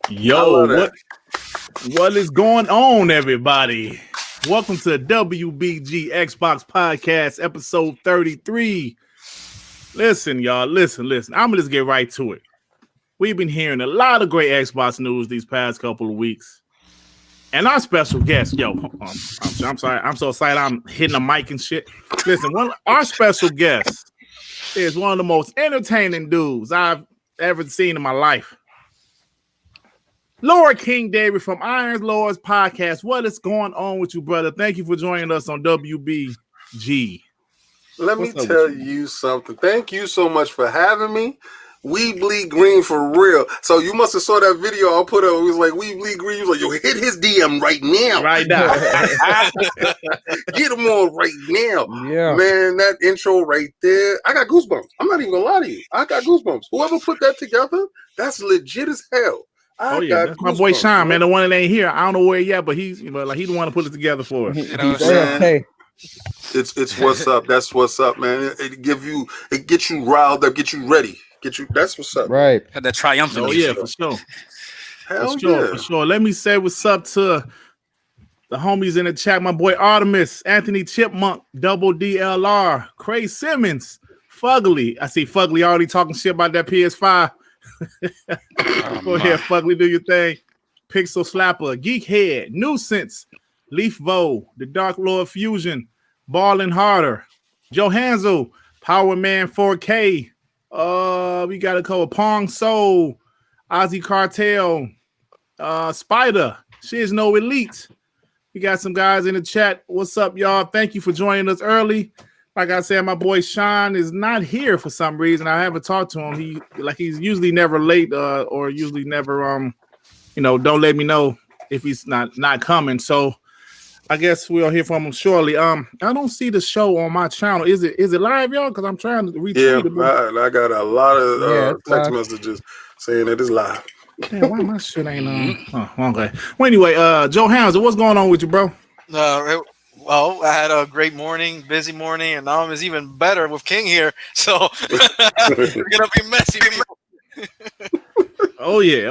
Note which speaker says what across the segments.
Speaker 1: Yo, what is going on, everybody? Welcome to WBG Xbox Podcast, episode 33. Listen, y'all, listen. I'm gonna just get right to it. We've been hearing a lot of great Xbox news these past couple of weeks. And our special guest, I'm sorry, I'm so excited I'm hitting a mic and shit. Listen, our special guest is one of the most entertaining dudes I've ever seen in my life. Lord King David from Iron Lords Podcast. What is going on with you, brother? Thank you for joining us on WBG.
Speaker 2: Let me tell you something. Thank you so much for having me. We bleed green for real. So you must have saw that video I put up. It was like, we bleed green. He was like, yo, hit his DM right now.
Speaker 1: Right now.
Speaker 2: Get him on right now.
Speaker 3: Yeah.
Speaker 2: Man, that intro right there. I got goosebumps. I'm not even going to lie to you. I got goosebumps. Whoever put that together, that's legit as hell.
Speaker 1: That's my boy Sean, man. The one that ain't here. I don't know where yet, but he's, like he the one to put it together for us.
Speaker 2: It's what's up. That's what's up, man. It gets you riled up, get you ready. That's what's up.
Speaker 3: Right.
Speaker 4: Had that triumphant.
Speaker 1: Oh yeah, for sure.
Speaker 2: For
Speaker 1: sure. Let me say what's up to the homies in the chat. My boy Artemis, Anthony Chipmunk, Double DLR, Craig Simmons, Fugly. I see Fugly already talking shit about that PS5. Go ahead, Fugly, do your thing. Pixel Slapper, Geekhead, Nuisance, Leaf Vo, The Dark Lord Fusion, Ballin' Harder, Joe Hansel, Power Man 4K. We got a couple Pong Soul, Ozzy Cartel, Spider, Shiz No Elite. We got some guys in the chat. What's up, y'all? Thank you for joining us early. Like I said, my boy Sean is not here for some reason. I haven't talked to him. He's usually never late, or usually never don't let me know if he's not coming. So I guess we'll hear from him shortly. I don't see the show on my channel. Is it live, y'all? Because I'm trying to reach.
Speaker 2: Yeah, I got a lot of text messages saying that it's live.
Speaker 1: Damn, why my shit ain't on? Oh, okay. Well, anyway, Joe Hamza, what's going on with you, bro?
Speaker 5: Well, I had a great morning, busy morning, and now it's even better with King here. So we're gonna be messy.
Speaker 1: Oh yeah.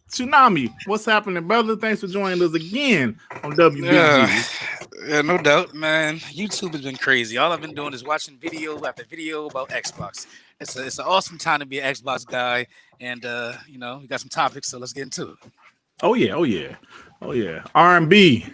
Speaker 1: Tsunami, what's happening, brother? Thanks for joining us again on WBG.
Speaker 4: Yeah, no doubt, man. YouTube has been crazy. All I've been doing is watching video after video about Xbox. It's an awesome time to be an Xbox guy, and we got some topics, so let's get into it.
Speaker 1: Oh yeah. R&B,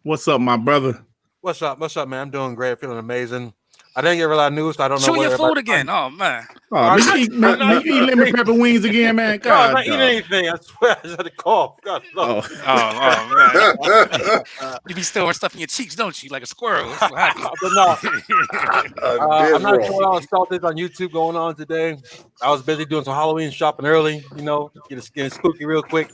Speaker 1: what's up, my brother?
Speaker 6: What's up, man? I'm doing great, feeling amazing. I didn't get a lot of news, so I don't know.
Speaker 4: Show your food again. Oh man.
Speaker 1: Make me eat lemon pepper wings again, man. God,
Speaker 6: I'm not eating anything. I swear, I just had a cough. God, no.
Speaker 4: Man. You be storing stuff in your cheeks, don't you? Like a squirrel.
Speaker 6: But no. I'm not sure what else is on YouTube going on today. I was busy doing some Halloween shopping early, getting spooky real quick.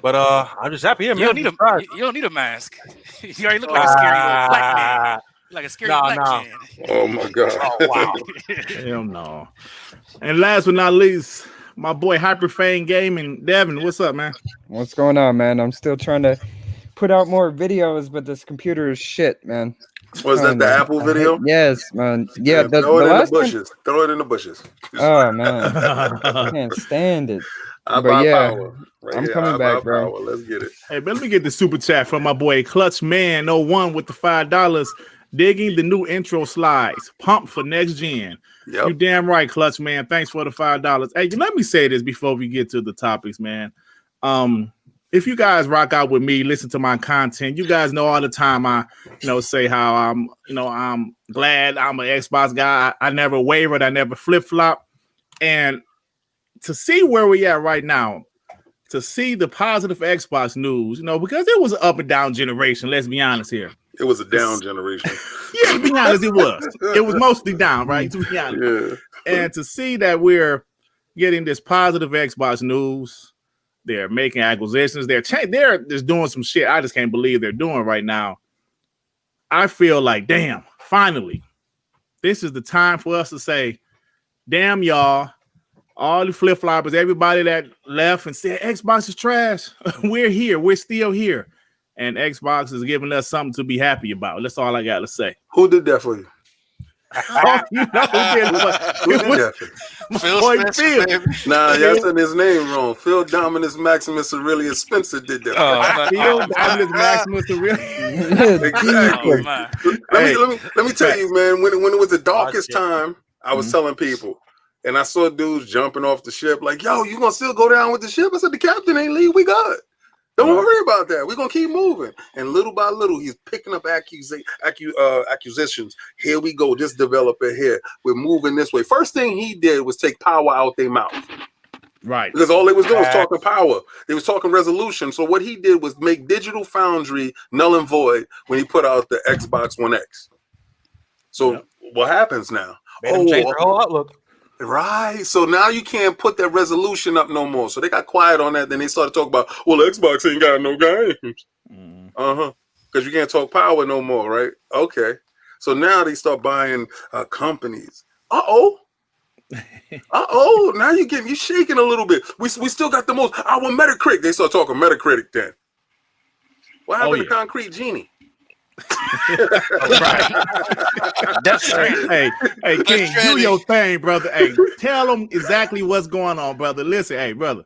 Speaker 6: But I'm just happy here, man.
Speaker 4: You don't need a mask. You already look like a scary old black man. Like a scary black man.
Speaker 2: Oh my God.
Speaker 6: Oh wow.
Speaker 1: Hell no. And last but not least, my boy Hyperfane Gaming, Devin. What's up, man?
Speaker 3: What's going on, man? I'm still trying to put out more videos, but this computer is shit, man.
Speaker 2: Was that the Apple video?
Speaker 3: Yes, man. Yeah,
Speaker 2: throw it in the bushes. Throw it in the bushes.
Speaker 3: Oh man, I can't stand it.
Speaker 2: Power. Right
Speaker 3: I'm
Speaker 2: here.
Speaker 3: coming back, bro.
Speaker 2: Power. Let's get it.
Speaker 1: Hey, man, let me get the super chat from my boy Clutch Man 01 with the $5. Digging the new intro slides. Pump for next gen.
Speaker 2: Yep.
Speaker 1: You damn right, Clutch Man. Thanks for the $5. Hey, let me say this before we get to the topics, man. If you guys rock out with me, listen to my content, you guys know all the time I, say how I'm glad I'm an Xbox guy. I never wavered. I never flip-flop. And to see where we at right now, to see the positive Xbox news, because it was an up and down generation. Let's be honest here.
Speaker 2: It was a down generation.
Speaker 1: Yeah, to be honest, it was. It was mostly down, right? To be honest.
Speaker 2: Yeah.
Speaker 1: And to see that we're getting this positive Xbox news, they're making acquisitions, they're just doing some shit I just can't believe they're doing right now. I feel like, damn, finally, this is the time for us to say, damn, y'all, all the flip-floppers, everybody that left and said Xbox is trash, we're here. We're still here. And Xbox is giving us something to be happy about. That's all I got to say.
Speaker 2: Who did that for you?
Speaker 1: Oh, you know who did
Speaker 2: Who did that?
Speaker 5: PhilSpencer, baby.
Speaker 2: Nah, y'all said his name wrong. Phil Dominus Maximus Aurelius Spencer did that.
Speaker 1: Phil Dominus Maximus Aurelius.
Speaker 2: Exactly.
Speaker 4: man.
Speaker 2: Let me tell you, man. When it was the darkest time, I was telling people, and I saw dudes jumping off the ship, like, "Yo, you gonna still go down with the ship?" I said, "The captain ain't leave. We good. Don't worry about that. We're gonna keep moving." And little by little, he's picking up accusations. Here we go. This developer here. We're moving this way. First thing he did was take power out their mouth.
Speaker 1: Right.
Speaker 2: Because all they was doing was talking power. They was talking resolution. So what he did was make Digital Foundry null and void when he put out the Xbox One X. So what happens now?
Speaker 6: Change their whole outlook.
Speaker 2: Right. So now you can't put that resolution up no more. So they got quiet on that. Then they started talking about, well, Xbox ain't got no games. Because you can't talk power no more, right? Okay. So now they start buying companies. Now you shaking a little bit. We still got the most. Our Metacritic. They start talking Metacritic then. What happened to Concrete Genie?
Speaker 1: Hey, King, do your thing, brother. Hey, tell them exactly what's going on, brother. Listen, hey, brother,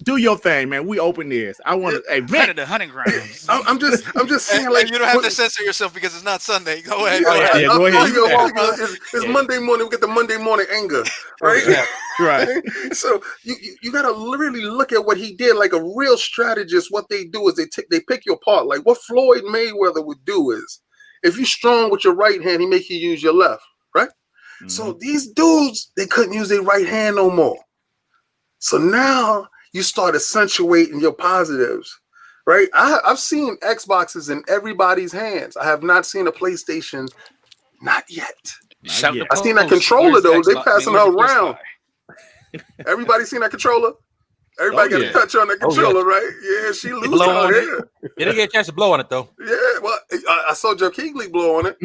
Speaker 1: do your thing, man. We open this. I want to. Hey, man,
Speaker 4: the hunting grounds.
Speaker 2: I'm just saying, like,
Speaker 5: you don't have to censor yourself because it's not Sunday. Go ahead.
Speaker 1: Yeah, go ahead.
Speaker 2: It's Monday morning. We get the Monday morning anger, right?
Speaker 1: Right.
Speaker 2: So you gotta really look at what he did, like a real strategist. What they do is they pick you apart. Like what Floyd Mayweather would do is, if you're strong with your right hand, he make you use your left, right? So these dudes, they couldn't use their right hand no more. So now you start accentuating your positives, right? I've seen Xboxes in everybody's hands. I have not seen a PlayStation, not yet. I've seen that controller though. They passing her around. Everybody seen that controller? Everybody got a touch on that controller, right? Yeah, she lose out here.
Speaker 6: They didn't get a chance to blow on it though.
Speaker 2: Yeah, well, I saw Joe Keegley blow on it.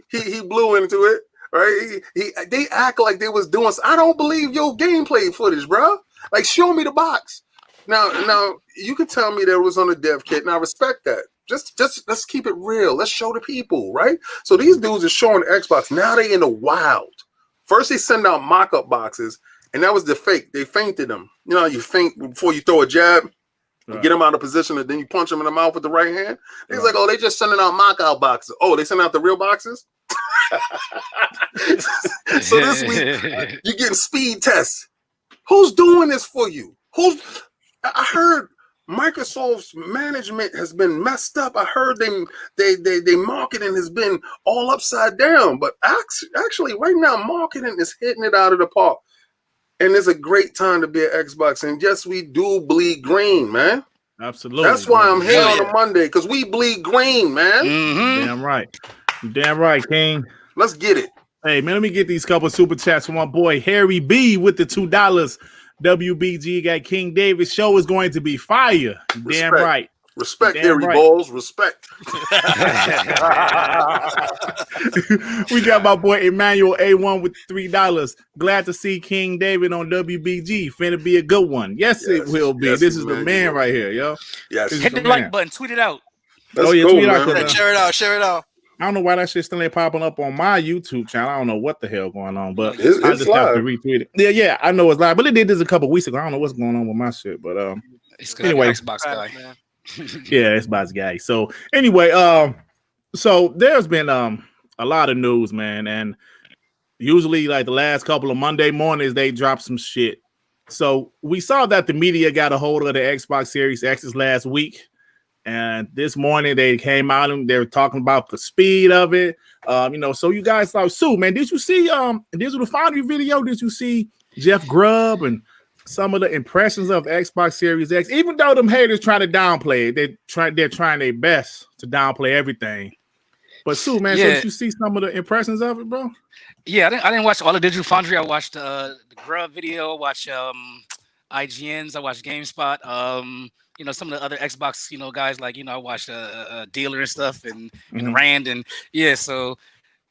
Speaker 2: He blew into it, right? They act like they was doing. I don't believe your gameplay footage, bro. Like, show me the box. Now you can tell me that it was on a dev kit, and I respect that. Just let's keep it real. Let's show the people, right? So these dudes are showing Xbox. Now they in the wild. First they send out mock-up boxes, and that was the fake. They feinted them. You know, you feint before you throw a jab, you get them out of position, and then you punch them in the mouth with the right hand. He's like, oh, they just sending out mock-out boxes. Oh, they send out the real boxes? So this week, you're getting speed tests. Who's doing this for you? I heard Microsoft's management has been messed up. I heard they marketing has been all upside down. But actually, right now, marketing is hitting it out of the park. And it's a great time to be at Xbox. And yes, we do bleed green, man.
Speaker 1: Absolutely.
Speaker 2: That's why I'm here on a Monday, because we bleed green, man.
Speaker 1: Damn right. Damn right, King.
Speaker 2: Let's get it.
Speaker 1: Hey, man, let me get these couple super chats from my boy Harry B with the $2. WBG got King David show is going to be fire. Damn right.
Speaker 2: Respect, Harry Balls. Respect.
Speaker 1: We got my boy Emmanuel A1 with $3. Glad to see King David on WBG. Finna be a good one. Yes, it will be. This is the man right here, yo.
Speaker 2: Yes.
Speaker 4: Hit the like button. Tweet it out.
Speaker 2: That's cool,
Speaker 1: tweet out.
Speaker 5: Share it out.
Speaker 1: I don't know why that shit still ain't popping up on my YouTube channel. I don't know what the hell going on, but
Speaker 2: it's
Speaker 1: I just
Speaker 2: live.
Speaker 1: have to retweet it. Yeah, I know it's live, but it did this a couple weeks ago. I don't know what's going on with my shit, but anyway,
Speaker 4: XboxGuy.
Speaker 1: Yeah, XboxGuy. So anyway, so there's been a lot of news, man, and usually like the last couple of Monday mornings they drop some shit. So we saw that the media got a hold of the Xbox Series X's last week. And this morning they came out and they were talking about the speed of it. So you guys thought, Sue, man, did you see Digital Foundry video? Did you see Jeff Grubb and some of the impressions of Xbox Series X? Even though them haters trying to downplay it, they're trying their best to downplay everything. But Sue, man, so did you see some of the impressions of it, bro? Yeah,
Speaker 4: I didn't watch all the Digital Foundry. I watched the Grubb video, watched IGN's, I watched GameSpot, some of the other Xbox, guys, like, I watched a Dealer and stuff and Rand and so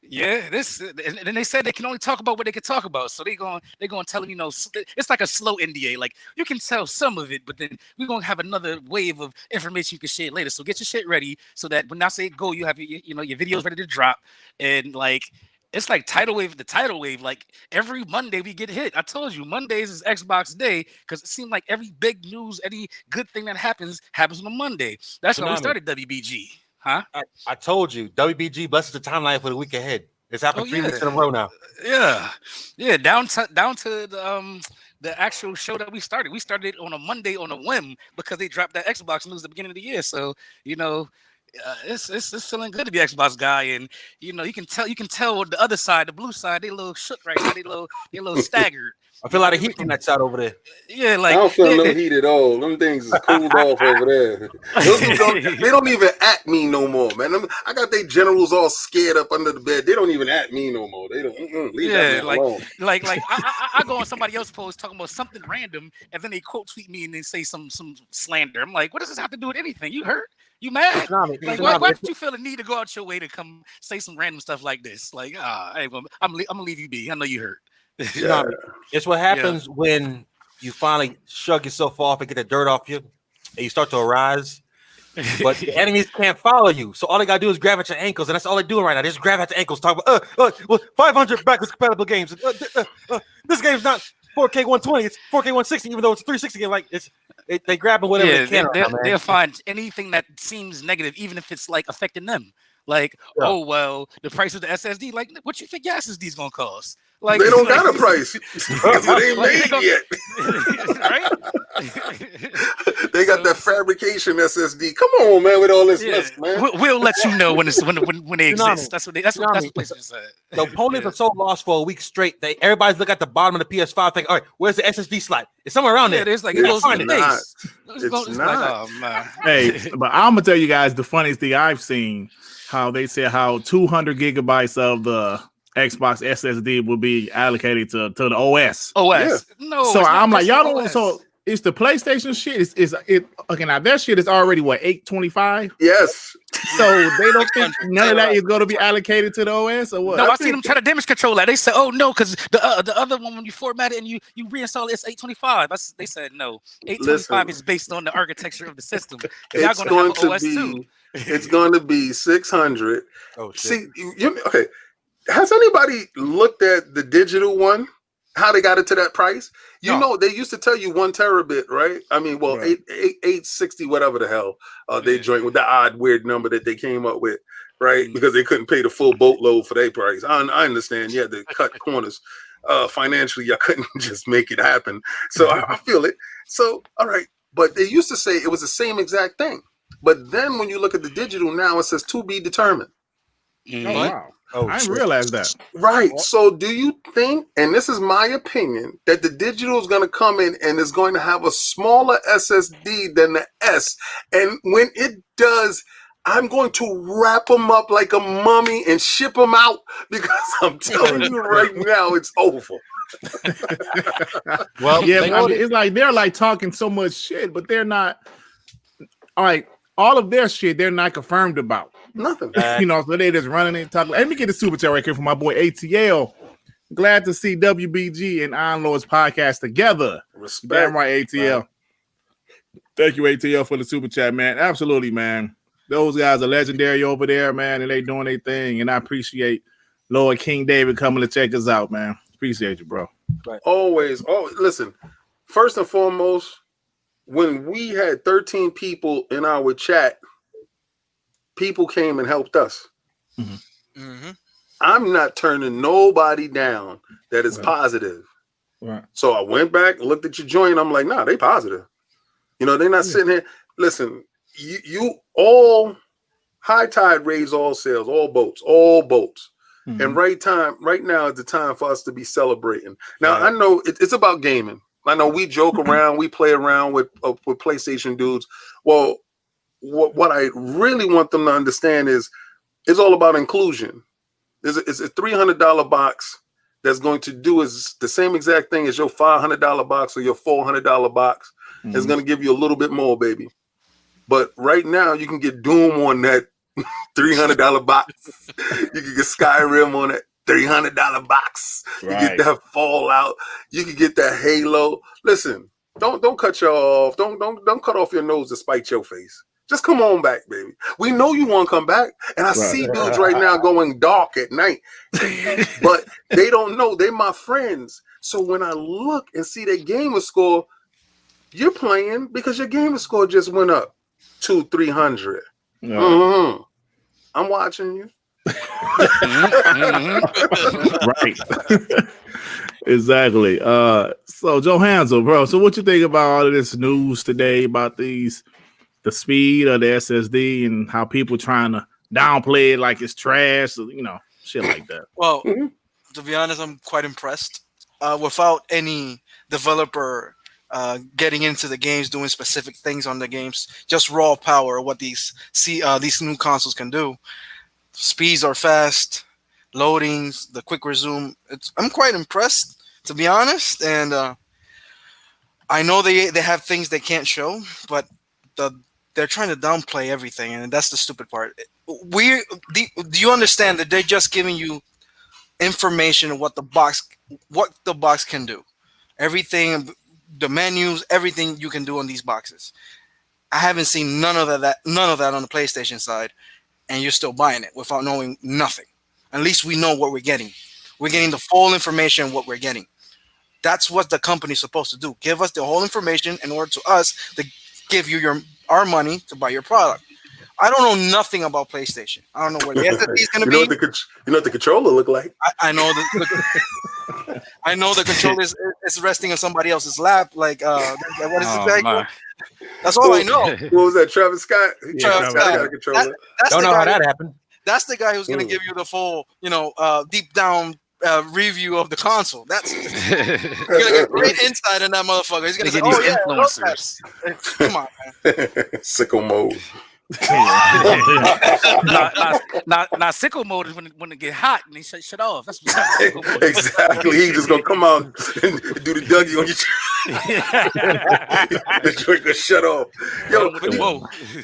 Speaker 4: Yeah, and then they said they can only talk about what they can talk about. So they're going to tell them, it's like a slow NDA. Like you can tell some of it, but then we're going to have another wave of information you can share later. So get your shit ready so that when I say go, you have your videos ready to drop. And like it's like the tidal wave. Like every Monday we get hit. I told you Mondays is Xbox Day because it seemed like every big news, any good thing that happens on a Monday. That's why we started WBG. Huh?
Speaker 6: I told you, WBG blesses the timeline for the week ahead. It's happened 3 weeks in a row now.
Speaker 4: Yeah. Down to the actual show that we started. We started it on a Monday on a whim because they dropped that Xbox news at the beginning of the year. So it's feeling good to be Xbox guy, and you can tell the other side, the blue side, they a little shook right now. They a little staggered.
Speaker 6: I feel a lot of heat from that side over there.
Speaker 4: Yeah, like
Speaker 2: I don't feel no heat at all. Them things is cooled off over there. They don't even at me no more, man. I got they generals all scared up under the bed. They don't even at me no more. They don't. Leave that man alone.
Speaker 4: Like I go on somebody else's post talking about something random, and then they quote tweet me and they say some slander. I'm like, what does this have to do with anything? You hurt? You mad? Like, why did you feel the need to go out your way to come say some random stuff like this? Like, I'm gonna leave you be. I know you hurt.
Speaker 6: Yeah. It's what happens when you finally shrug yourself off and get the dirt off you, and you start to arise. But the enemies can't follow you, so all they gotta do is grab at your ankles, and that's all they're doing right now. They just grab at your ankles, talk about 500 backwards compatible games. This game's not 4K 120, it's 4K 160, even though it's 360 game. Like they grab whatever they can.
Speaker 4: They'll find anything that seems negative, even if it's like affecting them. Like, oh well, the price of the SSD. Like, what you think your SSD's gonna cost? Like,
Speaker 2: they don't got a price. It ain't made yet.
Speaker 4: Right?
Speaker 2: They got that fabrication SSD. Come on, man, with all this list, man.
Speaker 4: We'll let you know when they exist. That's what PlayStation said.
Speaker 6: The opponents are so lost for a week straight. Everybody's look at the bottom of the PS5 thinking, all right, where's the SSD slot? It's somewhere around there.
Speaker 4: Yeah, there's like it goes in the base.
Speaker 2: It's not.
Speaker 1: Hey, but I'm gonna tell you guys the funniest thing I've seen. How they said how 200 gigabytes of the Xbox SSD will be allocated to the OS.
Speaker 4: Yeah. No.
Speaker 1: So I'm like, y'all don't. So it's the PlayStation shit. Is it okay? Now that shit is already what 825.
Speaker 2: Yes.
Speaker 1: So they don't think none of that is going to be allocated to the OS or what?
Speaker 4: No, I seen them try to damage control that. They said, oh no, because the other one when you format it and you reinstall it, it's 825. They said no. 825 is based on the architecture of the system.
Speaker 2: It's going to be. It's going to be 600.
Speaker 6: Oh, shit.
Speaker 2: See, okay. Has anybody looked at the digital one? How they got it to that price? You know, they used to tell you 1 terabit, right? I mean, well, 860, whatever the hell they joined with the odd, weird number that they came up with, right? Because they couldn't pay the full boatload for their price. I understand. You had to cut corners. Financially, I couldn't just make it happen. So I feel it. So, all right. But they used to say it was the same exact thing. But then when you look at the digital now, it says to be determined.
Speaker 1: Oh, wow. I didn't realize that.
Speaker 2: Right. So do you think, and this is my opinion, that the digital is going to come in and is going to have a smaller SSD than the S? And when it does, I'm going to wrap them up like a mummy and ship them out because I'm telling you right now, it's over.
Speaker 6: Well,
Speaker 1: yeah, I mean, it's like they're like talking so much shit, but they're not. All right. All of their shit, they're not confirmed about.
Speaker 2: Nothing.
Speaker 1: So they just running and talking. Let me get a super chat right here from my boy ATL. Glad to see WBG and Iron Lord's podcast together.
Speaker 2: Respect.
Speaker 1: Damn right, ATL. Man. Thank you, ATL, for the super chat, man. Absolutely, man. Those guys are legendary over there, man, and they doing their thing. And I appreciate Lord King David coming to check us out, man. Appreciate you, bro.
Speaker 2: Right. Always. Listen, first and foremost, when we had 13 people in our chat, people came and helped us.
Speaker 5: Mm-hmm. Mm-hmm.
Speaker 2: I'm not turning nobody down that is positive.
Speaker 1: Right.
Speaker 2: So I went back and looked at your joint. I'm like, nah, they positive. They're not sitting here. Listen, you all high tide raise all sails, all boats. Mm-hmm. And right now is the time for us to be celebrating. Now, I know it's about gaming. I know we joke around, we play around with PlayStation dudes. Well, what I really want them to understand is it's all about inclusion. It's a $300 box that's going to do is the same exact thing as your $500 box or your $400 box. Mm-hmm. It's going to give you a little bit more, baby. But right now you can get Doom on that $300 box. You can get Skyrim on it, $300 box. You get that Fallout. You can get that Halo. Listen, don't cut you off. Don't cut off your nose to spite your face. Just come on back, baby. We know you want to come back. And I see dudes right now going dark at night. But they don't know. They my friends. So when I look and see their gamer score, you're playing because your gamer score just went up 200-300. I'm watching you.
Speaker 1: Right. Exactly. So Joe Hansel, bro. So what you think about all of this news today about the speed of the SSD and how people trying to downplay it like it's trash, shit like that?
Speaker 5: Well, to be honest, I'm quite impressed. Without any developer getting into the games, doing specific things on the games, just raw power, what these new consoles can do. Speeds are fast, loadings, the quick resume. I'm quite impressed, to be honest. And I know they have things they can't show, but they're trying to downplay everything, and that's the stupid part. Do you understand that they're just giving you information of what the box can do? Everything, the menus, everything you can do on these boxes. I haven't seen none of that on the PlayStation side, and you're still buying it without knowing nothing. At least we know what we're getting. We're getting the full information of what we're getting. That's what the company's supposed to do. Give us the whole information in order to us to give you our money to buy your product. I don't know nothing about PlayStation. I don't know what the SSD is going to be.
Speaker 2: You know what the controller look like?
Speaker 5: I know I know the controller is resting on somebody else's lap. Like what is it? Like? That's all I know.
Speaker 2: What was that? Travis Scott?
Speaker 5: Travis Scott.
Speaker 2: Got a controller.
Speaker 6: Don't know how that happened.
Speaker 5: That's the guy who's going to give you the full, deep down review of the console. That's you're gonna get great insight in that motherfucker. He's gonna say, "Oh yeah, influencers." Come on, man.
Speaker 2: Sicko mode.
Speaker 4: Not sicko mode is when it get hot and they shut off. That's what sicko mode.
Speaker 2: Exactly. He just gonna come out and do the Dougie on your the joint gonna shut off. Yo,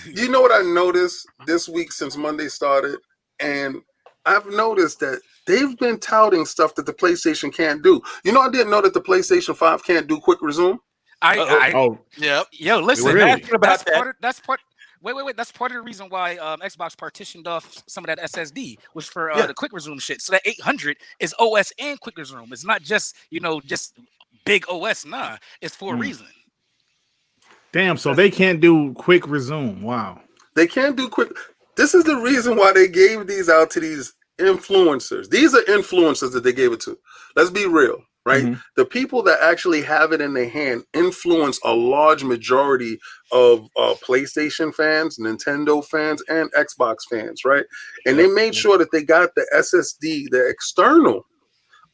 Speaker 2: you know what I noticed this week since Monday started, and I've noticed that they've been touting stuff that the PlayStation can't do. You know, I didn't know that the PlayStation 5 can't do quick resume.
Speaker 5: Yep.
Speaker 4: Yo, listen,
Speaker 1: really?
Speaker 4: that's part of the reason why Xbox partitioned off some of that SSD was for the quick resume shit. So that 800 is OS and quick resume. It's not just just big OS. Nah, it's for a reason.
Speaker 1: Damn. So they can't do quick resume. Wow.
Speaker 2: They can't do quick. This is the reason why they gave these out to these influencers. These are influencers that they gave it to. Let's be real. Right? Mm-hmm. The people that actually have it in their hand influence a large majority of PlayStation fans, Nintendo fans, and Xbox fans, right? And they made sure that they got the SSD, the external,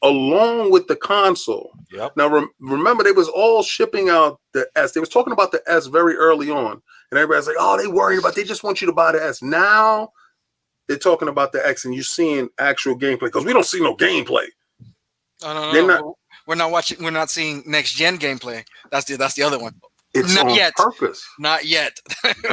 Speaker 2: along with the console. Yep. Now, remember, they was all shipping out the S. They was talking about the S very early on. And everybody's like, oh, they worried about, they just want you to buy the S. Now, they're talking about the X, and you're seeing actual gameplay, because we don't see no gameplay.
Speaker 5: No. We're not watching. We're not seeing next gen gameplay. That's the other one.
Speaker 2: It's not yet. Purpose.
Speaker 5: Not yet.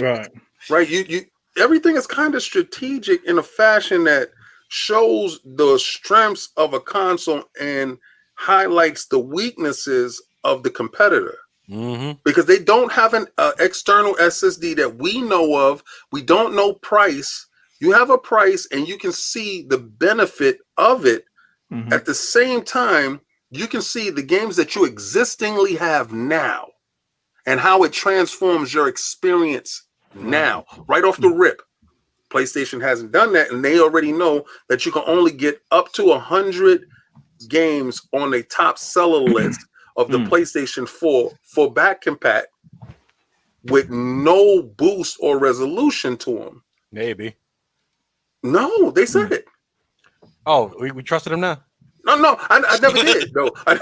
Speaker 2: Right. You. Everything is kind of strategic in a fashion that shows the strengths of a console and highlights the weaknesses of the competitor. Mm-hmm. Because they don't have an external SSD that we know of. We don't know price. You have a price, and you can see the benefit of it. Mm-hmm. At the same time, you can see the games that you existingly have now and how it transforms your experience now, right off the rip. PlayStation hasn't done that, and they already know that you can only get up to 100 games on a top seller list of the PlayStation 4 for back compat with no boost or resolution to them.
Speaker 6: Maybe.
Speaker 2: No, they said it.
Speaker 6: Oh, we trusted him now?
Speaker 2: No, I never did. No, I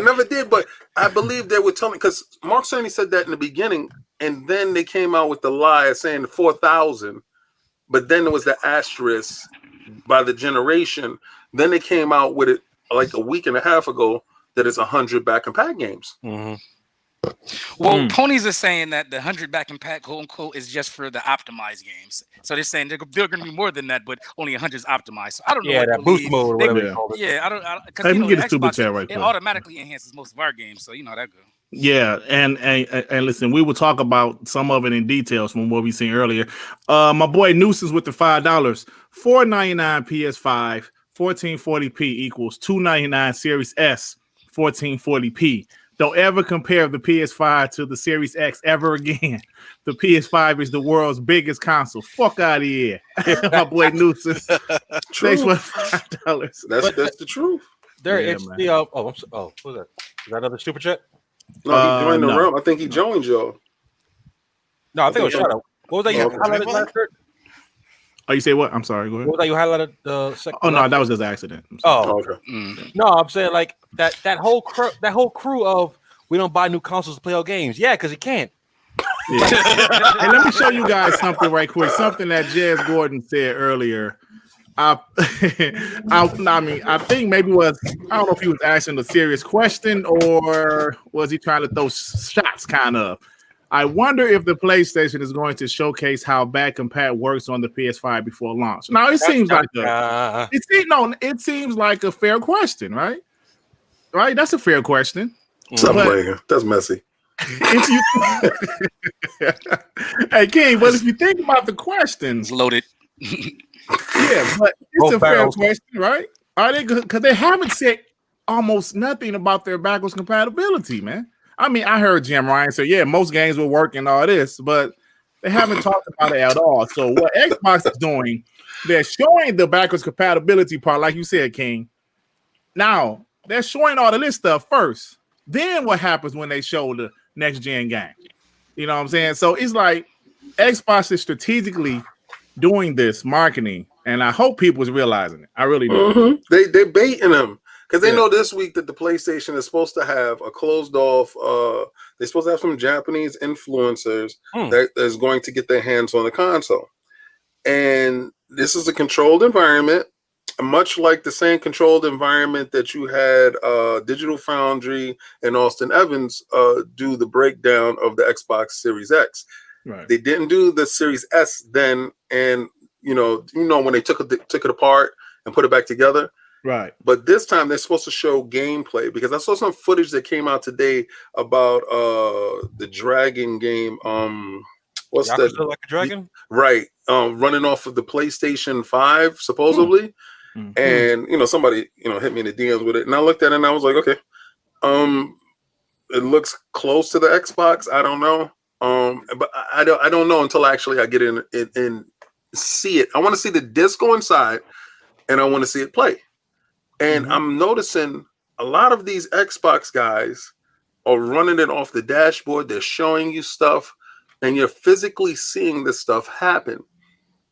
Speaker 2: never did. But I believe they were telling, because Mark Cerny said that in the beginning, and then they came out with the lie saying 4,000. But then there was the asterisk by the generation. Then they came out with it like a week and a half ago that it's 100 back and pack games. Mm-hmm.
Speaker 4: Well, Ponies are saying that the 100 back and pack, quote unquote, is just for the optimized games. So they're saying they're going to be more than that, but only 100 is optimized. So I don't know.
Speaker 6: Yeah, that boost mode or whatever.
Speaker 4: I don't. Because
Speaker 1: Let me get a super chat right
Speaker 4: it
Speaker 1: quick.
Speaker 4: automatically enhances most of our games, so you know how that goes.
Speaker 1: Yeah, and listen, we will talk about some of it in details from what we seen earlier. My boy Nuisance with the $5, $4.99 PS5, 1440p equals $2.99 Series S, 1440p. Don't ever compare the PS5 to the Series X ever again. The PS5 is the world's biggest console. Fuck out of here, my boy Nuisance. Thanks for $5.
Speaker 2: That's the truth.
Speaker 6: What's that? Is that another super chat?
Speaker 2: No, he joined the room. I think he joined y'all.
Speaker 6: No, I think it was Shadow. What was that you highlighted last shirt?
Speaker 1: Oh, you say what? I'm sorry. Go ahead.
Speaker 6: What was that you highlighted the second?
Speaker 1: Oh no, that was just an accident.
Speaker 6: Oh, okay. No, I'm saying like that whole crew of we don't buy new consoles to play old games. Yeah, because you can't.
Speaker 1: Yeah. And let me show you guys something right quick. Something that Jez Gordon said earlier. I think maybe I don't know if he was asking a serious question or was he trying to throw shots kind of. I wonder if the PlayStation is going to showcase how back compat works on the PS5 before launch. Now it seems like it seems like a fair question, right? Right? That's a fair question.
Speaker 2: That's messy.
Speaker 1: If you Hey King, but if you think about the question,
Speaker 4: it's loaded.
Speaker 1: Yeah, but it's a fair question, right? Are they because they haven't said almost nothing about their backwards compatibility, man. I mean, I heard JimRyan say, yeah, most games will work and all this, but they haven't talked about it at all. So what Xbox is doing, they're showing the backwards compatibility part, like you said, King. Now, they're showing all of this stuff first. Then what happens when they show the next gen game? You know what I'm saying? So it's like Xbox is strategically doing this marketing, and I hope people is realizing it. I really do.
Speaker 2: They baiting them. Because they know this week that the PlayStation is supposed to have a closed off. They're supposed to have some Japanese influencers that is going to get their hands on the console. And this is a controlled environment, much like the same controlled environment that you had Digital Foundry and Austin Evans do the breakdown of the Xbox Series X. Right. They didn't do the Series S then, and you know when they took it apart and put it back together.
Speaker 1: Right.
Speaker 2: But this time they're supposed to show gameplay because I saw some footage that came out today about the dragon game. What's that?
Speaker 6: Like a dragon?
Speaker 2: Right. Running off of the PlayStation 5, supposedly. And somebody hit me in the DMs with it. And I looked at it and I was like, okay. It looks close to the Xbox. I don't know. But I don't know until actually I get in and see it. I want to see the disc go inside and I want to see it play. And I'm noticing a lot of these Xbox guys are running it off the dashboard. They're showing you stuff, and you're physically seeing this stuff happen.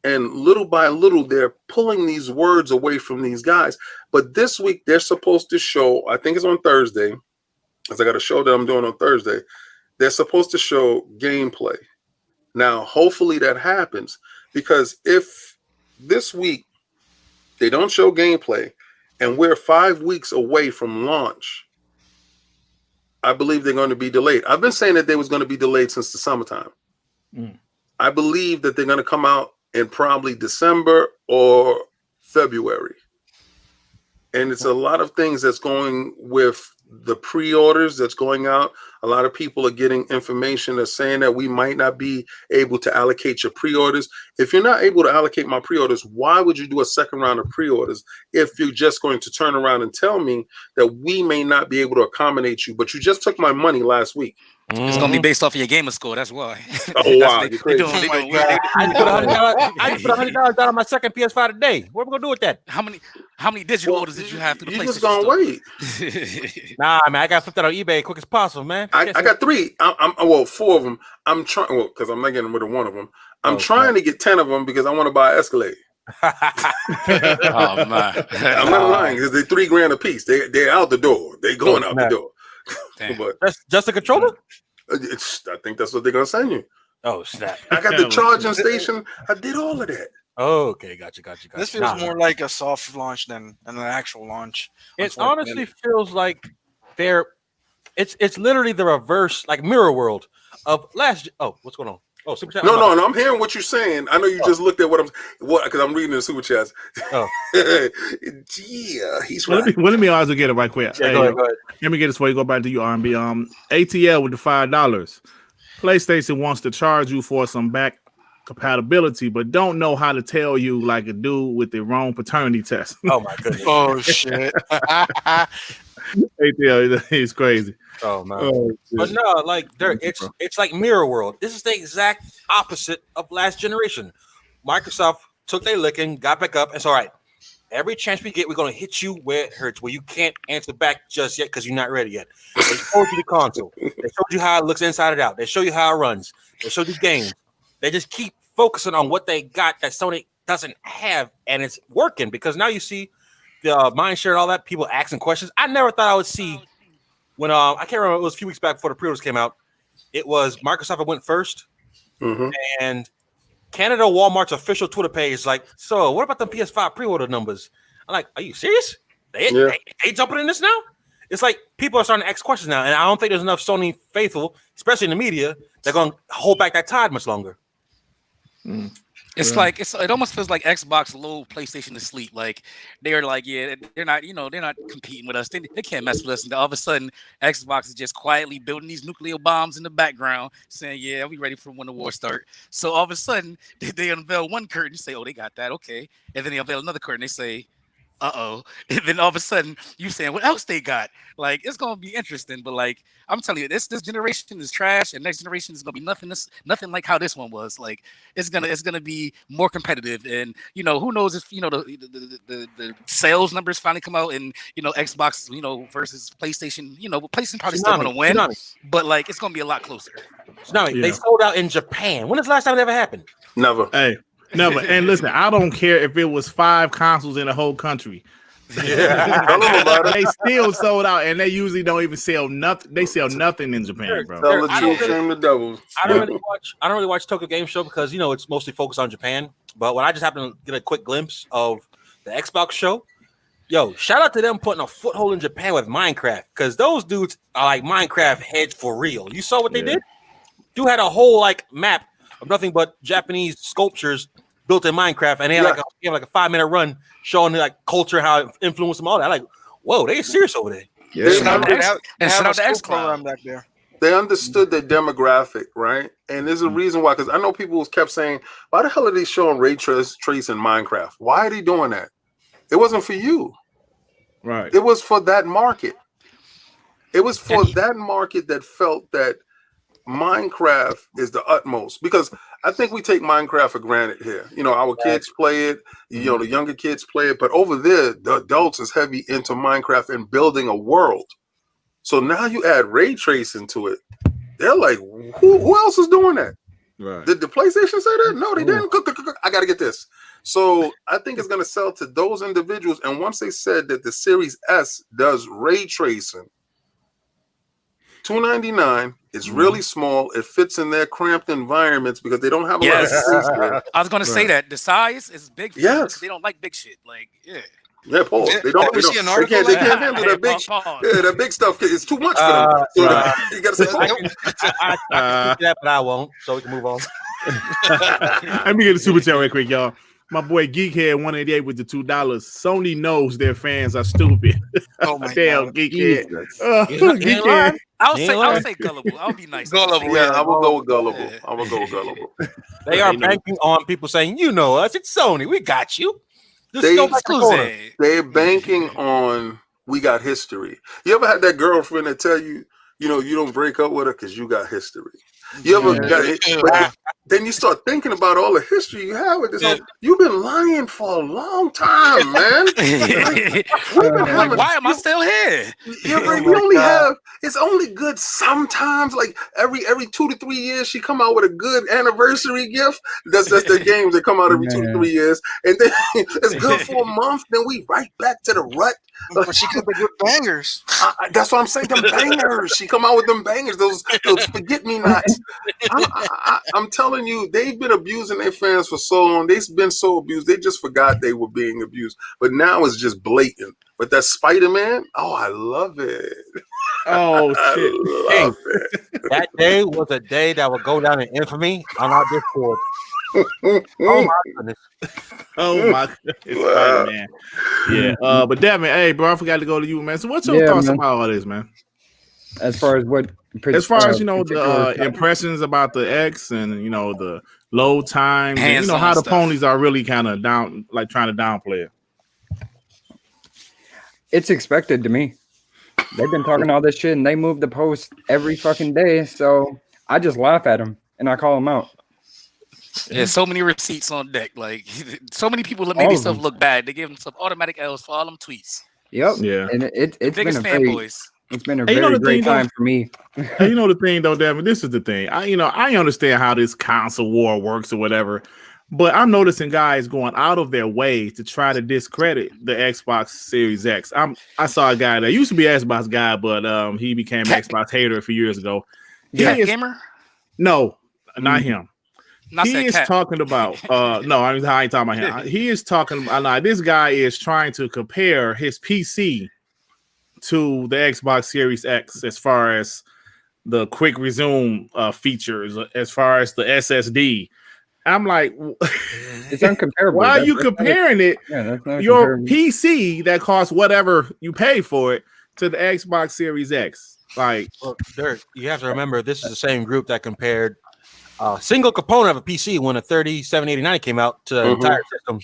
Speaker 2: And little by little, they're pulling these words away from these guys. But this week, they're supposed to show, I think it's on Thursday, because I got a show that I'm doing on Thursday. They're supposed to show gameplay. Now, hopefully that happens, because if this week they don't show gameplay, and we're 5 weeks away from launch, I believe they're going to be delayed. I've been saying that they was going to be delayed since the summertime. I believe that they're going to come out in probably December or February. And it's a lot of things that's going with the pre-orders that's going out. A lot of people are getting information that's saying that we might not be able to allocate your pre-orders. If you're not able to allocate my pre-orders, why would you do a second round of pre-orders if you're just going to turn around and tell me that we may not be able to accommodate you, but you just took my money last week?
Speaker 4: It's gonna be based off of your gamer score. That's why.
Speaker 2: Oh wow,
Speaker 6: I just put $100 down on my second PS5 today. What are we gonna do with that?
Speaker 4: How many digital orders did you have through the PlayStation?
Speaker 2: You just gonna wait?
Speaker 6: Nah, man, I gotta flip that on eBay quick as possible, man.
Speaker 2: I got 3. I'm 4 of them. I'm trying because I'm not getting rid of one of them. I'm trying to get 10 of them because I want to buy Escalade.
Speaker 4: Oh man,
Speaker 2: I'm not lying because they're $3,000 a piece. They're out the door. They going out the door.
Speaker 6: But that's just a controller.
Speaker 2: I think that's what they're gonna send you.
Speaker 6: Oh snap!
Speaker 2: I got the charging station. I did all of that.
Speaker 6: Oh, okay, gotcha.
Speaker 5: This feels more like a soft launch than an actual launch.
Speaker 6: It honestly feels like they're It's literally the reverse, like mirror world of last. Oh, what's going on? Oh, super chat.
Speaker 2: No, I'm hearing what you're saying. I know you just looked at what because I'm reading the super chats.
Speaker 6: Oh,
Speaker 2: yeah, he's right.
Speaker 1: Let me also get it right quick.
Speaker 6: yeah,
Speaker 1: Hey,
Speaker 6: go ahead.
Speaker 1: let me get this before you go back to your R&B. ATL with the $5. PlayStation wants to charge you for some back compatibility, but don't know how to tell you like a dude with the wrong paternity test.
Speaker 6: Oh my goodness.
Speaker 5: Oh shit.
Speaker 1: ATL, he's crazy.
Speaker 6: Oh man. But no, like it's like mirror world. This is the exact opposite of last generation. Microsoft took their licking, got back up, and it's all right. Every chance we get, we're gonna hit you where it hurts, where you can't answer back just yet because you're not ready yet. They showed you the console. They showed you how it looks inside and out. They show you how it runs. They showed you games. They just keep focusing on what they got that Sony doesn't have, and it's working because now you see the mind share and all that. People asking questions. I never thought I would see when I can't remember. It was a few weeks back before the pre-orders came out. It was Microsoft went first, and Canada Walmart's official Twitter page is like, so what about the PS5 pre-order numbers? I'm like, are you serious? They jumping in this now? It's like people are starting to ask questions now, and I don't think there's enough Sony faithful, especially in the media, they're going to hold back that tide much longer.
Speaker 4: It's like it almost feels like Xbox lulled PlayStation to sleep. Like they're like, yeah, they're not competing with us. They can't mess with us. And all of a sudden, Xbox is just quietly building these nuclear bombs in the background, saying, yeah, we ready for when the war start. So all of a sudden, they unveil one curtain, say, oh, they got that, okay, and then they unveil another curtain, they say, uh-oh, and then all of a sudden you saying what else they got. Like it's gonna be interesting, but like I'm telling you, this generation is trash, and next generation is gonna be nothing like how this one was. Like it's gonna be more competitive, and who knows if the sales numbers finally come out, and Xbox versus PlayStation, PlayStation probably still gonna win, but like it's gonna be a lot closer.
Speaker 6: They sold out in Japan. When is the last time it ever happened?
Speaker 2: Never.
Speaker 1: Hey. No, but and listen, I don't care if it was 5 consoles in the whole country.
Speaker 2: Yeah.
Speaker 1: They still sold out, and they usually don't even sell nothing. They sell nothing in Japan, bro.
Speaker 2: Tell the truth, shame the devils.
Speaker 6: I don't really watch Tokyo Game Show because it's mostly focused on Japan. But when I just happen to get a quick glimpse of the Xbox show, shout out to them putting a foothold in Japan with Minecraft, because those dudes are like Minecraft heads for real. You saw what they did? Dude had a whole like map of nothing but Japanese sculptures built in Minecraft, and they had like a 5-minute run showing the like culture, how it influenced them all that. Like, whoa, they serious over there.
Speaker 5: Yeah. They have a X program back there.
Speaker 2: They understood their demographic, right? And there's a reason why, because I know people kept saying, why the hell are they showing ray trace in Minecraft? Why are they doing that? It wasn't for you.
Speaker 1: Right.
Speaker 2: It was for that market. It was for that market that felt that Minecraft is the utmost, because I think we take Minecraft for granted here. Our kids play it, the younger kids play it, but over there, the adults is heavy into Minecraft and building a world. So now you add ray tracing to it. They're like, who else is doing that?
Speaker 1: Right.
Speaker 2: Did the PlayStation say that? No, they didn't. I got to get this. So I think it's going to sell to those individuals. And once they said that the Series S does ray tracing, $299. It's really small. It fits in their cramped environments because they don't have a lot of space there.
Speaker 4: I was going to say that the size is big.
Speaker 2: Yes,
Speaker 4: they don't like big shit. Like
Speaker 2: Paul. They don't. They can't handle that big. That big stuff is too much for them. So you got to say,
Speaker 6: I can that, but I won't. So we can move on.
Speaker 1: Let me get the super chat right quick, y'all. My boy Geekhead 188 with the $2. Sony knows their fans are stupid.
Speaker 5: Oh my
Speaker 1: damn,
Speaker 5: God.
Speaker 1: Geekhead.
Speaker 4: Geekhead. I'll say gullible. I'll be nice.
Speaker 5: Gullible.
Speaker 2: Yeah, I'm gonna go with gullible.
Speaker 6: They are banking on people saying, us, it's Sony. We got you.
Speaker 2: They're banking on we got history. You ever had that girlfriend that tell you, you don't break up with her because you got history? You ever got it? But then you start thinking about all the history you have with this. You've been lying for a long time, man.
Speaker 4: Why am I still here?
Speaker 2: We only have. It's only good sometimes. Like every 2 to 3 years, she come out with a good anniversary gift. That's the games that come out every 2 to 3 years, and then it's good for a month. Then we right back to the rut.
Speaker 5: But she got the good bangers.
Speaker 2: That's what I'm saying. Them bangers. She come out with them bangers. Those forget me nots. I'm telling you, they've been abusing their fans for so long. They've been so abused. They just forgot they were being abused. But now it's just blatant. But that Spider-Man, I love it.
Speaker 1: Oh shit!
Speaker 6: Hey, that day was a day that would go down in infamy on our Discord. Oh my goodness!
Speaker 1: Oh my goodness, Spider-Man. Yeah. But Devin, hey, bro, I forgot to go to you, man. So, what's your thoughts about all this, man?
Speaker 3: As far as what?
Speaker 1: As far as the impressions about the X and the load times, and how the ponies are really kind of down, like trying to downplay it.
Speaker 3: It's expected to me. They've been talking all this shit, and they move the post every fucking day. So I just laugh at them and I call them out.
Speaker 4: Yeah, so many receipts on deck. Like so many people made themselves look bad. They give themselves automatic L's for all them tweets.
Speaker 3: Yep.
Speaker 1: Yeah.
Speaker 3: And it's been a
Speaker 4: fanboys.
Speaker 3: It's been a very great time for me.
Speaker 1: Hey, you know the thing though, Devin, this is the thing. I understand how this console war works or whatever, but I'm noticing guys going out of their way to try to discredit the Xbox Series X. I saw a guy that used to be an Xbox guy, but he became an Xbox hater a few years ago.
Speaker 4: Gamer?
Speaker 1: No, not him. He is talking about no, I ain't talking about him. He is talking about this guy is trying to compare his PC to the Xbox Series X as far as the quick resume features, as far as the SSD. I'm like,
Speaker 3: it's uncomparable.
Speaker 1: Why are you comparing it? Your PC that costs whatever you pay for it to the Xbox Series X. Like,
Speaker 6: well, Dirt, you have to remember this is the same group that compared a single component of a PC when a 3789 came out to the entire system.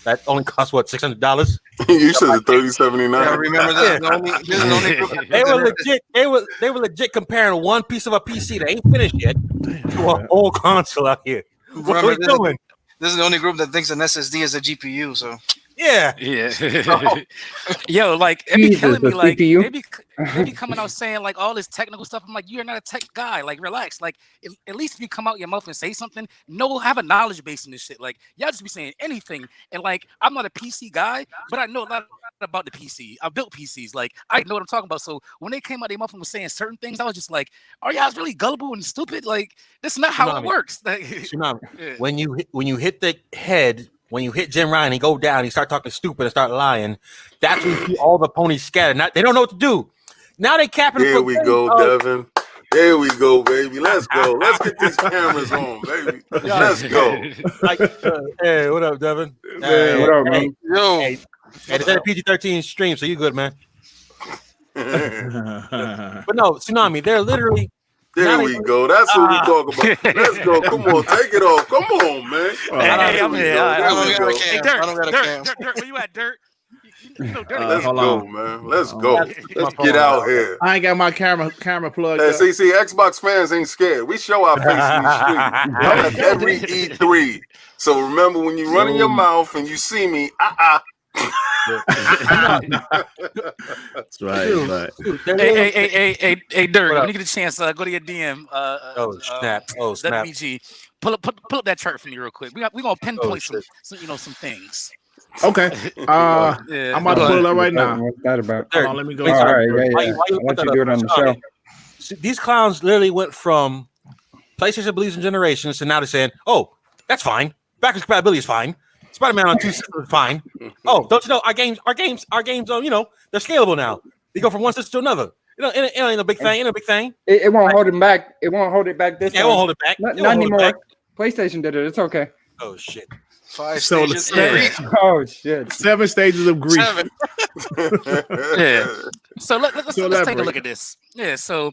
Speaker 6: That only cost what, $600?
Speaker 2: You said the 3079.
Speaker 5: Yeah, remember that?
Speaker 6: They were legit comparing one piece of a PC that ain't finished yet to a whole console out here. What are we doing?
Speaker 5: This is the only group that thinks an SSD is a GPU. So
Speaker 6: yeah.
Speaker 4: Yo, like it be killing me. Like they be coming out saying like all this technical stuff. I'm like, you're not a tech guy. Like, relax. Like, at least if you come out your mouth and say something, have a knowledge base in this shit. Like, y'all just be saying anything. And like, I'm not a PC guy, but I know a lot about the PC. I built PCs. Like, I know what I'm talking about. So when they came out their mouth and was saying certain things, I was just like, are y'all really gullible and stupid? Like, that's not how it works. Like,
Speaker 6: when you hit the head. When you hit JimRyan, he go down, he start talking stupid and start lying. That's when you see all the ponies scattered. They don't know what to do. Now they capping.
Speaker 2: Here we go, Devin. Here we go, baby. Let's go. Let's get these cameras on, baby. Let's go.
Speaker 6: Hey, what up, Devin?
Speaker 3: Hey, what up, man?
Speaker 6: Hey, it's a PG-13 stream, so you good, man. But no, Tsunami, they're literally.
Speaker 2: There we go. That's what we talk about. Let's go. Come on, take it off. Come on, man.
Speaker 4: Hey, I'm here.
Speaker 5: Hey,
Speaker 4: Dirt, where you at, Dirt?
Speaker 2: Let's go, man. Let's go. Let's get out here.
Speaker 1: I ain't got my camera plugged up.
Speaker 2: See, Xbox fans ain't scared. We show our face in the street. Every E3. So remember, when you run in your mouth and you see me,
Speaker 1: That's right.
Speaker 4: Hey, Dirt, when you get a chance, go to your DM.
Speaker 6: Snap.
Speaker 4: WBG. Pull up that chart for me real quick. We gonna pinpoint some things.
Speaker 1: Okay. I'm about to pull it up right now.
Speaker 3: What's that about?
Speaker 1: Hold on, let me go.
Speaker 3: All right, yeah. I'll let you do it on the show.
Speaker 6: See, these clowns literally went from PlayStation believes in generations to now they're saying, "Oh, that's fine. Backwards compatibility is fine. Spider-Man on 2 systems is fine. Oh, don't you know our games, they're scalable now. They go from one system to another. It ain't a big thing.
Speaker 3: It won't hold it back. It won't hold it back this time.
Speaker 6: It won't hold it back.
Speaker 3: Not anymore. PlayStation did it. It's okay.
Speaker 6: Oh shit.
Speaker 5: 5 stages.
Speaker 3: Oh shit.
Speaker 1: 7 stages of grief.
Speaker 5: 7.
Speaker 4: Yeah. So let's take a look at this. Yeah. So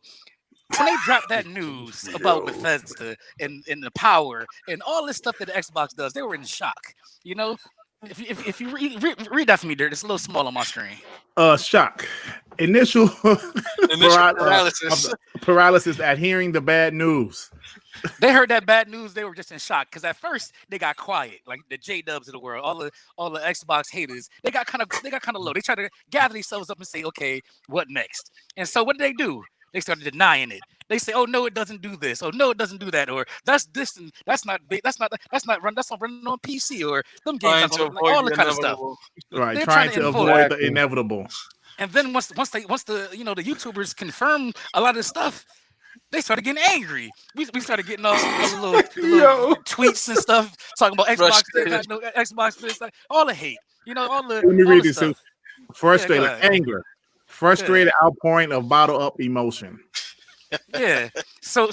Speaker 4: when they dropped that news about Bethesda and the power and all this stuff that the Xbox does, they were in shock. If you read that for me, Dirt, it's a little small on my screen.
Speaker 1: Shock. Initial
Speaker 5: paralysis.
Speaker 1: Paralysis at hearing the bad news.
Speaker 4: They heard that bad news, they were just in shock because at first they got quiet, like the J-Dubs of the world, all the Xbox haters. They got kind of low. They tried to gather themselves up and say, okay, what next? And so what did they do? They started denying it. They say, "Oh no, it doesn't do this. Oh no, it doesn't do that. Or that's this and that's not big. That's not running on PC. Or them games, like, all the kind of stuff."
Speaker 1: Right,
Speaker 4: they're
Speaker 1: trying to avoid the inevitable.
Speaker 4: And then once the the YouTubers confirmed a lot of this stuff, they started getting angry. We started getting all the little tweets and stuff talking about Xbox, all the hate. All the.
Speaker 1: Let me read this.
Speaker 4: Stuff.
Speaker 1: Frustrated, anger. Frustrated outpouring of bottle up emotion.
Speaker 4: Yeah. So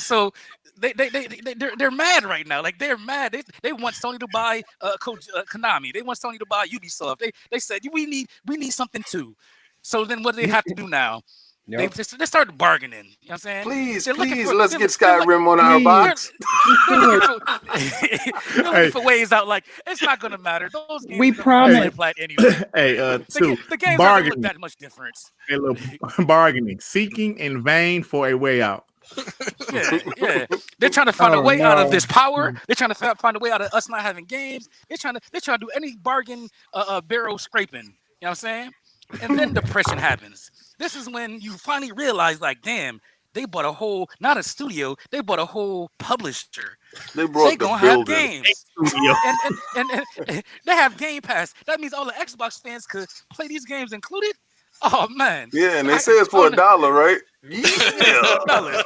Speaker 4: they're mad right now. Like they're mad. They want Sony to buy Konami. They want Sony to buy Ubisoft. They said we need something too. So then what do they have to do now? Yep. They started bargaining. You know what I'm saying?
Speaker 2: Please, let's get Skyrim on our box.
Speaker 4: They're looking for ways out. Like it's not gonna matter. Those games
Speaker 3: we promise.
Speaker 4: Anyway.
Speaker 1: Hey,
Speaker 4: the games aren't look that much difference.
Speaker 1: Hey, look, bargaining, seeking in vain for a way out.
Speaker 4: Yeah. They're trying to find a way out of this power. They're trying to find a way out of us not having games. They're trying to do any bargain barrel scraping. You know what I'm saying? And then depression happens. This is when you finally realize, like, damn, they bought a whole, not a studio, they bought a whole publisher. They gonna have games. and they have Game Pass. That means all the Xbox fans could play these games included. Oh man.
Speaker 2: Yeah, and they say it's for $1, right?
Speaker 4: Yeah.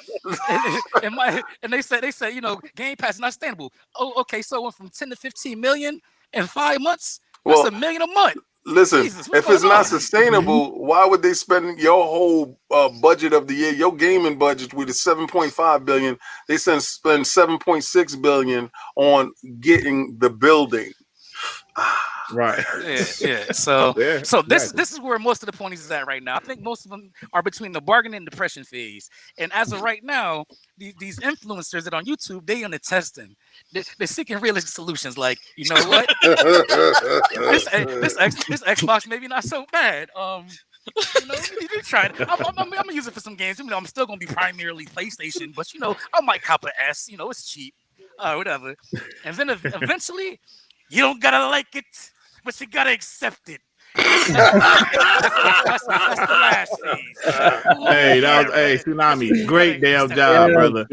Speaker 4: and they said, you know, Game Pass is not sustainable. Oh, okay, so it went from 10 to 15 million in 5 months. That's $1 million a month.
Speaker 2: Listen, if it's not sustainable, why would they spend your whole budget of the year, your gaming budget with a 7.5 billion? They spend 7.6 billion on getting the building.
Speaker 1: Right.
Speaker 4: Yeah. So this is where most of the ponies is at right now. I think most of them are between the bargain and depression phase. And as of right now, these influencers that on YouTube, they on the testing. They're seeking realistic solutions. Like, you know what? this Xbox maybe not so bad. You know, you try it. I'm gonna use it for some games. You know, I'm still gonna be primarily PlayStation, but you know, I might cop a S. You know, it's cheap, whatever. And then eventually, you don't gotta like it, but you gotta accept it. That's the last phase.
Speaker 1: Hey, Tsunami, great damn job, brother.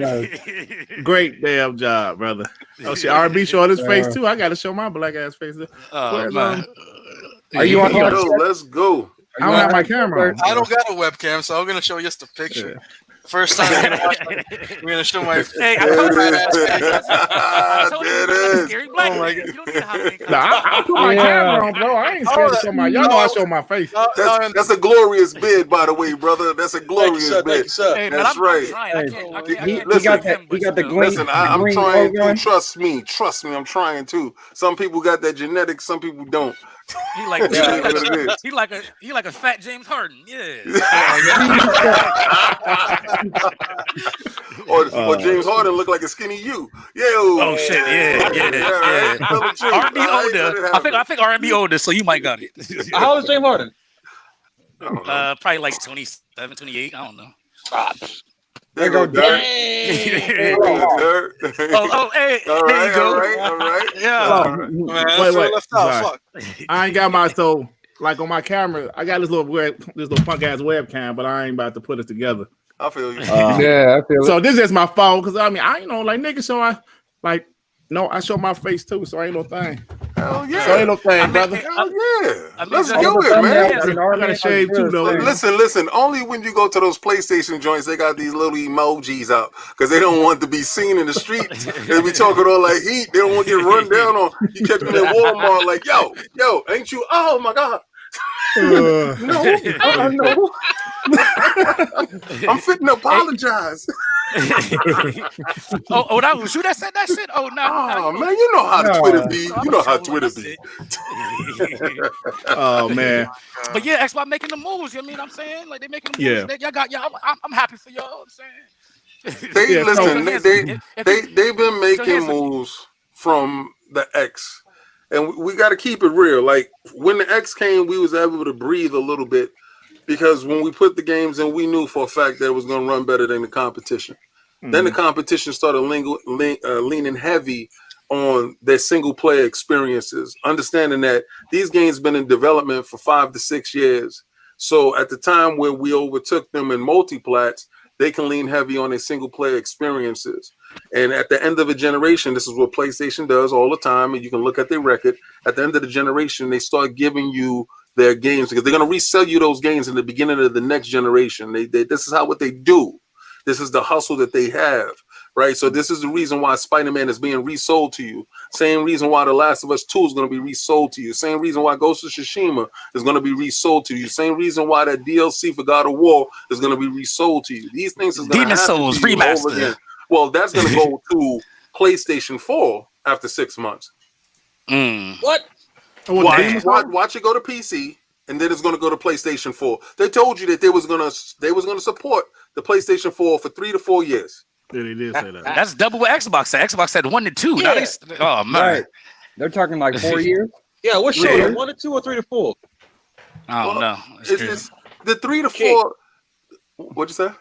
Speaker 1: Great damn job, brother. Oh shit, R&B showed his face too. I gotta show my black ass face.
Speaker 3: Are you on?
Speaker 2: Let's go.
Speaker 1: I don't have my camera on.
Speaker 5: I don't got a webcam, so I'm gonna show just a picture. Yeah. First time we're gonna show my face.
Speaker 4: Hey, I told you, scary black man. You don't need to hide.
Speaker 1: I put my camera on, bro. I ain't scared to show my. Y'all know I show my face.
Speaker 2: That's a glorious bid, by the way, brother. That's a glorious bid.
Speaker 4: Hey,
Speaker 2: that's right.
Speaker 3: He got the green.
Speaker 2: Listen, I'm trying to trust me. I'm trying to. Some people got that genetics. Some people don't.
Speaker 4: He like a fat James Harden. Yeah.
Speaker 2: or James Harden look like a skinny you.
Speaker 4: Oh shit. Yeah. R&B older. I think R&B older, so you might got it.
Speaker 6: How old is James Harden?
Speaker 4: Probably like 27, 28. I don't know.
Speaker 2: There go Dirt.
Speaker 4: Hey. Hey, there you go.
Speaker 2: All right.
Speaker 4: Yeah.
Speaker 1: Wait. I ain't got my like on my camera. I got this little punk ass webcam, but I ain't about to put it together.
Speaker 2: I feel you.
Speaker 3: Yeah, I feel it.
Speaker 1: So this is my phone because I ain't like niggas. So I show my face too. So ain't no thing.
Speaker 2: Hell yeah.
Speaker 1: So ain't no thing, brother.
Speaker 2: Hell yeah. Let's do it, man.
Speaker 1: I gotta shave too, though.
Speaker 2: Listen. Only when you go to those PlayStation joints, they got these little emojis out because they don't want to be seen in the street. They be talking all like heat. They don't want to get run down on. You catch me in Walmart like, yo, ain't you? Oh my god. No. I'm fitting to apologize.
Speaker 4: That was you that said that shit? Oh no.
Speaker 2: Oh man, you know how Twitter be. You know how Twitter be.
Speaker 1: Oh man.
Speaker 2: But
Speaker 4: yeah, Xbox making the moves. You know what I'm saying? Like they making the moves.
Speaker 1: Yeah.
Speaker 4: Y'all got I'm happy for y'all. I'm saying.
Speaker 2: They've been making moves from the X. And we got to keep it real. Like when the X came, we was able to breathe a little bit because when we put the games in, we knew for a fact that it was going to run better than the competition. Mm-hmm. Then the competition started leaning heavy on their single player experiences, understanding that these games been in development for 5 to 6 years. So at the time where we overtook them in multiplats, they can lean heavy on their single player experiences. And at the end of a generation, this is what PlayStation does all the time. And you can look at their record. At the end of the generation, they start giving you their games because they're going to resell you those games in the beginning of the next generation. This is what they do. This is the hustle that they have. right? So this is the reason why Spider-Man is being resold to you. Same reason why The Last of Us 2 is going to be resold to you. Same reason why Ghost of Tsushima is going to be resold to you. Same reason why that DLC for God of War is going to be resold to you. These things is going to
Speaker 4: Demon Souls Remastered.
Speaker 2: Well, that's going to go to PlayStation 4 after 6 months.
Speaker 6: What?
Speaker 2: Watch it go to PC, and then it's going to go to PlayStation 4. They told you that they was going to support the PlayStation 4 for 3 to 4 years.
Speaker 1: Yeah, they did say that.
Speaker 4: That's double what Xbox said. Xbox said 1 to 2.
Speaker 6: Yeah.
Speaker 4: Now oh man,
Speaker 3: Right. They're talking like 4 years.
Speaker 6: Yeah, what's shorter, 1 to 2 or 3 to 4?
Speaker 4: I don't know.
Speaker 2: It's the 3 to 4. What'd you say?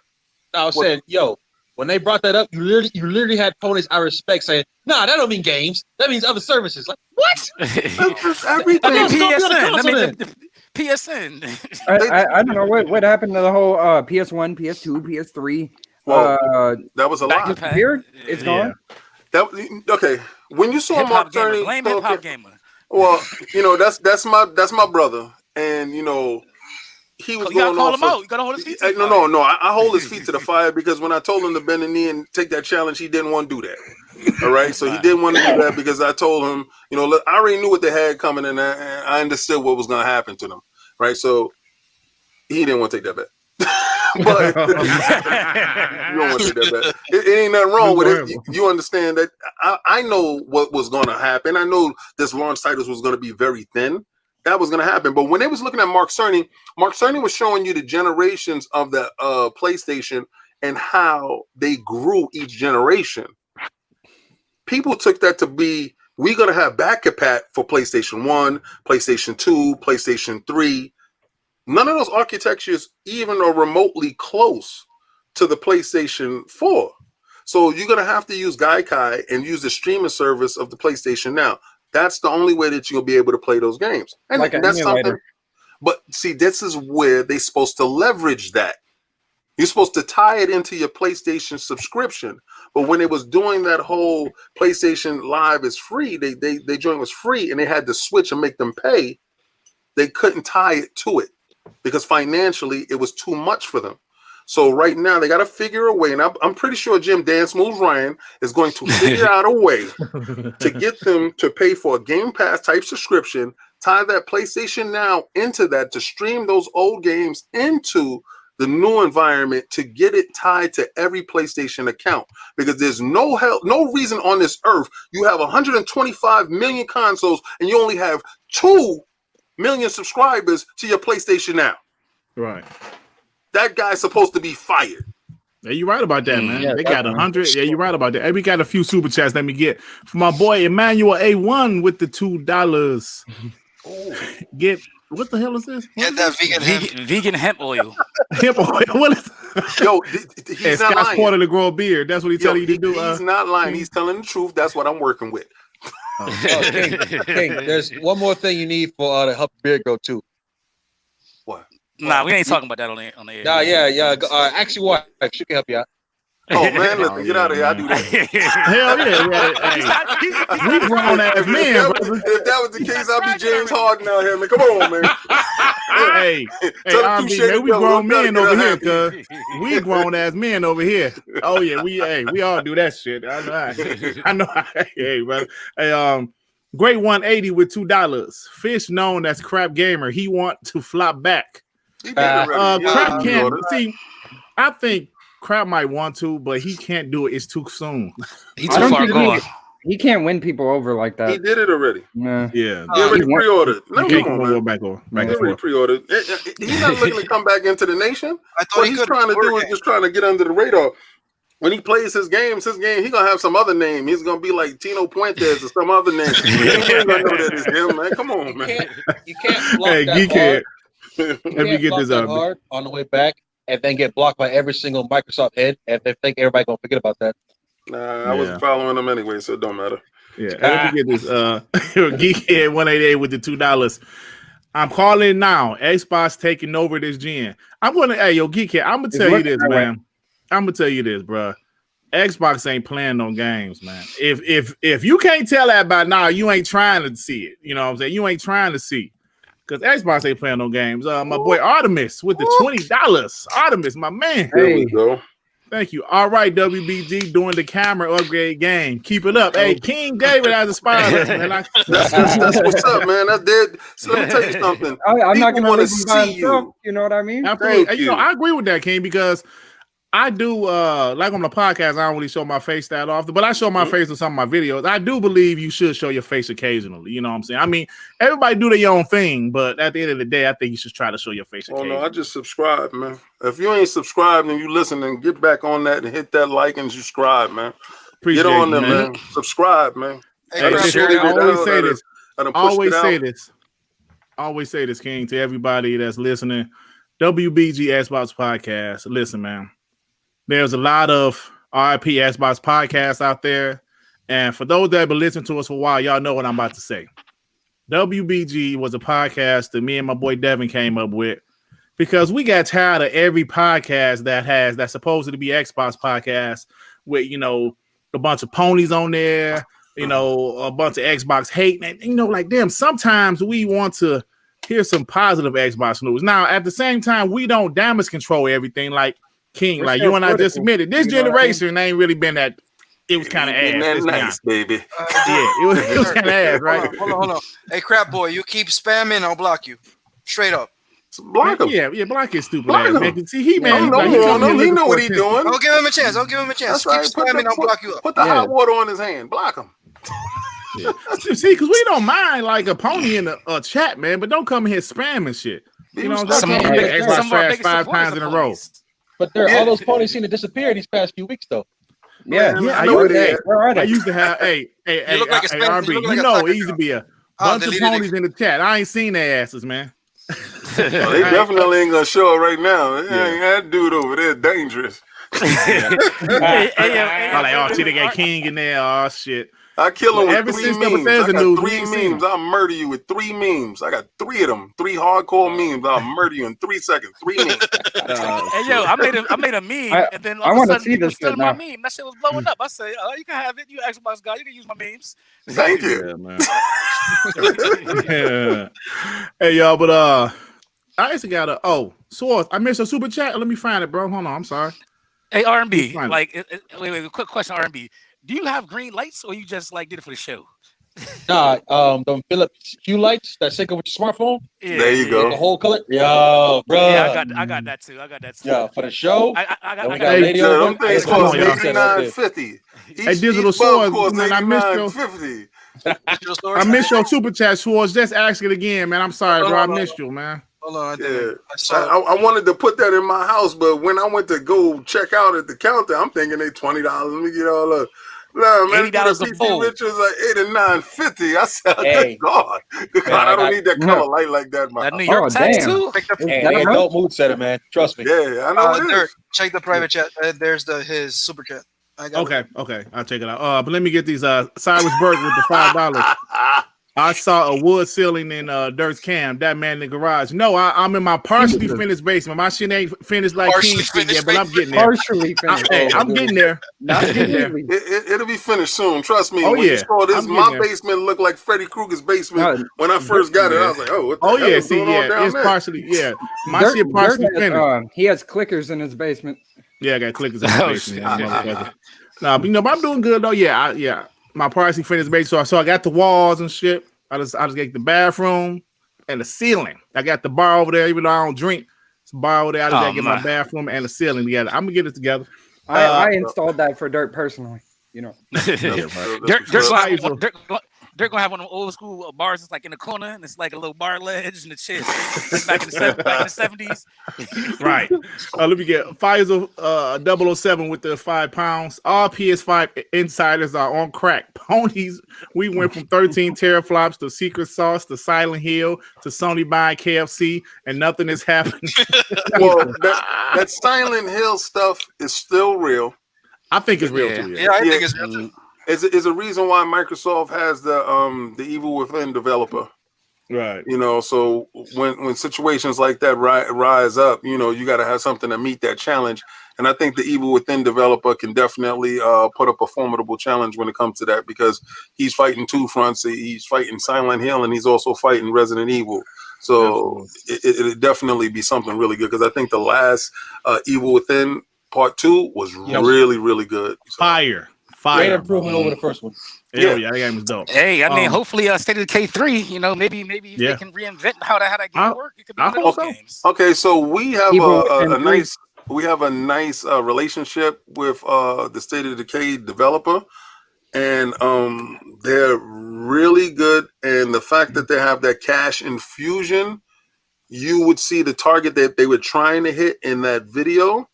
Speaker 6: I was saying, yo, when they brought that up, you literally had ponies I respect saying, nah, that don't mean games. That means other services. Like, what?
Speaker 2: Everything.
Speaker 4: PSN.
Speaker 3: I don't know what happened to the whole PS1, PS2, PS3.
Speaker 2: Well, that was a lot.
Speaker 3: Here, it's gone.
Speaker 2: Okay. When you saw Mark Cerny,
Speaker 4: blame Hip Hop Gamer.
Speaker 2: Well, that's my brother, and he was
Speaker 4: you gotta
Speaker 2: going
Speaker 4: call
Speaker 2: off.
Speaker 4: him out. You gotta hold his feet. To the fire.
Speaker 2: No. I hold his feet to the fire because when I told him to bend the knee and take that challenge, he didn't want to do that. All right, so he didn't want to do that because I told him, look, I already knew what they had coming, and I understood what was going to happen to them. Right, so he didn't want to take that bet. But you don't want to take that bet. It ain't nothing wrong with it. You understand that I know what was going to happen. I know this launch titles was going to be very thin. That was going to happen. But when they was looking at Mark Cerny was showing you the generations of the PlayStation and how they grew each generation. People took that to be, we're going to have back compat for PlayStation 1, PlayStation 2, PlayStation 3. None of those architectures even are remotely close to the PlayStation 4. So you're going to have to use Gaikai and use the streaming service of the PlayStation Now. That's the only way that you'll be able to play those games. And
Speaker 3: like
Speaker 2: that's something. But see, this is where they're supposed to leverage that. You're supposed to tie it into your PlayStation subscription. But when it was doing that whole PlayStation Live is free, they joined was free and they had to switch and make them pay. They couldn't tie it to it because financially it was too much for them. So right now they got to figure a way, and I'm pretty sure Jim Dance Moves Ryan is going to figure out a way to get them to pay for a Game Pass type subscription, tie that PlayStation Now into that to stream those old games into the new environment to get it tied to every PlayStation account. Because there's no reason on this earth you have 125 million consoles and you only have 2 million subscribers to your PlayStation Now.
Speaker 1: Right.
Speaker 2: That guy's supposed to be fired.
Speaker 1: Yeah, you're right about that, man.
Speaker 3: Yeah,
Speaker 1: they got 100. Yeah, you're right about that. Hey, we got a few super chats. Let me get for my boy Emmanuel A1 with the $2. Get what the hell is this?
Speaker 5: Get that
Speaker 4: vegan hemp oil.
Speaker 1: Hemp oil. What is?
Speaker 2: Yo, he's not lying.
Speaker 1: Porter to grow a beard. That's what he's telling you to do.
Speaker 2: He's not lying. He's telling the truth. That's what I'm working with.
Speaker 6: King, there's one more thing you need for to help your beard grow too.
Speaker 2: What?
Speaker 4: Nah, we ain't talking about that on the air.
Speaker 6: Nah, yeah. Actually, what? She can help you out.
Speaker 2: Oh man, listen, get out of here! I do that.
Speaker 1: Hell yeah! We grown ass men.
Speaker 2: If that was the case, I'd be James Harden out here, man. Come on, man.
Speaker 1: Hey, R&B, man, we grown men over here, cuz we grown ass men over here. Oh yeah, we all do that shit. I know. Hey, brother. Hey, Great 180 with $2. Fish known as Crap Gamer. He want to flop back. Crap can't see. I think Crap might want to, but he can't do it. It's too soon.
Speaker 4: He's too far gone.
Speaker 3: He can't win people over like that.
Speaker 2: He did it already.
Speaker 3: Yeah.
Speaker 2: He already pre-ordered.
Speaker 1: No, he can't back over.
Speaker 2: He already pre-ordered. He's not looking to come back into the nation. What he's trying to do is just trying to get under the radar. When he plays his game, he gonna have some other name. He's gonna be like Tino Puentes or some other name. You ain't gonna know that it's him, man. Come on, man.
Speaker 6: You can't block that hard.
Speaker 1: Let me get this up
Speaker 6: hard on the way back, and then get blocked by every single Microsoft head, and they think everybody gonna forget about that.
Speaker 2: Nah, I wasn't following them anyway, so it don't matter.
Speaker 1: Yeah, let me get this. Geekhead 188 with the $2. I'm calling now. Xbox taking over this gen. I'm gonna, Geekhead. I'm gonna tell you this, man. I'm gonna tell you this, bro. Xbox ain't playing no games, man. If you can't tell that by now, you ain't trying to see it. You know what I'm saying? You ain't trying to see. Because Xbox ain't playing no games. My boy Artemis with the $20. Artemis, my man.
Speaker 2: There we go.
Speaker 1: Thank you. All right, WBG doing the camera upgrade game. Keep it up. Hey, King David has a spider. Man,
Speaker 2: that's what's up, man. That's dead. So let me tell you something.
Speaker 3: I'm not
Speaker 2: People
Speaker 3: gonna
Speaker 2: want to
Speaker 3: see
Speaker 2: see
Speaker 3: you. You know what I mean?
Speaker 1: absolutely.
Speaker 2: Thank
Speaker 1: You know,
Speaker 2: you.
Speaker 1: I agree with that, King, because I do like on the podcast, I don't really show my face that often, but I show my face in some of my videos. I do believe you should show your face occasionally. You know what I'm saying? I mean, everybody do their own thing, but at the end of the day, I think you should try to show your face occasionally.
Speaker 2: Oh no, I just subscribe, man. If you ain't subscribed and you listen, then get back on that and hit that like and subscribe, man.
Speaker 1: Appreciate
Speaker 2: get on
Speaker 1: you,
Speaker 2: there, man. Subscribe, man.
Speaker 5: Hey,
Speaker 1: Always say this, King, to everybody that's listening. WBG Xbox Podcast. Listen, man. There's a lot of RIP Xbox podcasts out there. And for those that have been listening to us for a while, y'all know what I'm about to say. WBG was a podcast that me and my boy Devin came up with because we got tired of every podcast that's supposed to be Xbox podcast with, you know, a bunch of ponies on there, you know, a bunch of Xbox hate. And, you know, like, damn, sometimes we want to hear some positive Xbox news. Now, at the same time, we don't damage control everything like King,
Speaker 3: We're
Speaker 1: like
Speaker 3: still
Speaker 1: you and I just
Speaker 3: critical.
Speaker 1: admitted. This
Speaker 3: You know what I
Speaker 1: generation ain't really been that. It was kind of ass.
Speaker 2: That's
Speaker 1: let's be
Speaker 2: nice,
Speaker 1: honest.
Speaker 2: baby.
Speaker 1: Yeah, it was kind of ass, right?
Speaker 5: Hold on. Hey, crap boy, you keep spamming, I'll block you. Straight up.
Speaker 2: Block him.
Speaker 1: Yeah, block his stupid
Speaker 2: Block
Speaker 1: ass.
Speaker 2: him.
Speaker 1: Man. See, he man,
Speaker 2: Don't
Speaker 1: he
Speaker 2: know
Speaker 1: come here
Speaker 2: him. He
Speaker 1: looking
Speaker 2: know
Speaker 1: for
Speaker 2: what he's
Speaker 1: attention.
Speaker 2: doing.
Speaker 5: Don't give him a chance. Don't give him a chance.
Speaker 2: That's
Speaker 5: Keep
Speaker 2: right.
Speaker 5: spamming, I'll block you up.
Speaker 2: Put the hot water on his hand. Block him.
Speaker 1: Yeah. See, because we don't mind like a pony in a chat, man, but don't come here spamming shit. You know what I'm
Speaker 4: Some
Speaker 1: saying?
Speaker 4: of our
Speaker 1: Xbox trash
Speaker 4: biggest
Speaker 1: 5
Speaker 4: supporters
Speaker 1: times
Speaker 4: are
Speaker 1: in a row.
Speaker 4: ponies.
Speaker 6: But all those ponies seem to disappear these past few weeks, though.
Speaker 3: Yeah,
Speaker 2: Man,
Speaker 1: Yeah,
Speaker 2: I know it
Speaker 1: hey,
Speaker 2: is.
Speaker 3: where are
Speaker 1: I
Speaker 3: they?
Speaker 1: used to have, hey,
Speaker 5: You look like a spam-
Speaker 1: RB,
Speaker 5: you look
Speaker 1: you
Speaker 5: like a
Speaker 1: know,
Speaker 5: soccer
Speaker 1: it used to be a bunch of
Speaker 5: deleted
Speaker 1: ponies
Speaker 5: it.
Speaker 1: in the chat. I ain't seen their asses, man.
Speaker 2: They definitely ain't gonna show it right now.
Speaker 1: Yeah.
Speaker 2: That dude over there dangerous.
Speaker 1: I'm like, oh, see, they got King in there. Oh, shit.
Speaker 2: I kill him
Speaker 1: Ever
Speaker 2: with 3
Speaker 1: since the
Speaker 2: memes.
Speaker 1: Bethesda
Speaker 2: I got
Speaker 1: news,
Speaker 2: 3
Speaker 1: we ain't seen
Speaker 2: memes. I'll murder you with 3 memes. I got 3 of them. 3 hardcore memes. I'll murder you in 3 seconds. 3 memes.
Speaker 4: Hey yo, I made a meme, and then
Speaker 3: I
Speaker 4: all of a
Speaker 3: wanna
Speaker 4: sudden
Speaker 3: see
Speaker 4: people
Speaker 3: this
Speaker 4: stealing
Speaker 3: shit
Speaker 4: my
Speaker 3: now.
Speaker 4: meme. That shit was blowing up. I say, oh, you can have it. You Xbox guy, you can use my memes.
Speaker 2: Thank you.
Speaker 1: Yeah, man. Yeah. Hey, y'all, but I actually got Swords. I missed a super chat. Let me find it, bro. Hold on. I'm sorry.
Speaker 4: Hey R&B,
Speaker 1: Fine.
Speaker 4: like, wait, quick question, R&B. Do you have green lights, or you just like did it for the show?
Speaker 6: Nah, them Philips Hue lights that sync up with your smartphone.
Speaker 4: Yeah,
Speaker 2: There you go.
Speaker 6: The whole color. Yo, bro.
Speaker 4: Yeah, I got that too. I got that too.
Speaker 6: Yeah, for the show.
Speaker 4: I
Speaker 6: and we
Speaker 4: got
Speaker 6: got a lady
Speaker 2: Yeah,
Speaker 6: over.
Speaker 2: them things
Speaker 1: Come
Speaker 2: cost
Speaker 1: on, y'all.
Speaker 2: $89.50.
Speaker 1: Hey, Digital
Speaker 2: each bub
Speaker 1: Swords,
Speaker 2: costs
Speaker 1: man, I missed your-
Speaker 2: $89.50.
Speaker 5: Digital storage?
Speaker 1: I missed your super chat, Swords. Just ask it again, man. I'm sorry, bro. I missed you, man.
Speaker 5: Hold on. I
Speaker 2: Yeah,
Speaker 5: didn't. I saw it.
Speaker 2: I wanted to put that in my house, but when I went to go check out at the counter, I'm thinking they $20. Let me get all up. No, man,
Speaker 4: $80 a
Speaker 2: PC
Speaker 4: bowl.
Speaker 2: Richards like $89.50. I said,
Speaker 6: Hey.
Speaker 2: good God, I don't need that color light like that. In my
Speaker 4: That New
Speaker 2: house.
Speaker 4: York tax
Speaker 3: damn.
Speaker 4: too.
Speaker 6: Hey,
Speaker 3: that
Speaker 6: they
Speaker 3: a
Speaker 6: adult mood setter, man. Trust me.
Speaker 2: Yeah, I know it
Speaker 5: Dirt,
Speaker 2: is.
Speaker 5: check the private chat. There's his super chat. I got it.
Speaker 1: Okay. I'll check it out. But let me get these Cyrus Burke with the $5. I saw a wood ceiling in Dirt's cam. That man in the garage. No, I'm in my partially finished basement. My shit ain't finished like
Speaker 5: Partially
Speaker 1: King's shit yet,
Speaker 5: finished
Speaker 1: but I'm getting there.
Speaker 3: Partially finished.
Speaker 1: Hey, I'm getting there.
Speaker 3: Not
Speaker 1: getting there.
Speaker 3: completely.
Speaker 2: It'll be finished soon. Trust me.
Speaker 1: Oh,
Speaker 2: when you
Speaker 1: yeah.
Speaker 2: saw this,
Speaker 1: I'm
Speaker 2: my
Speaker 1: getting there.
Speaker 2: basement looked like Freddy Krueger's basement
Speaker 3: No,
Speaker 2: when I first got it. I was like, oh, what the
Speaker 1: Oh
Speaker 2: hell
Speaker 1: yeah,
Speaker 2: is
Speaker 1: see,
Speaker 2: going on down
Speaker 1: it's
Speaker 2: there?
Speaker 1: partially, my
Speaker 3: Dirt-
Speaker 1: shit partially
Speaker 3: Dirt has,
Speaker 1: finished.
Speaker 3: he has clickers in his basement.
Speaker 1: Yeah, I got clickers in the
Speaker 4: Oh,
Speaker 1: basement.
Speaker 4: shit.
Speaker 1: Motherfucker. Nah, but but I'm doing good though. Yeah, my partially finished basement. So I got the walls and shit. I just got the bathroom and the ceiling. I got the bar over there, even though I don't drink. It's a bar over there. I just gotta get my bathroom and the ceiling together. I'm gonna get it together.
Speaker 3: I installed that for Dirt personally. You know.
Speaker 4: They're gonna have one of them old school bars. It's like in the corner, and it's like a little bar ledge and the chair. Like back in the 70s.
Speaker 1: Right. Let me get Pfizer 007 with the 5 pounds. All PS5 insiders are on crack. Ponies. We went from 13 teraflops to Secret Sauce to Silent Hill to Sony buying KFC, and nothing is happening.
Speaker 2: Well, that Silent Hill stuff is still real.
Speaker 1: I think it's real too.
Speaker 5: Yeah, I think it's real too.
Speaker 2: Is a reason why Microsoft has the Evil Within developer.
Speaker 1: Right.
Speaker 2: You know, so when situations like that rise up, you know, you got to have something to meet that challenge. And I think the Evil Within developer can definitely put up a formidable challenge when it comes to that, because he's fighting 2 fronts. He's fighting Silent Hill and he's also fighting Resident Evil. So it'll definitely be something really good, because I think the last Evil Within Part 2 was really, really good. So.
Speaker 1: Fire.
Speaker 6: Great improvement over the first one.
Speaker 1: Yeah, that game was dope.
Speaker 4: Hey, I mean, hopefully, State of Decay 3. You know, maybe they can reinvent how that game work. It could be one of those games.
Speaker 2: Okay, so we have a nice relationship with the State of Decay developer, and they're really good. And the fact that they have that cash infusion, you would see the target that they were trying to hit in that video.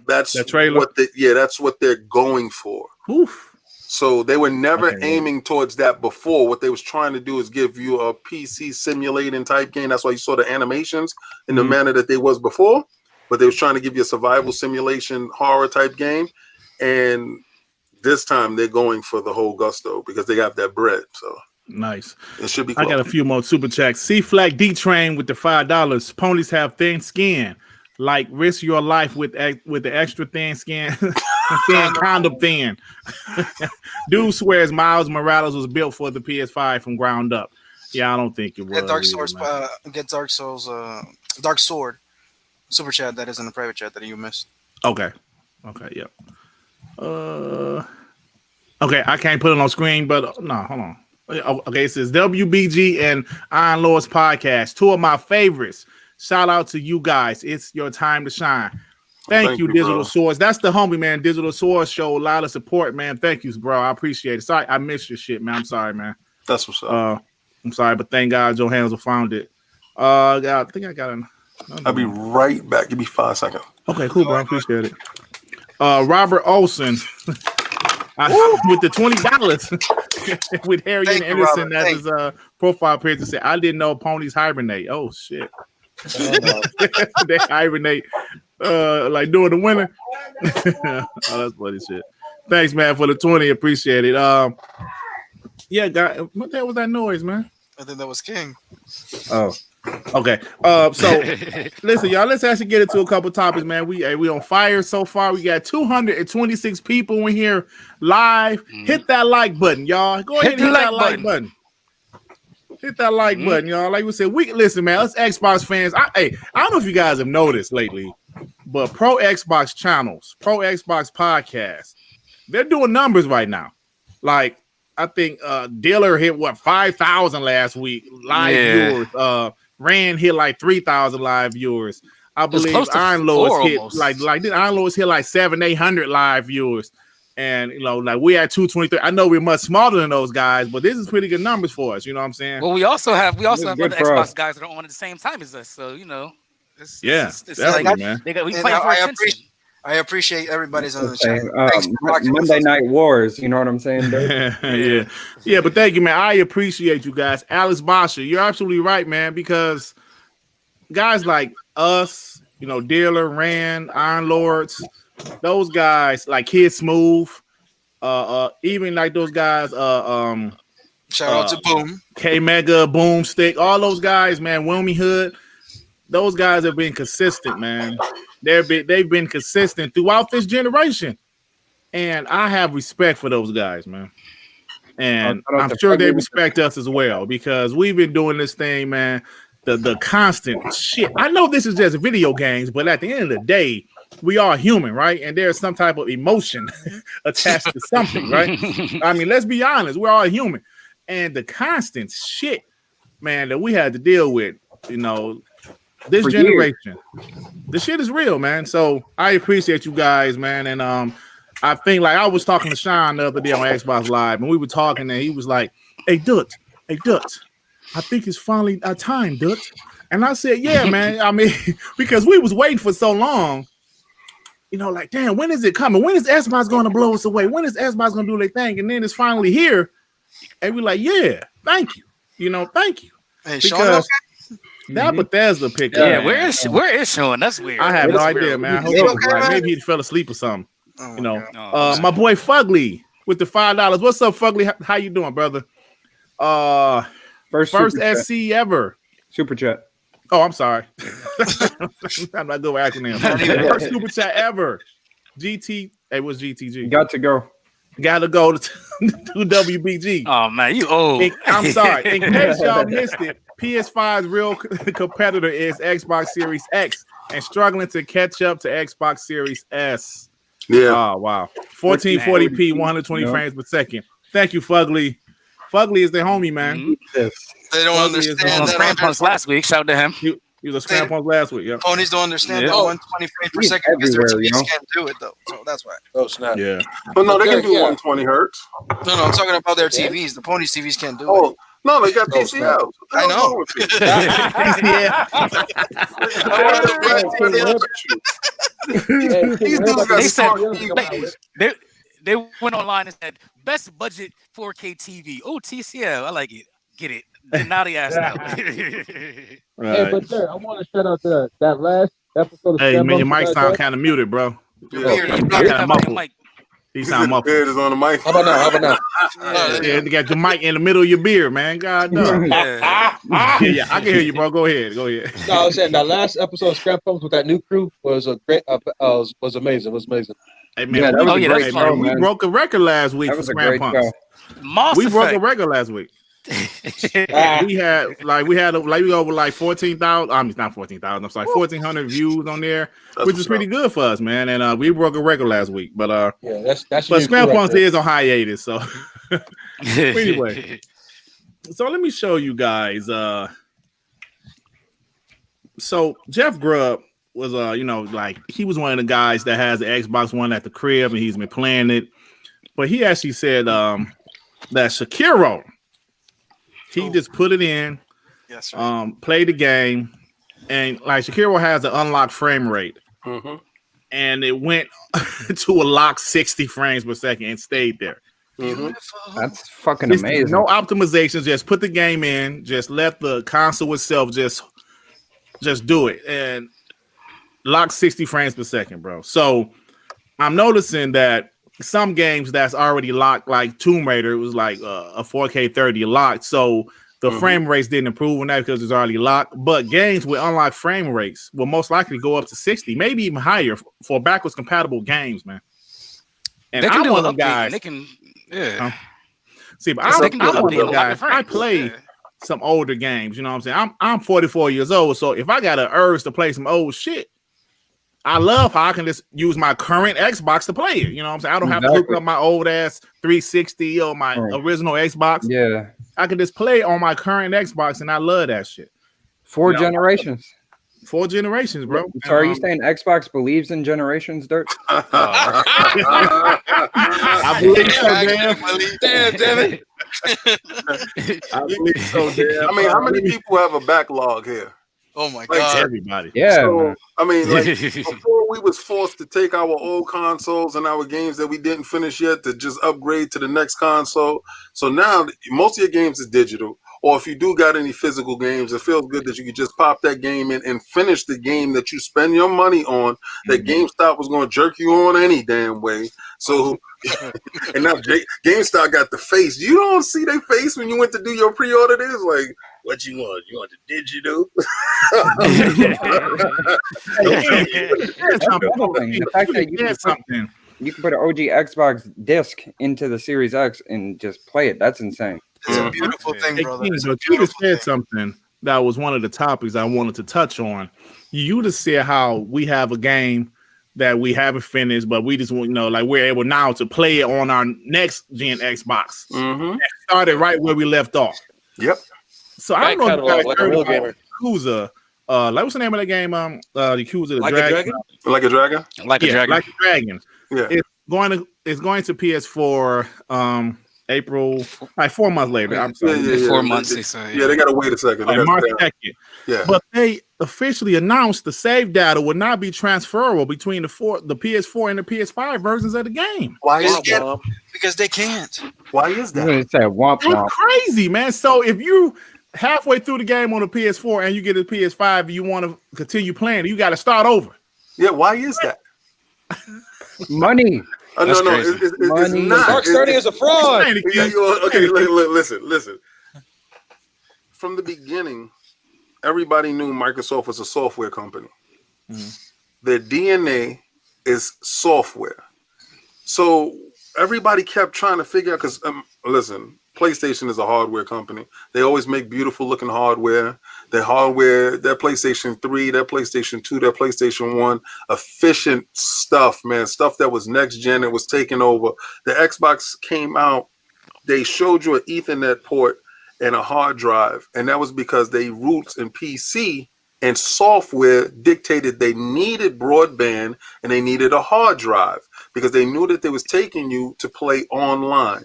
Speaker 2: That's
Speaker 1: that trailer.
Speaker 2: That's what they're going for.
Speaker 1: Oof.
Speaker 2: So they were never aiming towards that before. What they was trying to do is give you a PC simulating type game. That's why you saw the animations in the manner that they was before. But they was trying to give you a survival simulation horror type game. And this time they're going for the whole gusto because they got that bread. So
Speaker 1: nice.
Speaker 2: It should be
Speaker 1: cool. I got a few more super checks. C-Flag D-Train with the $5. Ponies have thin skin. Like risk your life with the extra thin skin, thin condom thin. Dude swears Miles Morales was built for the PS5 from ground up. Yeah, I don't think it was.
Speaker 5: Get Dark Sword. Super chat that is in the private chat that you missed.
Speaker 1: Okay. Yep. Okay, I can't put it on screen, but no, hold on. Okay, it says WBG and Iron Lords podcast, 2 of my favorites. Shout out to you guys. It's your time to shine. Thank you, Digital Swords. That's the homie, man. Digital Swords show a lot of support, man. Thank you, bro. I appreciate it. Sorry, I missed your shit, man. I'm sorry, man.
Speaker 2: That's what's up.
Speaker 1: I'm sorry, but thank God your hands will found it. I think I got an.
Speaker 2: I'll be right back. Give me 5 seconds.
Speaker 1: Okay, cool, bro. I appreciate it. Robert Olson with the $20 with Harry and Anderson as his profile picture said, I didn't know ponies hibernate. Oh shit. They hibernate like during the winter. Oh, that's funny shit. Thanks, man, for the 20. Appreciate it. Yeah, guy, what the hell was that noise, man?
Speaker 5: I think that was King.
Speaker 1: Oh, okay. So listen, y'all. Let's actually get into a couple topics, man. We on fire so far. We got 226 people in here live. Hit that like button, y'all. Go ahead and hit that like button. Hit that like button, y'all. Like we said, listen, man. Us Xbox fans. I don't know if you guys have noticed lately, but Pro Xbox channels, Pro Xbox Podcast, they're doing numbers right now. Like I think Dealer hit 5,000 last week live viewers. Rand hit like 3,000 live viewers. I believe Iron Lords hit like did Iron Lords hit like 700-800 live viewers. And like we had 223. I know we're much smaller than those guys, but this is pretty good numbers for us. You know what I'm saying?
Speaker 4: Well, we also have other Xbox guys that are on at the same time as us. So it's
Speaker 1: definitely,
Speaker 4: like,
Speaker 1: man.
Speaker 4: We play for attention.
Speaker 5: I appreciate everybody's on the chat.
Speaker 3: Monday Night Wars, you know what I'm saying?
Speaker 1: Yeah, but thank you, man. I appreciate you guys. Alex Basha, you're absolutely right, man, because guys like us, Dealer, Rand, Iron Lords, those guys like Kid Smooth, even like those guys,
Speaker 5: shout out to Boom,
Speaker 1: K Mega, Boomstick, all those guys, man, Wilmy Hood, those guys have been consistent, man. They've been consistent throughout this generation, and I have respect for those guys, man. And I'm sure they respect us as well because we've been doing this thing, man. The constant shit. I know this is just video games, but at the end of the day, we are human, right? And there's some type of emotion attached to something, right? I mean, let's be honest, we're all human, and the constant shit, man, that we had to deal with, this for generation, the shit is real, man. So I appreciate you guys, man. And I think like I was talking to Sean the other day on Xbox Live, and we were talking, and he was like, "Hey, Dut, I think it's finally our time, Dut." And I said, "Yeah, man. I mean, because we was waiting for so long, like, damn, when is it coming? When is Xbox going to blow us away? When is Xbox going to do their thing?" And then it's finally here, and we're like, "Yeah, thank you, thank you."
Speaker 5: Hey,
Speaker 1: because that Bethesda pickup.
Speaker 4: Yeah, where is Sean? That's weird.
Speaker 1: I have no idea, man. I hope maybe he fell asleep or something. My boy Fugly with the $5. What's up, Fugly? How you doing, brother? First SC ever.
Speaker 3: Super chat.
Speaker 1: Oh, I'm sorry. I'm not good with acronyms. First super chat ever. GT. Hey, what's GTG?
Speaker 3: Got to go
Speaker 1: to WBG.
Speaker 4: Oh man, you old.
Speaker 1: I'm sorry. In case y'all missed it, PS5's real competitor is Xbox Series X. and struggling to catch up to Xbox Series S.
Speaker 2: Yeah.
Speaker 1: Oh, wow. 1440p, 120 frames per second. Thank you, Fugly. Fugly is the homie, man.
Speaker 4: Mm-hmm.
Speaker 2: Yes.
Speaker 5: They don't understand that.
Speaker 4: Scram Punks last week. Shout out to him.
Speaker 1: He was a Scram Punk last week. Yeah.
Speaker 5: Ponies don't understand
Speaker 1: Yeah.
Speaker 5: that 120 frames per second because their TVs can't do it though. So that's why.
Speaker 6: Oh snap!
Speaker 1: Yeah.
Speaker 2: But no, they can do 120 hertz.
Speaker 5: No, I'm talking about their TVs. The Ponies TVs can't do it.
Speaker 2: Oh, no, they got TCLs.
Speaker 5: I know.
Speaker 4: They went online and said best budget 4K TV. Oh, TCL, I like it. Get it. Now they asked out.
Speaker 7: Hey, but sir, I want to shout out to that last episode of
Speaker 1: Hey, man, your mic sound kind of muted, bro. He sound muffled.
Speaker 2: Beard is on the mic.
Speaker 6: How about now?
Speaker 1: Yeah, you got your mic in the middle of your beard, man. God damn. Yeah, I can hear you, bro. Go ahead.
Speaker 7: No, I was saying that last episode of Scrap Pumps with that new crew was a great, was amazing. It was amazing.
Speaker 1: Hey, man, we broke a record last week for Scrap Pumps. We broke a record last week. we had over like 14,000. I mean, not 14,000. I'm sorry, 1,400 views on there, which is pretty good for us, man. And we broke a record last week. But
Speaker 7: that's
Speaker 1: but Scram Punks is on hiatus. So anyway, so let me show you guys. So Jeff Grubb was he was one of the guys that has the Xbox One at the crib, and he's been playing it. But he actually said that Shakiro. He just put it in, played the game, and like Shakiro has an unlocked frame rate, and it went to a locked 60 frames per second and stayed there.
Speaker 3: That's fucking amazing.
Speaker 1: No optimizations, just put the game in, just let the console itself just do it, and lock 60 frames per second, bro. So I'm noticing that some games that's already locked, like Tomb Raider, it was like a 4K 30 locked. So the frame rates didn't improve on that because it's already locked. But games with unlocked frame rates will most likely go up to 60, maybe even higher for backwards compatible games, man. And
Speaker 4: they can
Speaker 1: I'm
Speaker 4: do
Speaker 1: one of them guys.
Speaker 4: They can, yeah.
Speaker 1: See, but I'm one of them guys. I play some older games. You know what I'm saying? I'm 44 years old, so if I got an urge to play some old shit, I love how I can just use my current Xbox to play it. You know what I'm saying? I don't have to hook up my old ass 360 or my original Xbox.
Speaker 3: Yeah.
Speaker 1: I can just play on my current Xbox, and I love that shit.
Speaker 3: 4 generations.
Speaker 1: 4 generations, bro.
Speaker 3: So are you saying Xbox believes in generations, Dirt?
Speaker 1: I believe so, damn.
Speaker 2: Damn it. I believe so, damn. I mean, how many people have a backlog here?
Speaker 5: Oh my god!
Speaker 1: Everybody.
Speaker 3: Yeah.
Speaker 2: So, I mean, like before we was forced to take our old consoles and our games that we didn't finish yet to just upgrade to the next console. So now most of your games is digital. Or if you do got any physical games, it feels good that you could just pop that game in and finish the game that you spend your money on. That GameStop was going to jerk you on any damn way. So, and now GameStop got the face. You don't see their face when you went to do your pre-order. It's like, what you want? You want the digital?
Speaker 3: The fact that you can put an OG Xbox disc into the Series X and just play it. That's insane.
Speaker 5: It's a beautiful thing, brother.
Speaker 1: You just said something that was one of the topics I wanted to touch on. You just said how we have a game that we haven't finished, but we just want, like we're able now to play it on our next gen Xbox. And started right where we left off.
Speaker 2: Yep.
Speaker 1: So I don't know if like a real gamer. Yakuza, what's the name of the game? Yakuza,
Speaker 6: Like a Dragon.
Speaker 2: Like a Dragon.
Speaker 1: Like a Dragon.
Speaker 2: Yeah.
Speaker 1: It's going to PS4. April, like 4 months later. I'm sorry.
Speaker 4: 4 months.
Speaker 2: They got to wait a second.
Speaker 1: March 2nd.
Speaker 2: Yeah.
Speaker 1: But they officially announced the save data will not be transferable between the PS4 and the PS5 versions of the game.
Speaker 2: Why is that?
Speaker 5: Because they can't.
Speaker 2: Why is that?
Speaker 3: It's
Speaker 1: That's crazy, man. So if you halfway through the game on the PS4 and you get a PS5 and you want to continue playing, you got to start over.
Speaker 2: Yeah, why is that?
Speaker 3: Money.
Speaker 2: No, it's not.
Speaker 6: Mark Cerny is a fraud.
Speaker 2: Okay, listen. From the beginning, everybody knew Microsoft was a software company. Their DNA is software. So everybody kept trying to figure out, because listen, PlayStation is a hardware company. They always make beautiful looking hardware. the hardware, that PlayStation 3, that PlayStation 2, that PlayStation 1, efficient stuff, man, stuff that was next gen, it was taking over. The Xbox came out, they showed you an Ethernet port and a hard drive, and that was because they roots in PC and software dictated they needed broadband and they needed a hard drive because they knew that they was taking you to play online,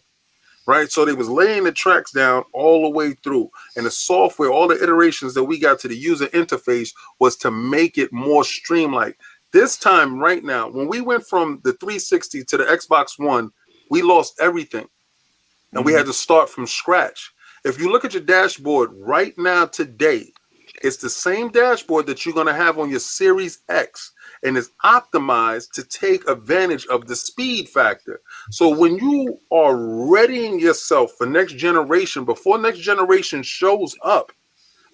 Speaker 2: right? So they was laying the tracks down all the way through, and the software, all the iterations that we got to the user interface was to make it more streamlined. This time right now, when we went from the 360 to the Xbox One, we lost everything, and we had to start from scratch. If you look at your dashboard right now today, it's the same dashboard that you're going to have on your Series X, and it's optimized to take advantage of the speed factor. So when you are readying yourself for next generation, before next generation shows up,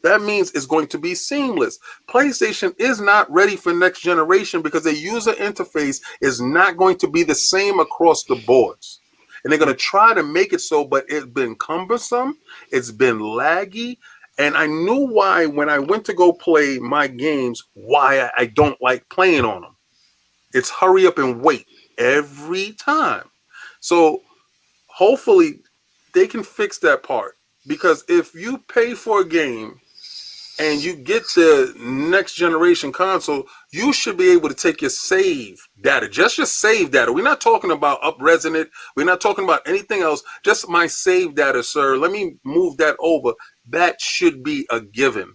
Speaker 2: that means it's going to be seamless. PlayStation is not ready for next generation because the user interface is not going to be the same across the boards. And they're going to try to make it so, but it's been cumbersome. It's been laggy. And I knew why when I went to go play my games, why I don't like playing on them. It's hurry up and wait every time. So hopefully they can fix that part. Because if you pay for a game and you get the next generation console, you should be able to take your save data, just your save data. We're not talking about up-resing it. We're not talking about anything else. Just my save data, sir. Let me move that over. That should be a given.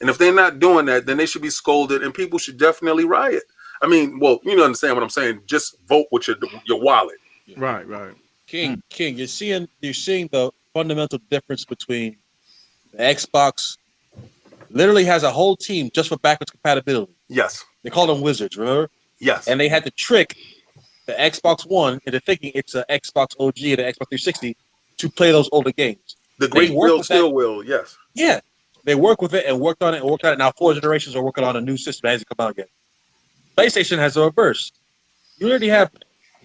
Speaker 2: And if they're not doing that, then they should be scolded and people should definitely riot. I mean, well, you understand what I'm saying. Just vote with your wallet.
Speaker 1: Right.
Speaker 7: King, you're seeing the fundamental difference between the Xbox literally has a whole team just for backwards compatibility.
Speaker 2: Yes.
Speaker 7: They call them wizards, remember?
Speaker 2: Yes.
Speaker 7: And they had to trick the Xbox One into thinking it's an Xbox OG and an Xbox 360 to play those older games.
Speaker 2: The great will still will, yes.
Speaker 7: Yeah. They work with it and worked on it. Now 4 generations are working on a new system that hasn't come out again. PlayStation has the reverse. You already have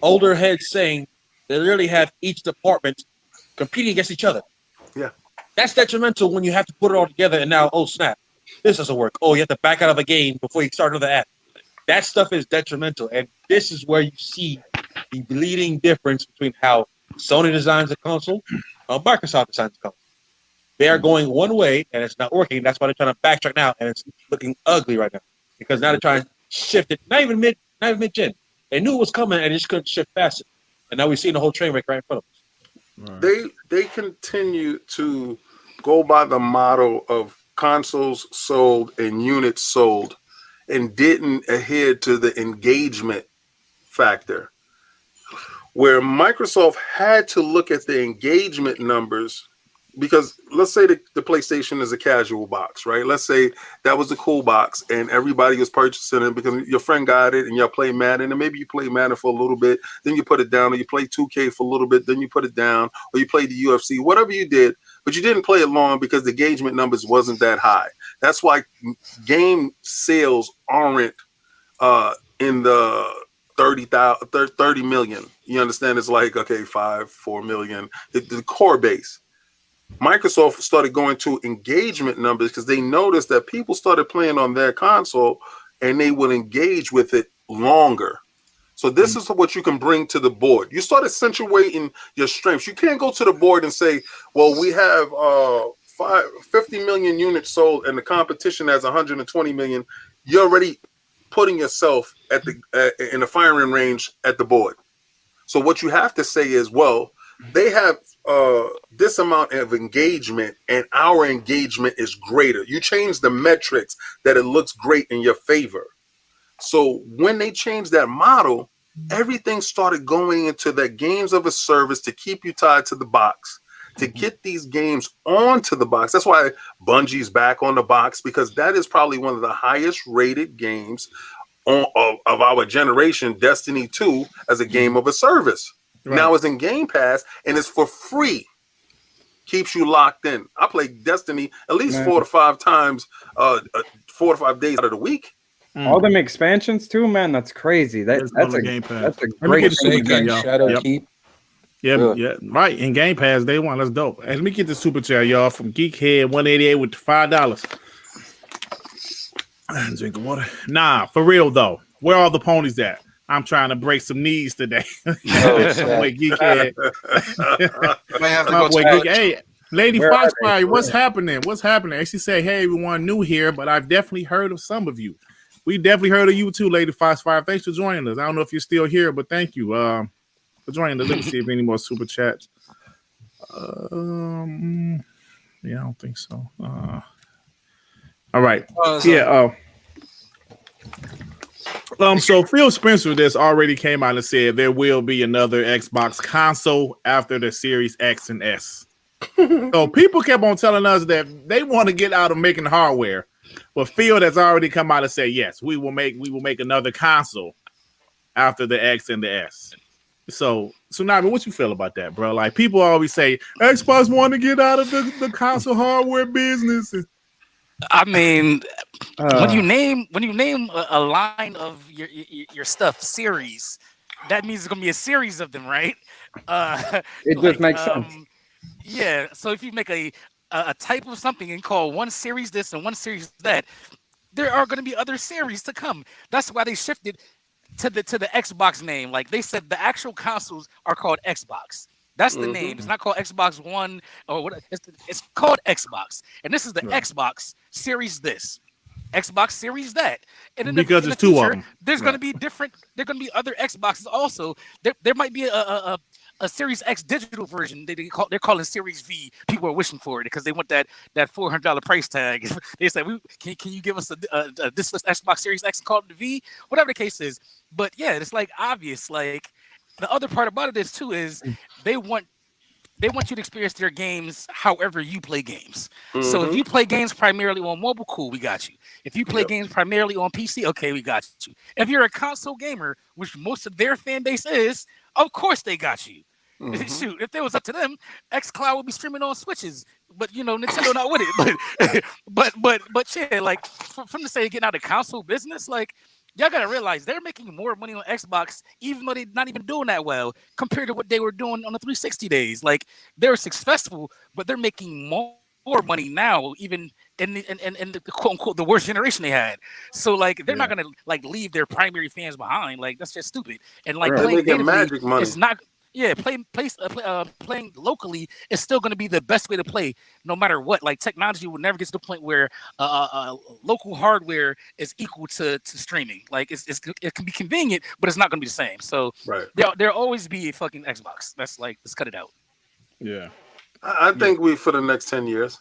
Speaker 7: older heads saying they literally have each department competing against each other.
Speaker 2: Yeah.
Speaker 7: That's detrimental when you have to put it all together and now, oh snap, this doesn't work. Oh, you have to back out of a game before you start another app. That stuff is detrimental. And this is where you see the bleeding difference between how Sony designs a console and Microsoft designs a console. They are going one way and it's not working. That's why they're trying to backtrack now, and it's looking ugly right now. Because now they're trying to shift it, not even mid-gen. They knew it was coming and they just couldn't shift faster. And now we're seeing the whole train wreck right in front of us.
Speaker 2: Right. They continue to go by the model of consoles sold and units sold and didn't adhere to the engagement factor, where Microsoft had to look at the engagement numbers. Because let's say the PlayStation is a casual box, right? Let's say that was a cool box and everybody was purchasing it because your friend got it and y'all play Madden, and maybe you play Madden for a little bit, then you put it down, or you play 2K for a little bit, then you put it down, or you play the UFC, whatever you did, but you didn't play it long because the engagement numbers wasn't that high. That's why game sales aren't in the 30 million. You understand? It's like, okay, 4 million, the core base. Microsoft started going to engagement numbers because they noticed that people started playing on their console and they would engage with it longer. So this is what you can bring to the board. You start accentuating your strengths. You can't go to the board and say, well, we have 50 million units sold and the competition has 120 million. You're already putting yourself at in the firing range at the board. So what you have to say is, well, they have this amount of engagement and our engagement is greater. You change the metrics that it looks great in your favor. So when they changed that model, everything started going into that games of a service to keep you tied to the box, to get these games onto the box. That's why Bungie's back on the box, because that is probably one of the highest rated games of our generation, Destiny 2, as a game of a service. Right. Now it's in Game Pass and it's for free. Keeps you locked in. I play Destiny at least 4 to 5 times, 4 to 5 days out of the week.
Speaker 3: All them expansions too, man. That's crazy. That's a
Speaker 1: Game Pass.
Speaker 3: That's a great
Speaker 7: Shadow Keep.
Speaker 1: Yeah, right. In Game Pass, day one. That's dope. And let me get the super chat, y'all, from Geekhead 188 with $5. Drinking water. Nah, for real though. Where are the ponies at? I'm trying to break some knees today. Wait, geekhead.
Speaker 5: Might have to
Speaker 1: My
Speaker 5: go
Speaker 1: boy,
Speaker 5: to
Speaker 1: hey, Lady
Speaker 3: Where are
Speaker 1: Foxfire,
Speaker 3: they?
Speaker 1: what's happening? What's happening? And she said, "Hey, everyone, new here, but I've definitely heard of some of you. We definitely heard of you too, Lady Foxfire. Thanks for joining us. I don't know if you're still here, but thank you for joining us. Let me see if any more super chats. Yeah, I don't think so. All right. Yeah. So PhilSpencer this already came out and said there will be another Xbox console after the Series X and S. So people kept on telling us that they want to get out of making hardware, but Phil has already come out and said yes, we will make another console after the X and the S. So Tsunami, what you feel about that, bro? Like people always say Xbox want to get out of the console hardware business.
Speaker 4: I mean, when you name a line of your stuff series, that means it's gonna be a series of them, right?
Speaker 3: It just makes sense.
Speaker 4: Yeah. So if you make a type of something and call one series this and one series that, there are gonna be other series to come. That's why they shifted to the Xbox name. Like they said, the actual consoles are called Xbox. That's the name. It's not called Xbox One or what. It's called Xbox, and this is the Xbox Series this, Xbox Series that. And in
Speaker 1: because
Speaker 4: in
Speaker 1: it's
Speaker 4: the
Speaker 1: two
Speaker 4: future,
Speaker 1: of them.
Speaker 4: there's going to be different. There are going to be other Xboxes also. There might be a Series X digital version. They're calling Series V. People are wishing for it because they want that $400 price tag. They said, can you give us a diskless Xbox Series X and call it the V? Whatever the case is. But yeah, it's like obvious. Like the other part about it is too is they want you to experience their games however you play games. So if you play games primarily on mobile, cool, we got you. If you play games primarily on PC, okay, we got you. If you're a console gamer, which most of their fan base is, of course they got you. Shoot, if it was up to them, xCloud would be streaming on Switches. But you know, Nintendo not with it. But yeah, like from the say getting out of console business, like y'all gotta realize they're making more money on Xbox, even though they're not even doing that well compared to what they were doing on the 360 days. Like they're successful, but they're making more money now, even in the quote unquote the worst generation they had. So like they're not gonna like leave their primary fans behind. Like that's just stupid. And like playing
Speaker 2: magic money.
Speaker 4: it's not. Yeah, playing locally is still going to be the best way to play, no matter what. Like technology will never get to the point where local hardware is equal to streaming. Like it can be convenient, but it's not going to be the same. So there'll always be a fucking Xbox. That's like, let's cut it out.
Speaker 1: Yeah,
Speaker 2: I think we for the next 10 years.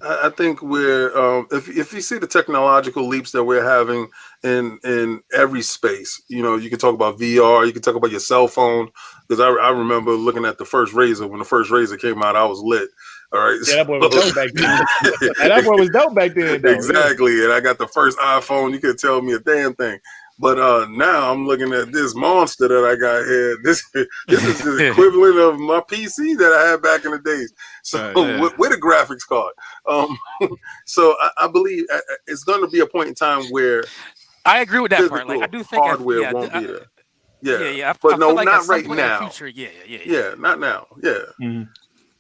Speaker 2: I think we're if you see the technological leaps that we're having in every space, you know, you can talk about VR, you can talk about your cell phone. Because I remember looking at the first Razor. When the first Razor came out, I was lit. All right.
Speaker 1: Yeah, that boy was dope back then. That boy was dope back then, though.
Speaker 2: Exactly. And I got the first iPhone. You couldn't tell me a damn thing. But now I'm looking at this monster that I got here. This is the equivalent of my PC that I had back in the days. So with a graphics card. So I believe it's going to be a point in time where
Speaker 4: I agree with that part. Like I do think
Speaker 2: hardware won't be there.
Speaker 4: Yeah.
Speaker 2: But no,
Speaker 4: like
Speaker 2: not right now.
Speaker 4: Future,
Speaker 2: yeah, not now. Yeah.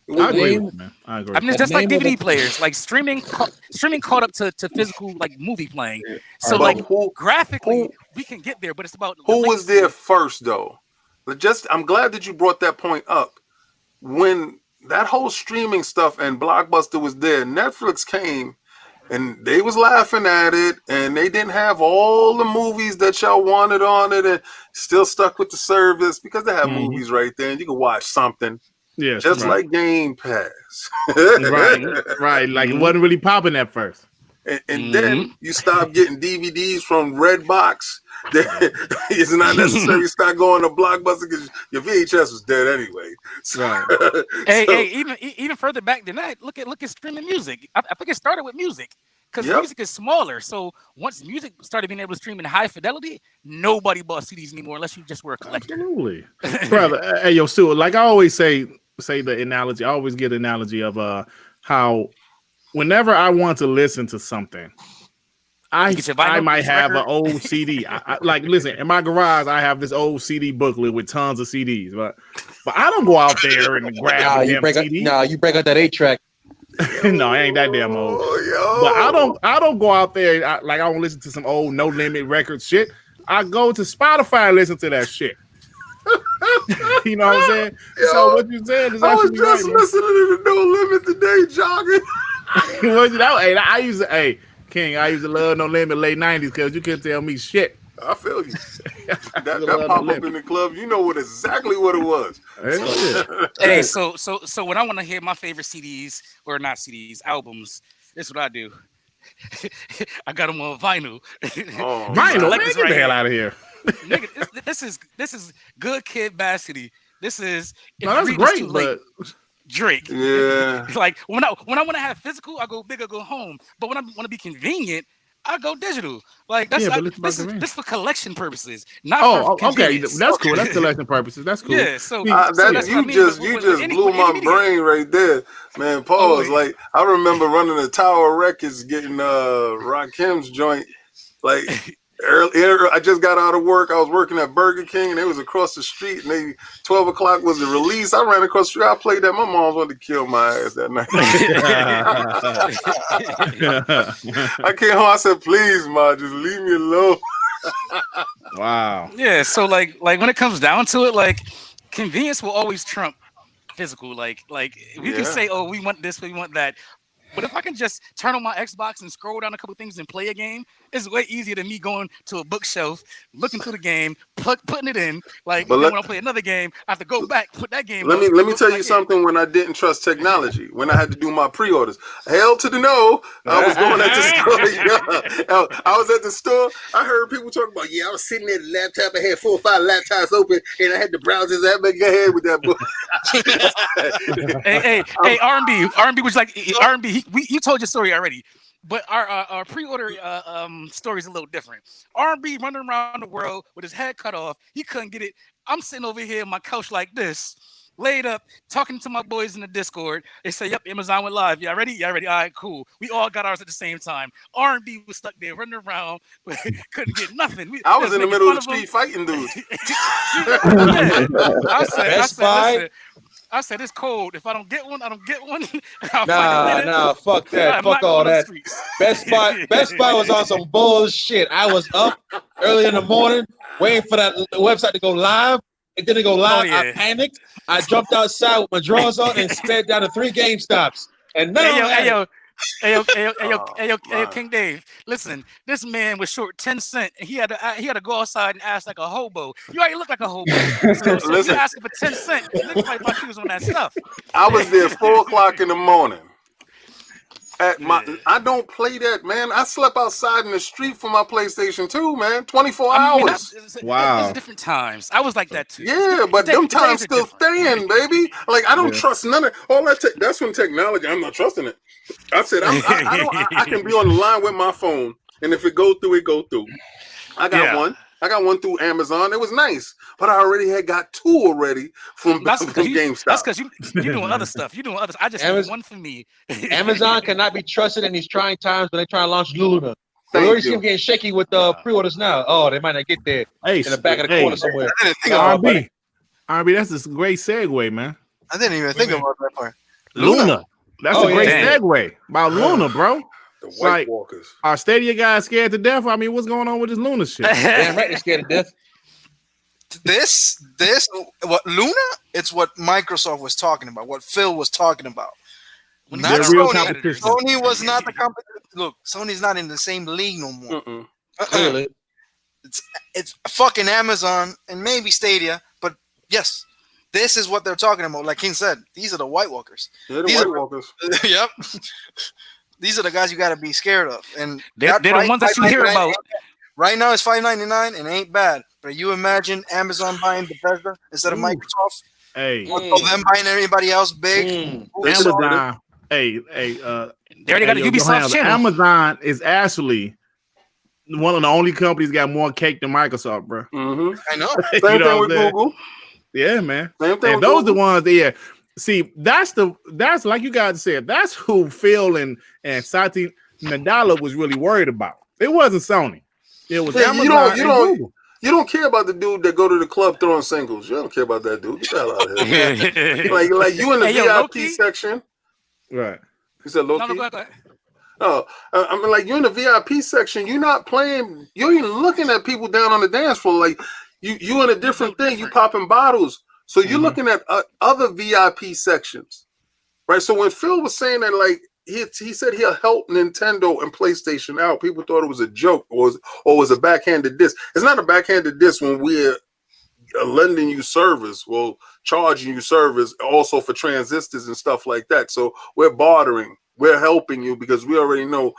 Speaker 1: I agree with you, man. I agree.
Speaker 4: I mean, it's just like DVD players, like streaming caught up to physical like movie playing. So
Speaker 2: but
Speaker 4: like graphically, we can get there, but it's about
Speaker 2: who was there first though. I'm glad that you brought that point up. When that whole streaming stuff and Blockbuster was there, Netflix came and they was laughing at it, and they didn't have all the movies that y'all wanted on it, and still stuck with the service because they have movies right there, and you can watch something.
Speaker 1: Yeah,
Speaker 2: just like Game Pass.
Speaker 1: right. Like it wasn't really popping at first.
Speaker 2: And then you stop getting DVDs from Redbox. It's not necessary to start going to Blockbuster because your VHS was dead anyway. So,
Speaker 4: hey, even further back than that, look at streaming music. I think it started with music because music is smaller. So once music started being able to stream in high fidelity, nobody bought CDs anymore unless you just were a collector.
Speaker 1: Absolutely, brother. Hey, yo, Stu. Like I always say the analogy. I always get an analogy of how whenever I want to listen to something, I might have an old CD. I like listen in my garage. I have this old CD booklet with tons of CDs, but I don't go out there and grab a damn CD.
Speaker 7: You break out that 8-track.
Speaker 1: No, I ain't that damn old. But I don't go out there I don't listen to some old No Limit record shit. I go to Spotify and listen to that shit. You know what I'm saying?
Speaker 2: Yo,
Speaker 1: so what you saying is
Speaker 2: I was
Speaker 1: actually
Speaker 2: just
Speaker 1: right,
Speaker 2: listening to the No Limit today, jogging.
Speaker 1: I used to, King, I used to love No Limit late 90s because you couldn't tell me shit.
Speaker 2: I feel you. that pop up in the club, you know exactly what it was.
Speaker 4: Hey, so when I want to hear my favorite CDs or not CDs, albums, this is what I do. I got them on vinyl.
Speaker 1: Vinyl, man, get the hell out of here.
Speaker 4: Nigga, this is Good Kid, Bad City. This is
Speaker 1: that's great, but
Speaker 4: Drake.
Speaker 2: Yeah.
Speaker 4: Like when I want to have physical, I go big or go home. But when I want to be convenient, I go digital. Like that's this for collection purposes. Not for
Speaker 1: okay. That's cool. That's collection purposes. That's cool.
Speaker 4: Yeah. So
Speaker 2: you just blew my brain right there, man. Pause. Like I remember running the Tower Records, getting Rakim's joint. Like earlier, I just got out of work. I was working at Burger King, and it was across the street. And 12 o'clock was the release. I ran across the street. I played that. My mom wanted to kill my ass that night. I came home. I said, "Please, Ma, just leave me alone."
Speaker 1: Wow.
Speaker 4: Yeah. So like when it comes down to it, like convenience will always trump physical. Like we can say, "Oh, we want this, we want that." But if I can just turn on my Xbox and scroll down a couple things and play a game, it's way easier than me going to a bookshelf, looking through the game, putting it in. Like when I play another game, I have to go back, put that game.
Speaker 2: Let me tell you something. When I didn't trust technology, when I had to do my pre-orders, hell to the no. I was going at the store. I was at the store. I heard people talking about, I was sitting at the laptop. I had 4 or 5 laptops open, and I had the browsers. I had to go ahead with that book.
Speaker 4: hey, R&B was like R&B. You told your story already, but our pre-order story is a little different. R&B running around the world with his head cut off. He couldn't get it. I'm sitting over here on my couch like this, laid up, talking to my boys in the Discord. They say, "Yep, Amazon went live. Y'all ready? Y'all ready? All right, cool." We all got ours at the same time. R&B was stuck there running around, couldn't get nothing.
Speaker 2: I was in the middle of the street fighting dudes.
Speaker 4: I said it's cold. If I don't get one, I don't get one.
Speaker 7: Nah, fuck that. Fuck all that. Best Buy was on some bullshit. I was up early in the morning waiting for that website to go live. It didn't go live. I panicked. I jumped outside with my drawers on and sped down to 3 GameStops. And Hey, King Dave, listen, this man was short 10 cents and he had to go outside and ask like a hobo. You already look like a hobo. So listen, you asking for 10 cents. It looks like my shoes on that stuff.
Speaker 2: I was there 4 o'clock in the morning. I don't play that, man. I slept outside in the street for my PlayStation 2, man. 24 hours.
Speaker 4: Wow. Different times. I was like that too.
Speaker 2: Yeah, but them times still staying, baby. Like I don't trust none of all that. That's when technology. I'm not trusting it. I said I can be on the line with my phone, and if it go through, it go through. I got one. I got one through Amazon. It was nice, but I already had got 2 already from GameStop.
Speaker 4: That's because you're doing other stuff. You're doing other. I just need one for me.
Speaker 7: Amazon cannot be trusted in these trying times when they try to launch Luna. We already see them getting shaky with pre-orders now. Oh, they might not get there in the back of the corner somewhere.
Speaker 1: R&B, that's a great segue, man.
Speaker 5: I didn't even think about that part.
Speaker 1: Luna. That's a great segue about Luna, bro.
Speaker 2: The White Walkers.
Speaker 1: Are Stadia guys scared to death? I mean, what's going on with this Luna shit?
Speaker 7: Damn right, they're scared to death.
Speaker 5: What Luna? It's what Microsoft was talking about. What Phil was talking about.
Speaker 1: Not Sony.
Speaker 5: Sony was not the competition. Look, Sony's not in the same league no more.
Speaker 7: Really?
Speaker 5: It's fucking Amazon and maybe Stadia, but yes, this is what they're talking about. Like King said, these are the White Walkers.
Speaker 2: Yeah, the White Walkers.
Speaker 5: Yep. These are the guys you got to be scared of, and
Speaker 4: they're the ones that you hear about.
Speaker 5: Right now, it's $5.99 and it ain't bad. But you imagine Amazon buying Bethesda instead of Microsoft?
Speaker 1: Hey,
Speaker 5: or them buying everybody else big.
Speaker 1: Amazon. Hey,
Speaker 4: they already got a Ubisoft channel.
Speaker 1: Amazon is actually one of the only companies got more cake than Microsoft, bro.
Speaker 2: Mm-hmm.
Speaker 5: I know.
Speaker 2: Same thing with Google.
Speaker 1: Yeah, man.
Speaker 2: Same thing.
Speaker 1: And those are the ones. Yeah. See, that's like you guys said. That's who Phil and Satya Nadella was really worried about. It wasn't Sony. It was Amazon and Google.
Speaker 2: You don't care about the dude that go to the club throwing singles. You don't care about that dude. Get the hell out of here. like you in the VIP section.
Speaker 1: Right.
Speaker 2: He said low
Speaker 4: No,
Speaker 2: key.
Speaker 4: go ahead.
Speaker 2: Oh, I mean, like you're in the VIP section. You're not playing. You're even looking at people down on the dance floor. Like you in a different thing. You popping bottles. So you're looking at other VIP sections, right? So when Phil was saying that, like he said he'll help Nintendo and PlayStation out, people thought it was a joke or was a backhanded diss. It's not a backhanded diss when we're lending you service, well, charging you service also for transistors and stuff like that. So we're bartering. We're helping you because we already know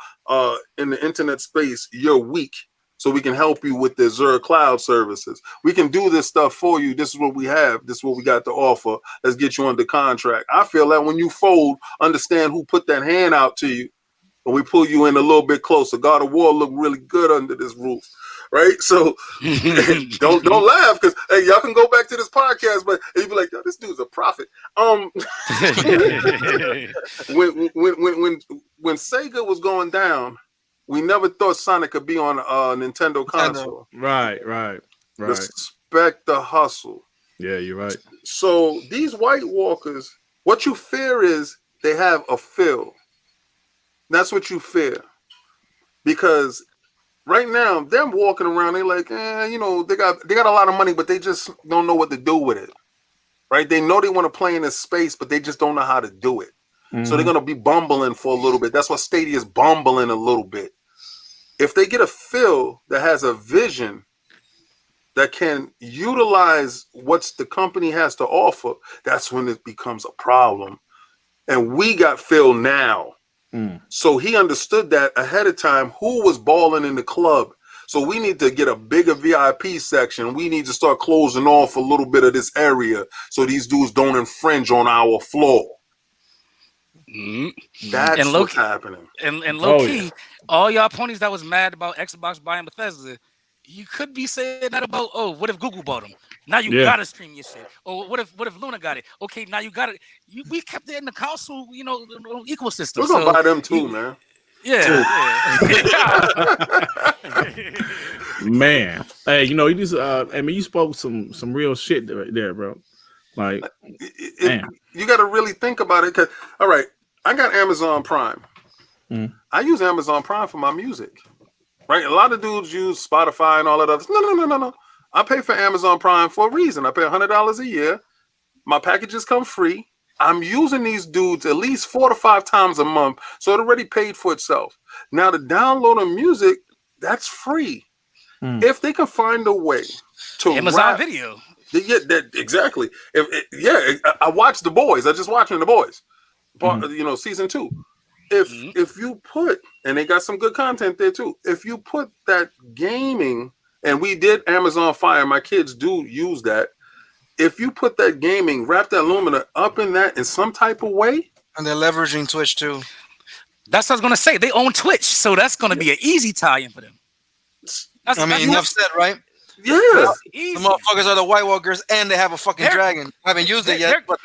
Speaker 2: in the internet space you're weak. So we can help you with the Azure cloud services. We can do this stuff for you. This is what we have. This is what we got to offer. Let's get you under contract. I feel that when you fold, understand who put that hand out to you, and we pull you in a little bit closer. God of War look really good under this roof, right? So don't laugh because hey, y'all can go back to this podcast, but you be like, yo, this dude's a prophet. When Sega was going down, we never thought Sonic could be on a Nintendo console.
Speaker 1: Right.
Speaker 2: Respect the hustle.
Speaker 1: Yeah, you're right.
Speaker 2: So these White Walkers, what you fear is they have a fill. That's what you fear. Because right now, them walking around, they like, they got a lot of money, but they just don't know what to do with it. Right? They know they want to play in this space, but they just don't know how to do it. So they're going to be bumbling for a little bit. That's why Stadia's bumbling a little bit. If they get a fill that has a vision that can utilize what the company has to offer, that's when it becomes a problem. And we got Phil now. So he understood that ahead of time, who was balling in the club. So we need to get a bigger VIP section. We need to start closing off a little bit of this area so these dudes don't infringe on our floor. That's what's happening.
Speaker 4: And low key, all y'all ponies that was mad about Xbox buying Bethesda, you could be saying that about, what if Google bought them? Now you gotta stream your shit. Or what if Luna got it? Okay, now you got it. We kept it in the console, ecosystem.
Speaker 2: We're gonna buy them too, man.
Speaker 4: Yeah.
Speaker 1: Man, hey, you just you spoke some real shit right there, bro. Like,
Speaker 2: you got to really think about it. Cause all right, I got Amazon Prime. I use Amazon Prime for my music. Right, a lot of dudes use Spotify and all that other. No. I pay for Amazon Prime for a reason. I pay $100 a year. My packages come free. I'm using these dudes at least 4 to 5 times a month, so it already paid for itself. Now to download a music, that's free. If they can find a way to
Speaker 4: Amazon Video.
Speaker 2: Yeah, exactly. I watched The Boys. I just watching The Boys. Season 2. If you put, and they got some good content there too. If you put that gaming, and we did Amazon Fire, my kids do use that. If you put that gaming, wrap that Lumina up in that in some type of way,
Speaker 5: and they're leveraging Twitch too.
Speaker 4: That's what I was gonna say. They own Twitch, so that's gonna be an easy tie-in for them.
Speaker 5: Enough said, right?
Speaker 2: Yeah,
Speaker 5: the motherfuckers are the White Walkers, and they have a fucking dragon. I haven't used it yet, but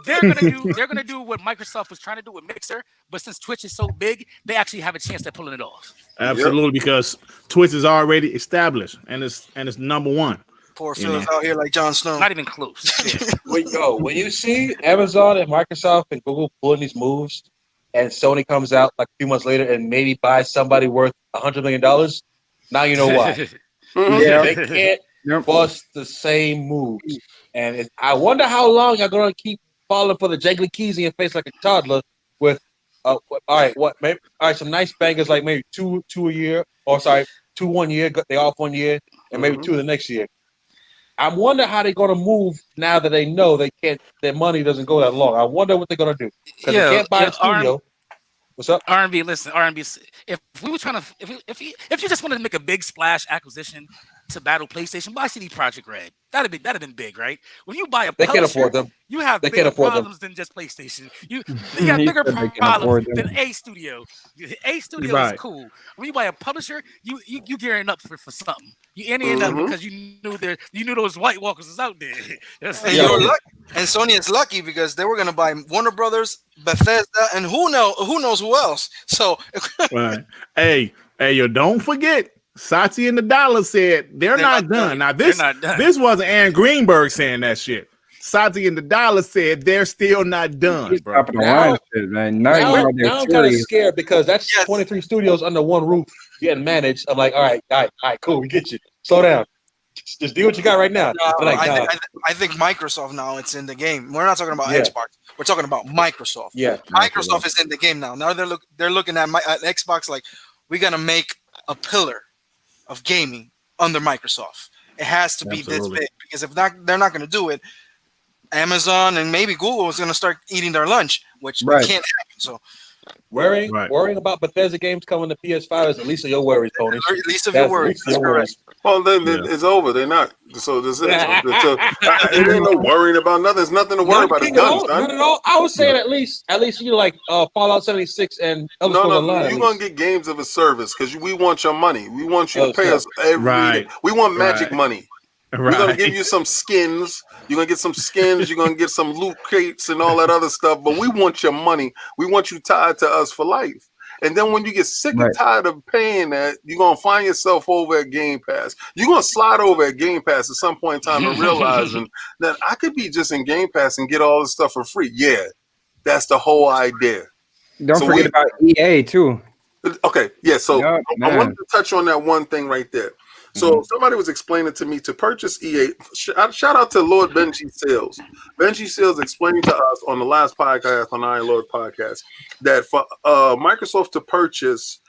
Speaker 4: they're gonna do what Microsoft was trying to do with Mixer, but since Twitch is so big, they actually have a chance at pulling it off.
Speaker 1: Absolutely, because Twitch is already established and it's number one.
Speaker 5: Poor Phil's out here like Jon Snow.
Speaker 4: Not even close.
Speaker 7: When you see Amazon and Microsoft and Google pulling these moves, and Sony comes out like a few months later and maybe buys somebody worth $100 million, now you know why. They can't bust the same moves. And I wonder how long you're going to keep falling for the jangly keys in your face like a toddler with, some nice bangers like maybe two a year, two 1 year, they off 1 year, and maybe 2 the next year. I wonder how they're going to move now that they know they can't. Their money doesn't go that long. I wonder what they're going to do because they can't buy a studio. What's up?
Speaker 4: R&B, listen, R&B. If we were trying to, if you just wanted to make a big splash acquisition to battle PlayStation, buy CD Projekt Red. That'd have been big, right? When you buy a publisher,
Speaker 7: they can't afford them.
Speaker 4: You have bigger problems than just PlayStation. You got bigger problems than A Studio. A Studio is cool. When you buy a publisher, you gearing up for something. You ending up because you knew those White Walkers was out there.
Speaker 5: And Sony is lucky because they were gonna buy Warner Brothers, Bethesda, and who knows who else. So
Speaker 1: right. Hey, don't forget. Satya and the Dollar said they're not done. Now this wasn't Aaron Greenberg saying that shit. Sati and the Dollar said they're still not done, bro.
Speaker 3: Top of the line shit, man. Now
Speaker 7: I'm kind of scared because that's 23 studios under one roof getting managed. I'm like, all right, cool, we get you. Slow down. Just do what you got right now.
Speaker 5: I think Microsoft now it's in the game. We're not talking about Xbox. We're talking about Microsoft.
Speaker 7: Yeah,
Speaker 5: Microsoft is in the game now. Now they're looking at Xbox like we're gonna make a pillar of gaming under Microsoft. It has to be this big because if not, they're not gonna do it. Amazon and maybe Google is gonna start eating their lunch, which can't happen. So.
Speaker 7: Worrying about Bethesda games coming to PS5 is at least of your worries, Tony.
Speaker 5: At least of your worries.
Speaker 2: Well, then it's over. They're not. So this is. It ain't no worrying about nothing. There's nothing to worry about. It's done.
Speaker 7: Not at all. I was saying at least you like Fallout 76 and Elder Scrolls Online.
Speaker 2: You're gonna get games of a service because we want your money. We want you to pay us every day. We want magic money. We're gonna give you some skins. You're gonna get some skins. You're gonna get some loot crates and all that other stuff. But we want your money. We want you tied to us for life. And then when you get sick and tired of paying that, you're gonna find yourself over at Game Pass. You're gonna slide over at Game Pass at some point in time and realizing that I could be just in Game Pass and get all this stuff for free. Yeah, that's the whole idea.
Speaker 3: Don't forget about EA too.
Speaker 2: Okay, yeah. So I wanted to touch on that one thing right there. So somebody was explaining to me to purchase EA. Shout out to Lord Benji Sales. Benji Sales explained to us on the last podcast on Iron Lord podcast that for Microsoft to purchase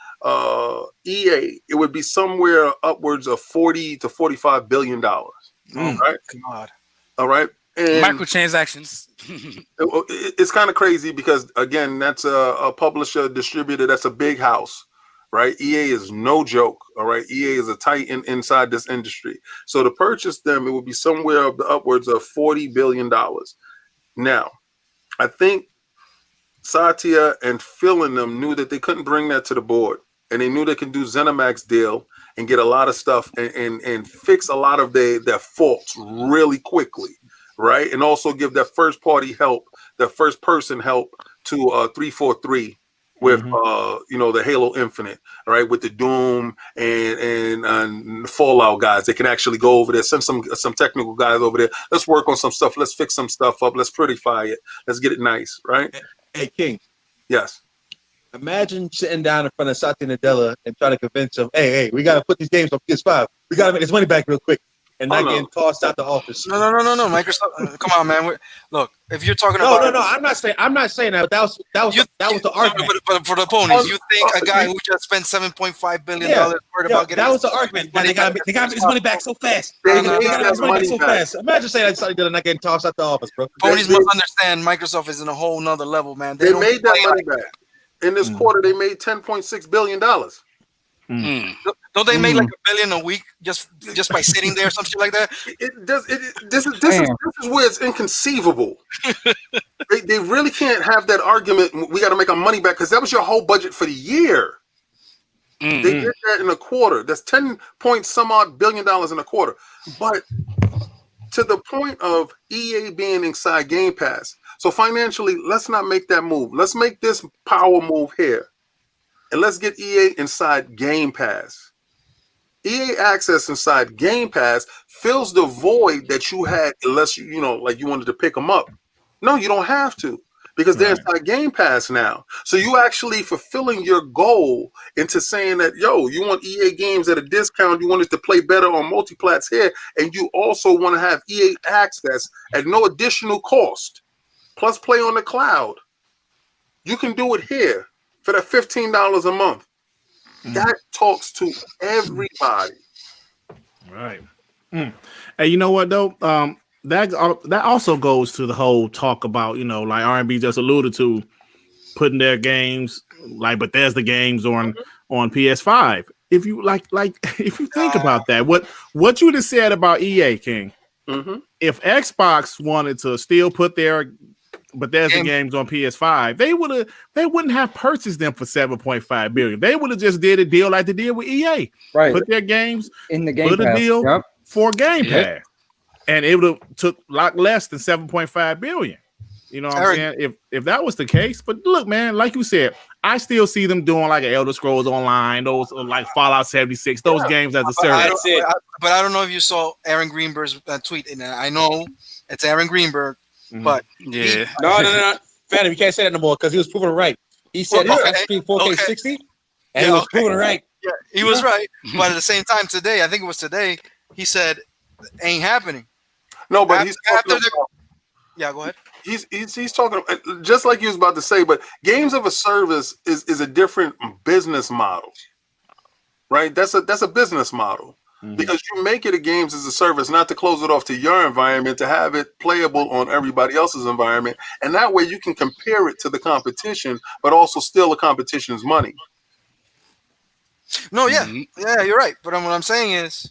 Speaker 2: EA, it would be somewhere upwards of $40 to $45 billion. Right?
Speaker 5: God.
Speaker 2: All right. And
Speaker 4: microtransactions.
Speaker 2: It's kind of crazy because again, that's a publisher distributor. That's a big house. Right, EA is no joke. All right, EA is a titan inside this industry. So to purchase them, it would be somewhere upwards of $40 billion. Now, I think Satya and Phil and them knew that they couldn't bring that to the board, and they knew they could do Zenimax deal and get a lot of stuff and fix a lot of their faults really quickly, right? And also give that first party help, that first person help to 343. With the Halo Infinite, right? With the Doom and Fallout guys, they can actually go over there, send some technical guys over there. Let's work on some stuff. Let's fix some stuff up. Let's prettify it. Let's get it nice, right?
Speaker 7: Hey, King.
Speaker 2: Yes.
Speaker 7: Imagine sitting down in front of Satya Nadella and trying to convince him, hey, we got to put these games on PS5. We got to make his money back real quick. And not getting tossed out the office.
Speaker 5: No. Microsoft, come on, man. Look, if you're talking
Speaker 7: about I'm not saying that. That was the argument.
Speaker 5: But for the ponies, you think a guy who just spent $7.5 billion worried about getting
Speaker 7: that was the argument. They got his money back so fast. They got his money back so fast. Imagine saying that somebody not getting tossed out the office, bro.
Speaker 5: Ponies must understand Microsoft is in a whole nother level, man.
Speaker 2: They made that money back. In this quarter, they made $10.6 billion.
Speaker 5: Don't they make like $1 billion a week just by sitting there or something like that?
Speaker 2: This is where it's inconceivable. they really can't have that argument. We got to make our money back because that was your whole budget for the year. They did that in a quarter. That's 10 point some odd billion dollars in a quarter. But to the point of EA being inside Game Pass. So financially, let's not make that move. Let's make this power move here. And let's get EA inside Game Pass. EA Access inside Game Pass fills the void that you had unless you wanted to pick them up. No, you don't have to because they're inside Game Pass now. So you actually fulfilling your goal into saying that, you want EA games at a discount. You want it to play better on multiplats here. And you also want to have EA Access at no additional cost. Plus play on the cloud. You can do it here. For that $15 a month, that talks to everybody.
Speaker 1: Right. Hey, you know what though? That also goes to the whole talk about like R&B just alluded to, putting their games like Bethesda games on PS5. If you if you think about that, what you just said about EA, King. If Xbox wanted to still put their Bethesda games on PS5, they wouldn't have purchased them for $7.5 billion. They would have just did a deal like they did with EA. Right. Put their games
Speaker 3: in the Game Pass.
Speaker 1: Put a deal for Game Pass. And it would have took a lot less than $7.5 billion. You know what I'm saying? If that was the case, but look, man, like you said, I still see them doing like an Elder Scrolls Online, those like Fallout 76, those games as a service.
Speaker 5: But I don't know if you saw Aaron Greenberg's tweet, and I know It's Aaron Greenberg, but
Speaker 4: Yeah.
Speaker 7: No. Phantom, you can't say that no more because he was proven right. He said Assassin's Creed 4K 60, and he was proven right.
Speaker 5: Yeah, he was right. But at the same time, today, I think it was today, he said, "Ain't happening."
Speaker 2: No, but he's talking
Speaker 5: yeah, go ahead.
Speaker 2: He's talking just like you was about to say, but games of a service is a different business model, right? That's a business model. Because you make it a games as a service, not to close it off to your environment, to have it playable on everybody else's environment. And that way you can compare it to the competition, but also steal the competition's money.
Speaker 5: No, yeah, you're right. But what I'm saying is,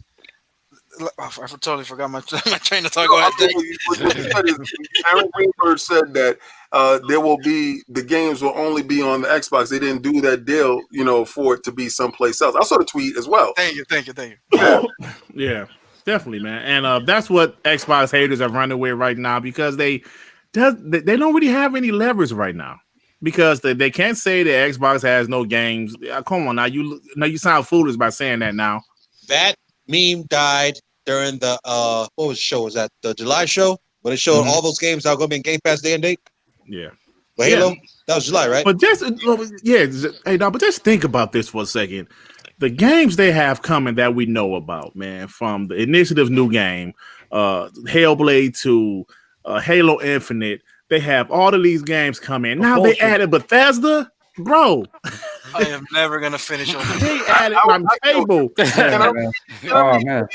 Speaker 5: I totally forgot my train of thought. Go ahead.
Speaker 2: Aaron Greenberg said that the games will only be on the Xbox. They didn't do that deal, for it to be someplace else. I saw the tweet as well.
Speaker 5: Thank you.
Speaker 1: Yeah, definitely, man. And that's what Xbox haters are running with right now because they don't really have any leverage right now because they can't say that Xbox has no games. Come on now, you sound foolish by saying that now.
Speaker 7: That meme died during the what was the show? Was that the July show when it showed all those games that are going to be in Game Pass day and date?
Speaker 1: Yeah.
Speaker 7: But Halo, that was July, right?
Speaker 1: But but just think about this for a second. The games they have coming that we know about, man, from the Initiative's new game, Hellblade to Halo Infinite, they have all of these games coming. Now they added Bethesda, bro.
Speaker 5: I am never gonna finish on
Speaker 1: They added my table.
Speaker 3: Oh man.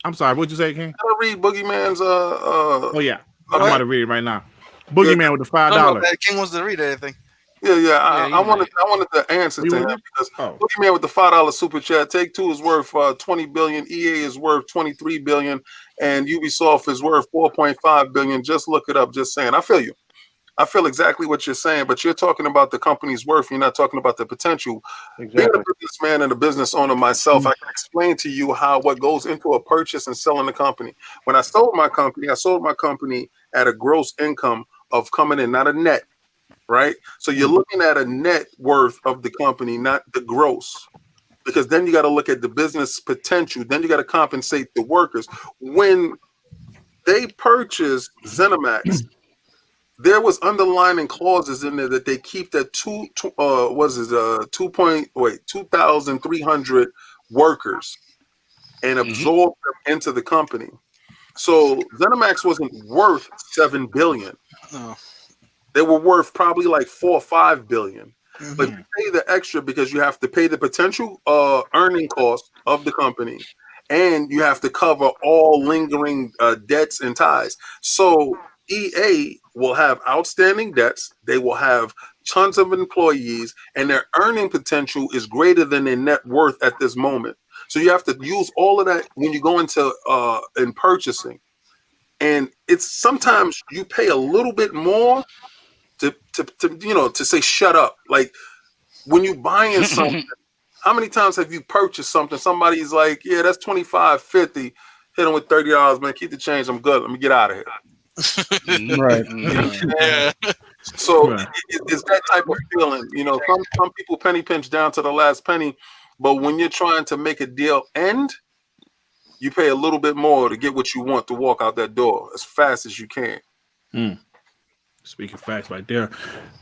Speaker 2: I'm
Speaker 1: sorry, what'd you say, King?
Speaker 2: Can I read Boogeyman's
Speaker 1: Oh yeah. I'm about to read it right now. Boogeyman with the $5.
Speaker 5: King wants to read anything.
Speaker 2: Yeah. I wanted the answer to that because Boogeyman with the $5 super chat. Take-Two is worth $20 billion. EA is worth $23 billion, and Ubisoft is worth $4.5 billion. Just look it up. Just saying. I feel you. I feel exactly what you're saying, but you're talking about the company's worth. You're not talking about the potential. Exactly. Being a businessman and a business owner myself, I can explain to you what goes into a purchase and selling the company. When I sold my company at a gross income of coming in, not a net, right? So you're looking at a net worth of the company, not the gross, because then you got to look at the business potential. Then you got to compensate the workers. When they purchased Zenimax, there was underlining clauses in there that they keep that 2,300 workers and absorb them into the company. So Zenimax wasn't worth $7 billion.
Speaker 5: Oh.
Speaker 2: They were worth probably like $4 or $5 billion. But you pay the extra because you have to pay the potential earning cost of the company, and you have to cover all lingering debts and ties. So EA will have outstanding debts. They will have tons of employees, and their earning potential is greater than their net worth at this moment. So you have to use all of that when you go into in purchasing. And it's sometimes you pay a little bit more to say shut up. Like when you buying something, how many times have you purchased something? Somebody's like, yeah, that's $25, $50. Hit them with $30, man. Keep the change. I'm good. Let me get out of here.
Speaker 3: Right.
Speaker 5: Yeah.
Speaker 2: So it's that type of feeling. Some people penny pinch down to the last penny, but when you're trying to make a deal end, you pay a little bit more to get what you want to walk out that door as fast as you can.
Speaker 1: Speaking facts right there.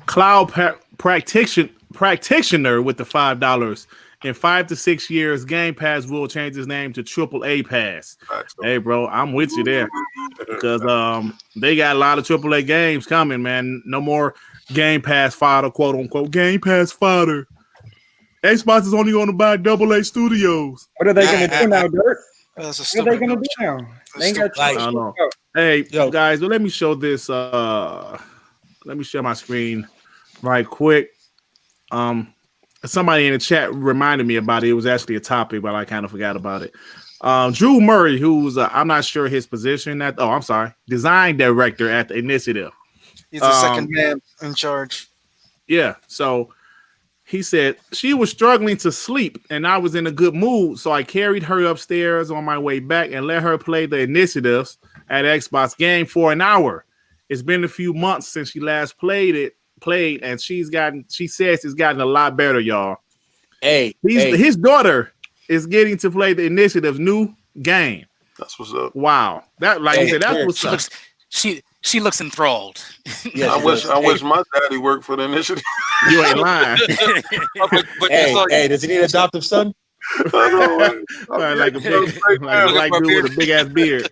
Speaker 1: Cloud practitioner with the $5. In 5 to 6 years, Game Pass will change its name to AAA Pass. Hey, bro, I'm with you there because they got a lot of AAA games coming, man. No more Game Pass fodder, quote unquote. Game Pass fodder. Xbox is only going to buy AA studios.
Speaker 3: What are they going to do now, Dirt?
Speaker 5: That's a
Speaker 3: What are they going to do now? They ain't got
Speaker 1: I don't know. Hey, guys, well, let me show this. Let me share my screen right quick. Somebody in the chat reminded me about it. It was actually a topic, but I kind of forgot about it. Drew Murray, who's I'm not sure his position design director at the Initiative.
Speaker 5: He's the second man in charge.
Speaker 1: Yeah, so he said she was struggling to sleep, and I was in a good mood, so I carried her upstairs on my way back and let her play the Initiatives at Xbox game for an hour. It's been a few months since she last played, and she says it's gotten a lot better, y'all. His daughter is getting to play the Initiative's new game.
Speaker 2: That's what's up.
Speaker 1: Wow, that like you said, that's what's up.
Speaker 4: She looks enthralled.
Speaker 7: Yeah,
Speaker 2: I wish my daddy worked for the initiative.
Speaker 1: You ain't lying.
Speaker 5: but
Speaker 7: hey, does he need an adoptive son?
Speaker 1: Like dude with a big ass beard.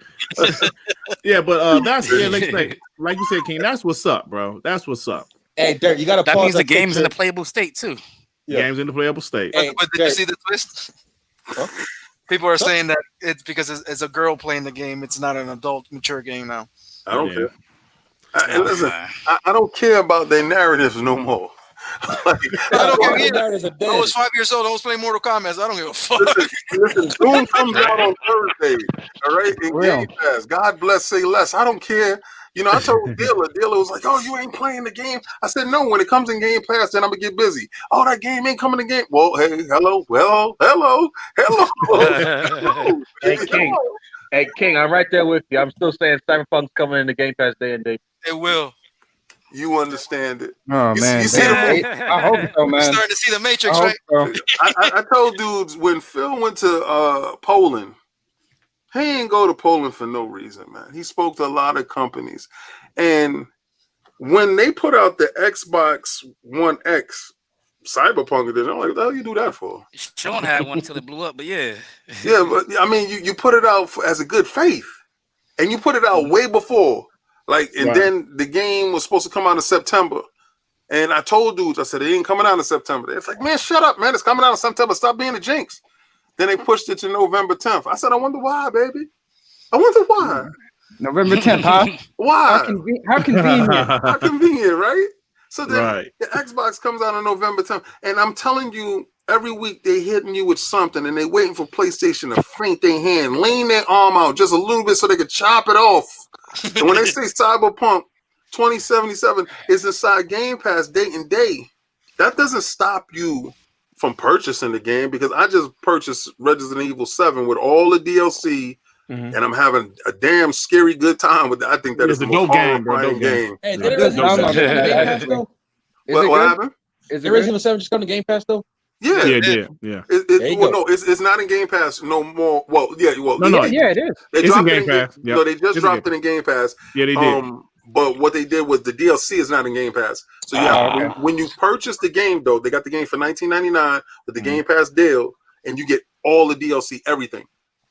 Speaker 1: Yeah, but that's like you said, King. That's what's up, bro. That's what's up.
Speaker 7: Hey, Dirt, you gotta.
Speaker 4: That
Speaker 7: pause
Speaker 4: means the game's
Speaker 7: picture.
Speaker 4: in the playable state too.
Speaker 7: Yeah.
Speaker 1: Games in the playable state.
Speaker 7: Hey,
Speaker 5: but did you see the twist?
Speaker 7: Huh?
Speaker 5: People are saying that it's because it's a girl playing the game. It's not an adult, mature game now.
Speaker 2: I don't care. Listen, I don't care about their narratives no more.
Speaker 5: I don't care either. I was 5 years old. I was playing Mortal Kombat. So I don't give a fuck.
Speaker 2: Listen, Doom comes out on Thursday. All right, in Game Pass. God bless, say less. I don't care. You know, I told Dealer was like, "Oh, you ain't playing the game." I said, "No, when it comes in Game Pass, then I'm gonna get busy." Oh, that game ain't coming in game. Well, hey, hello.
Speaker 7: Hey, King, I'm right there with you. I'm still saying Cyberpunk's coming in the Game Pass day and date.
Speaker 5: It will.
Speaker 2: You understand it.
Speaker 3: Oh, man.
Speaker 2: You see
Speaker 3: I hope so, man.
Speaker 5: We're starting to see the Matrix, right?
Speaker 3: So.
Speaker 2: I told dudes when Phil went to Poland, he ain't go to Poland for no reason, man. He spoke to a lot of companies. And when they put out the Xbox One X Cyberpunk edition, I'm like, what the hell you do that for?
Speaker 4: Sean had one until it blew up, but yeah.
Speaker 2: Yeah, but I mean, you put it out as a good faith. And you put it out way before. Then the game was supposed to come out in September. And I told dudes, I said, it ain't coming out in September. It's like, man, shut up, man. It's coming out in September. Stop being a jinx. Then they pushed it to November 10th. I said, I wonder why, baby. I wonder why.
Speaker 3: November 10th, huh?
Speaker 2: Why?
Speaker 3: How convenient.
Speaker 2: How convenient, right? So then the Xbox comes out on November 10th. And I'm telling you, every week they hitting you with something and they waiting for PlayStation to faint their hand, lean their arm out just a little bit so they could chop it off. And when they say Cyberpunk 2077 is inside Game Pass day and day, that doesn't stop you from purchasing the game, because I just purchased Resident Evil 7 with all the DLC, and I'm having a damn scary good time with it. I think that is the most horrifying game.
Speaker 7: Hey, did Resident Evil 7 go to Game Pass though?
Speaker 2: What happened?
Speaker 7: Did Resident Evil 7 just come to Game Pass though?
Speaker 2: Yeah. It's not in Game Pass no more. Well, yeah,
Speaker 3: it is.
Speaker 2: It's in Game Pass. No, they just dropped it in Game Pass.
Speaker 1: Yeah, they did.
Speaker 2: But what they did was the DLC is not in Game Pass. So when you purchase the game, though, they got the game for $19.99 with the Game Pass deal, and you get all the DLC, everything,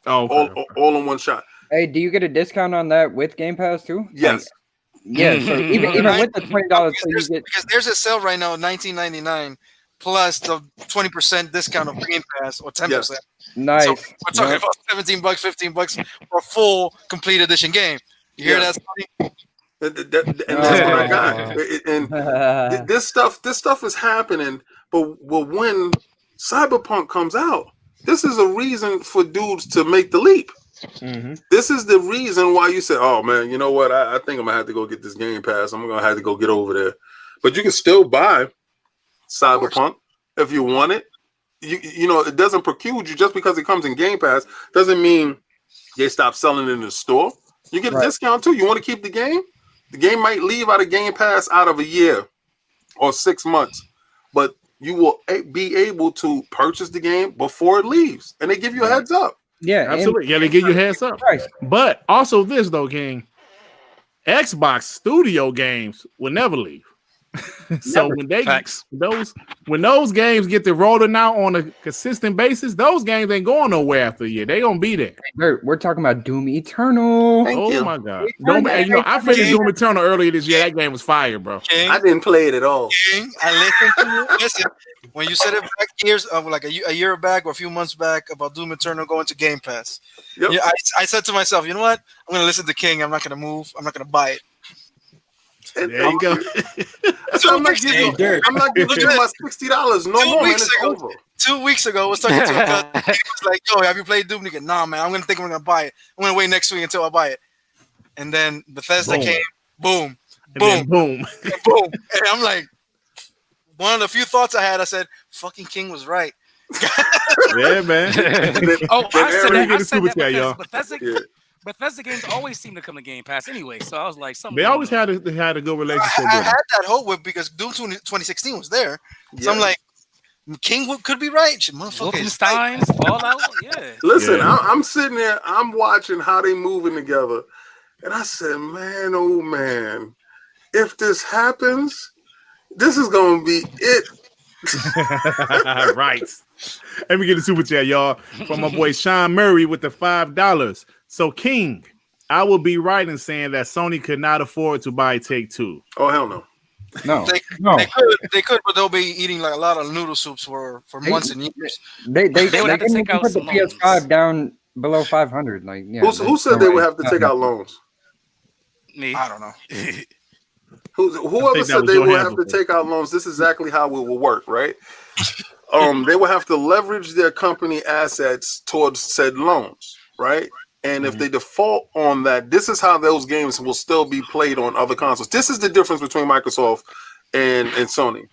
Speaker 2: all in one shot.
Speaker 3: Hey, do you get a discount on that with Game Pass too?
Speaker 2: Yes.
Speaker 3: Yeah. So even with the $20,
Speaker 5: because there's a sale right now, $19.99 plus the 20% discount of Game Pass or 10%.
Speaker 2: Yes.
Speaker 3: Nice.
Speaker 5: So we're talking about $17, $15 for a full complete edition game. You hear that, Sonny?
Speaker 2: And that's what I got. And this stuff is happening. But when Cyberpunk comes out, this is a reason for dudes to make the leap. This is the reason why you say, "Oh man, you know what? I think I'm gonna have to go get this Game Pass. I'm gonna have to go get over there." But you can still buy Cyberpunk if you want it. You know, it doesn't preclude you just because it comes in Game Pass. Doesn't mean they stop selling it in the store. You get a discount too. You want to keep the game? The game might leave out of Game Pass out of a year or 6 months, but you will be able to purchase the game before it leaves, and they give you a heads up.
Speaker 3: Yeah,
Speaker 1: absolutely. Yeah, they give you a heads up.
Speaker 3: Right.
Speaker 1: But also this though, King, Xbox studio games will never leave. So when those games get to rolling out on a consistent basis, those games ain't going nowhere after a year. They gonna be there.
Speaker 3: We're talking about Doom Eternal.
Speaker 1: My God! I finished Doom Eternal earlier this year. That game was fire, bro.
Speaker 5: King,
Speaker 2: I didn't play it at all.
Speaker 5: King, I listened to you. Listen, when you said it back years, like a year back or a few months back about Doom Eternal going to Game Pass, I said to myself, you know what? I'm gonna listen to King. I'm not gonna move. I'm not gonna buy it.
Speaker 2: And
Speaker 1: there you go.
Speaker 2: So I'm not giving you my $60 no more. Man, it's over.
Speaker 5: 2 weeks ago, I was talking to him. He was like, "Yo, have you played Doom?" He goes, "Nah, man. I'm gonna buy it. I'm gonna wait next week until I buy it." And then Bethesda came, boom, boom,
Speaker 1: boom,
Speaker 5: and boom. And I'm like, one of the few thoughts I had, I said, "Fucking King was right."
Speaker 1: Yeah, man.
Speaker 4: I said that Bethesda games always seem to come to Game Pass anyway, so I was like,
Speaker 1: they always had a good relationship.
Speaker 5: I had that hope because Doom 2016 was there, so I'm like, King could be right. Motherfucker is right.
Speaker 4: Wolfenstein's Fallout. Yeah.
Speaker 2: Listen, I'm sitting there, I'm watching how they moving together, and I said, man, oh man, if this happens, this is gonna be it.
Speaker 1: Right. Let me get a super chat, y'all, from my boy Sean Murray with the $5. So, King, I will be right in saying that Sony could not afford to buy Take-Two.
Speaker 2: Oh, hell no.
Speaker 3: No,
Speaker 5: They could, but they'll be eating like a lot of noodle soups for months and years.
Speaker 3: They
Speaker 4: would have to take out
Speaker 3: put the
Speaker 4: some
Speaker 3: PS5
Speaker 4: loans.
Speaker 3: down below 500. Like, yeah,
Speaker 2: Who said they would have to take out loans?
Speaker 4: Me.
Speaker 5: I don't know.
Speaker 2: Whoever said they would have to take out loans, this is exactly how it will work, right? They will have to leverage their company assets towards said loans, right? And if they default on that, this is how those games will still be played on other consoles. This is the difference between Microsoft and Sony.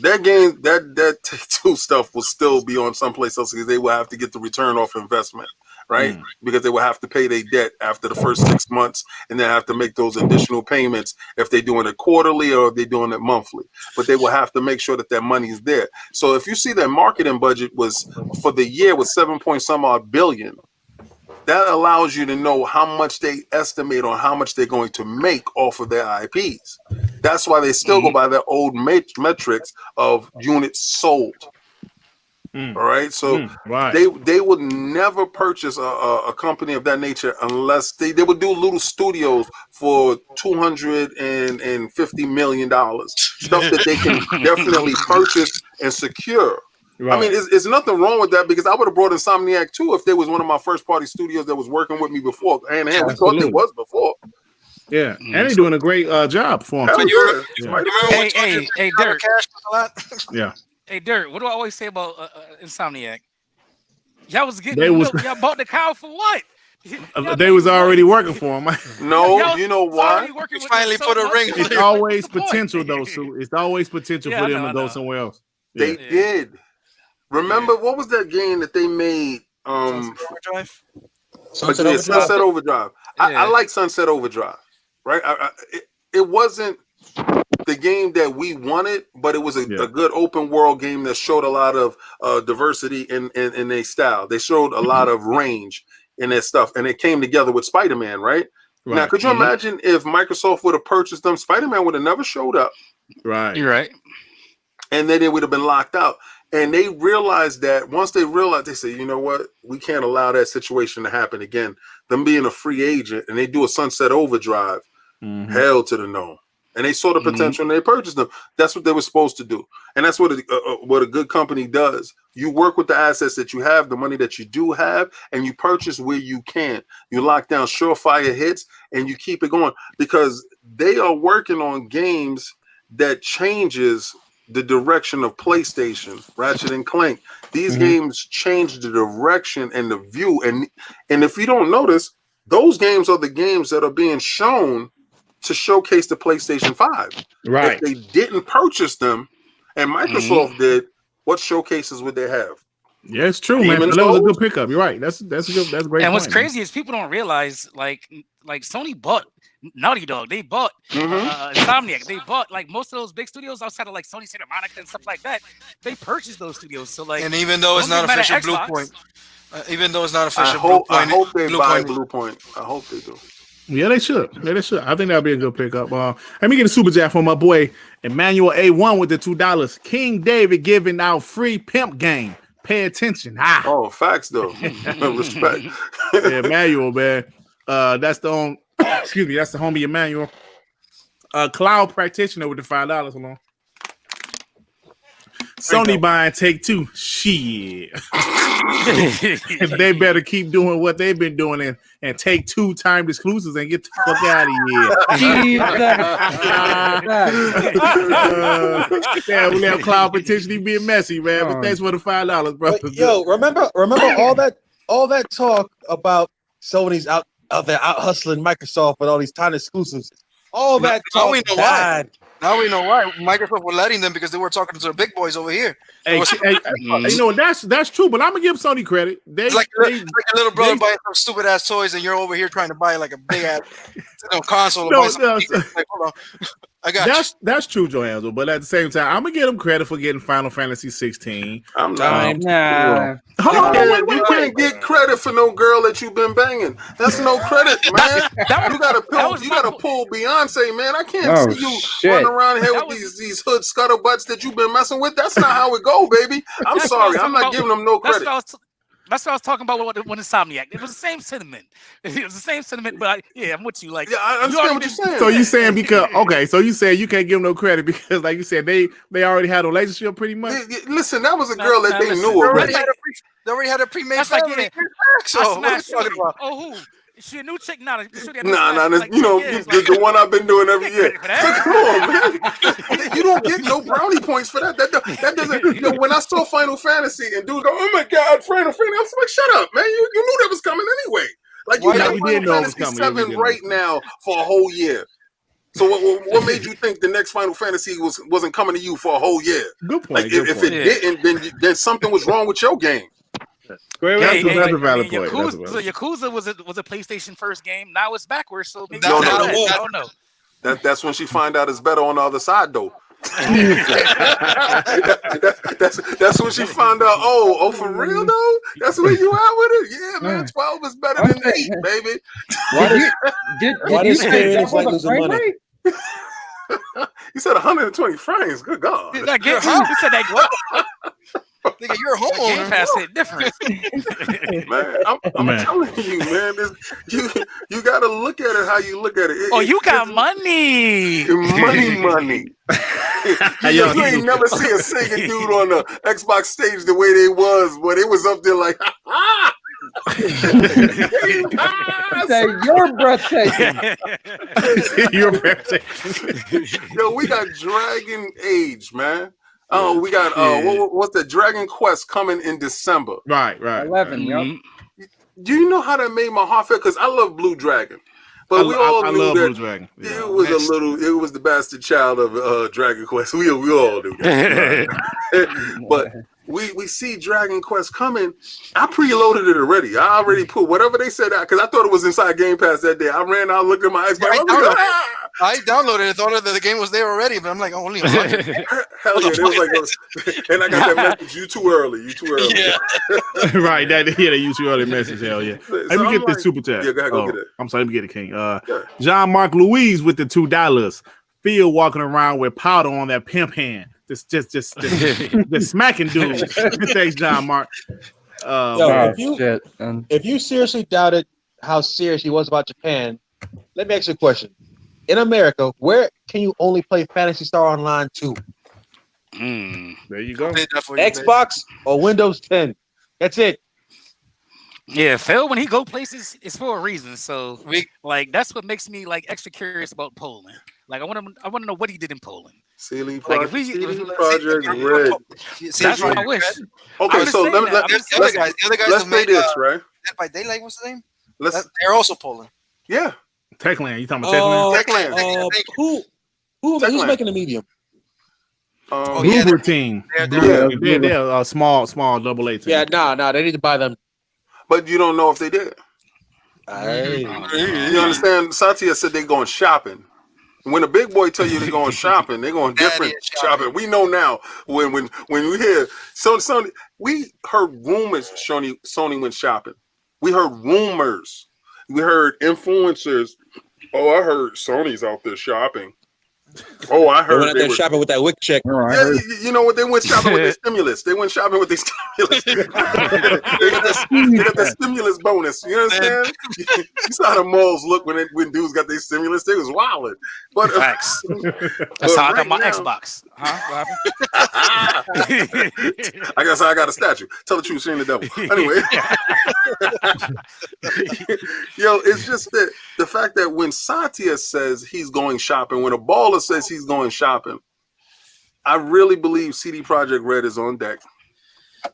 Speaker 2: That game, that Take-Two stuff will still be on someplace else because they will have to get the return off investment, right? Because they will have to pay their debt after the first 6 months, and then have to make those additional payments if they're doing it quarterly or if they're doing it monthly. But they will have to make sure that money is there. So if you see their marketing budget was for the year was 7-point-some-odd billion, that allows you to know how much they estimate on how much they're going to make off of their IPs. That's why they still go by their old metrics of units sold. All right, so they would never purchase a company of that nature unless they would do little studios for $250 million, stuff that they can definitely purchase and secure. Right. I mean, it's nothing wrong with that because I would have brought Insomniac too if they was one of my first party studios that was working with me before. And we thought it was before.
Speaker 1: Yeah, and they're doing a great job for them.
Speaker 4: Hey, Dirt.
Speaker 1: Yeah.
Speaker 4: Hey, Dirt. What do I always say about Insomniac? Y'all was getting y'all bought the cow for what?
Speaker 1: They was already working for him.
Speaker 2: No, you know why?
Speaker 5: You finally put a ring.
Speaker 1: It's always potential though, Sue. It's always potential for them to go somewhere else.
Speaker 2: They did. Remember what was that game that they made? Sunset Overdrive. I like Sunset Overdrive, right? It wasn't the game that we wanted, but it was a good open world game that showed a lot of diversity in their style. They showed a lot of range in their stuff, and it came together with Spider-Man, right? Now, could you imagine if Microsoft would have purchased them? Spider-Man would have never showed up.
Speaker 1: Right.
Speaker 4: You're right.
Speaker 2: And then they would have been locked out. And they realized that once they realized, they said, you know what? We can't allow that situation to happen again. Them being a free agent and they do a Sunset Overdrive, hell to the no. And they saw the potential and they purchased them. That's what they were supposed to do. And that's what a good company does. You work with the assets that you have, the money that you do have, and you purchase where you can. You lock down surefire hits and you keep it going because they are working on games that changes the direction of PlayStation, Ratchet and Clank. These games change the direction and the view. And if you don't notice, those games are the games that are being shown to showcase the PlayStation 5.
Speaker 1: Right.
Speaker 2: If they didn't purchase them and Microsoft did, what showcases would they have?
Speaker 1: Yeah, it's true, man. That was a good pickup. You're right. That's good. That's great.
Speaker 4: And what's crazy is people don't realize like Sony bought Naughty Dog, they bought Insomniac, they bought like most of those big studios outside of like Sony Santa Monica and stuff like that. They purchased those studios. So like,
Speaker 5: and even though it's not official Bluepoint,
Speaker 2: I hope they buy Bluepoint. I hope they do.
Speaker 1: Yeah, they should. I think that'll be a good pickup. Let me get a super chat from my boy Emmanuel A1 with the $2. King David giving out free pimp game. Pay attention.
Speaker 2: Oh, facts though. Respect.
Speaker 1: Yeah, Emmanuel, man. That's the excuse me, that's the homie Emmanuel. Cloud practitioner with the $5 alone. Sony buying Take-Two. Shit. They better keep doing what they've been doing and take 2 timed exclusives and get the fuck out of here. Yeah, we have Cloud potentially being messy, man. But thanks for the $5, bro.
Speaker 7: But, yo, remember all that talk about Sony's out there out hustling Microsoft with all these tiny exclusives. All that talk died.
Speaker 5: Now we know why Microsoft were letting them because they were talking to the big boys over here.
Speaker 1: Hey, you know that's true, but I'm gonna give Sony credit.
Speaker 5: It's like a little brother buying some stupid ass toys, and you're over here trying to buy like a big ass console.
Speaker 1: No,
Speaker 5: like, hold on. I got
Speaker 1: that's true, Johansel. But at the same time, I'm gonna give him credit for getting Final Fantasy 16.
Speaker 2: I'm not.
Speaker 3: Nah.
Speaker 1: Hold on,
Speaker 2: You can't get credit for no girl that you've been banging. That's no credit, man. You gotta pull Beyonce, man. I can't see you running around here with these hood scuttlebutts that you've been messing with. That's not how it go, baby. I'm sorry. I'm not giving them no credit.
Speaker 4: That's what I was talking about when Insomniac. It was the same sentiment. It was the same sentiment, but I'm with you. Like,
Speaker 2: yeah, I understand what you're saying.
Speaker 1: So you saying so you saying you can't give them no credit because, like you said, they already had a relationship pretty much.
Speaker 2: Listen, that was a girl that they knew already.
Speaker 5: They already had a pre-made family.
Speaker 4: Like,
Speaker 5: So what are you talking about?
Speaker 4: Oh, who? She a new chick? Nah,
Speaker 2: like, the one I've been doing every year. So, come on, man. You don't get no brownie points for that. That doesn't. When I saw Final Fantasy and dudes go, "Oh my God, Final Fantasy," I was like, "Shut up, man! You knew that was coming anyway." Like you got Final Fantasy 7 right now for a whole year. So what made you think the next Final Fantasy wasn't coming to you for a whole year?
Speaker 1: Good point.
Speaker 2: Like if it didn't, then something was wrong with your game.
Speaker 1: That's a valid point.
Speaker 4: Yakuza was a PlayStation first game. Now it's backwards. So maybe
Speaker 2: I
Speaker 4: don't know.
Speaker 2: That's when she find out it's better on the other side, though. that's when she found out. Oh, for real though? That's where you at with it? Yeah, man. 12 is better than 8, baby.
Speaker 7: Why does Square like losing money?
Speaker 2: You said 120 frames. Good God.
Speaker 4: You said that what?
Speaker 5: Nigga, you're a homeowner.
Speaker 4: Game Pass hit different.
Speaker 2: Man, I'm telling you, man. You got to look at it how you look at it.
Speaker 4: You got money.
Speaker 2: Money. You ain't never see a singing dude on the Xbox stage the way they was, but it was up there like,
Speaker 3: You're breathtaking.
Speaker 1: You're breathtaking.
Speaker 2: Yo, we got Dragon Age, man. Oh, we got what's the Dragon Quest coming in December?
Speaker 1: Right.
Speaker 3: 11. Yep.
Speaker 2: Do you know how that made my heart feel? Because I love Blue Dragon, but we all knew that
Speaker 1: Blue Dragon. Yeah.
Speaker 2: It was the bastard child of Dragon Quest. We all do that. But we see Dragon Quest coming. I preloaded it already. I already put whatever they said out because I thought it was inside Game Pass that day. I ran out, looked at my Xbox.
Speaker 5: I downloaded it, thought that the game was there already, but I'm like, only 100.
Speaker 2: Hell yeah, it was like, and I got that message. You too early.
Speaker 5: Yeah.
Speaker 1: Right, they use too early message. Hell yeah. Let me get this super chat.
Speaker 2: Yeah, go get it.
Speaker 1: I'm sorry, let me get it, King. John Mark Louise with the $2. Phil walking around with powder on that pimp hand. Just smacking dudes. Thanks, John Mark.
Speaker 7: If you seriously doubted how serious he was about Japan, let me ask you a question. In America, where can you only play Phantasy Star Online 2?
Speaker 1: There you go.
Speaker 7: Xbox or Windows 10. That's it.
Speaker 4: Yeah, Phil, when he go places, it's for a reason. So, that's what makes me extra curious about Poland. Like, I want to know what he did in Poland.
Speaker 2: CD
Speaker 4: Projekt
Speaker 2: Red.
Speaker 4: That's what I wish.
Speaker 2: Okay, so let's play this, right?
Speaker 5: Dead by Daylight, what's the name?
Speaker 2: They're
Speaker 5: also Poland.
Speaker 2: Yeah.
Speaker 1: Techland, you talking about
Speaker 2: Techland?
Speaker 7: Who's making the medium?
Speaker 1: Uber team. They're a small AA team.
Speaker 7: Yeah, no, they need to buy them.
Speaker 2: But you don't know if they did. You understand? Satya said they're going shopping. When a big boy tell you they're going shopping, they're going different shopping. We know now when we hear Sony, we heard rumors Sony went shopping. We heard rumors. We heard influencers. Oh, I heard Sony's out there shopping. Oh, I heard
Speaker 7: they were shopping with that wick check.
Speaker 2: Yeah, you know what? They went shopping with their stimulus. They went shopping with their stimulus. they got the stimulus bonus. You understand? You saw how the malls look when dudes got their stimulus. They was wilding. But
Speaker 4: facts. That's how I got my Xbox. Huh? What happened?
Speaker 2: I guess I got a statue. Tell the truth, seeing the devil. Anyway, yo, it's just that the fact that when Satya says he's going shopping, when a baller says he's going shopping, I really believe CD Projekt Red is on deck.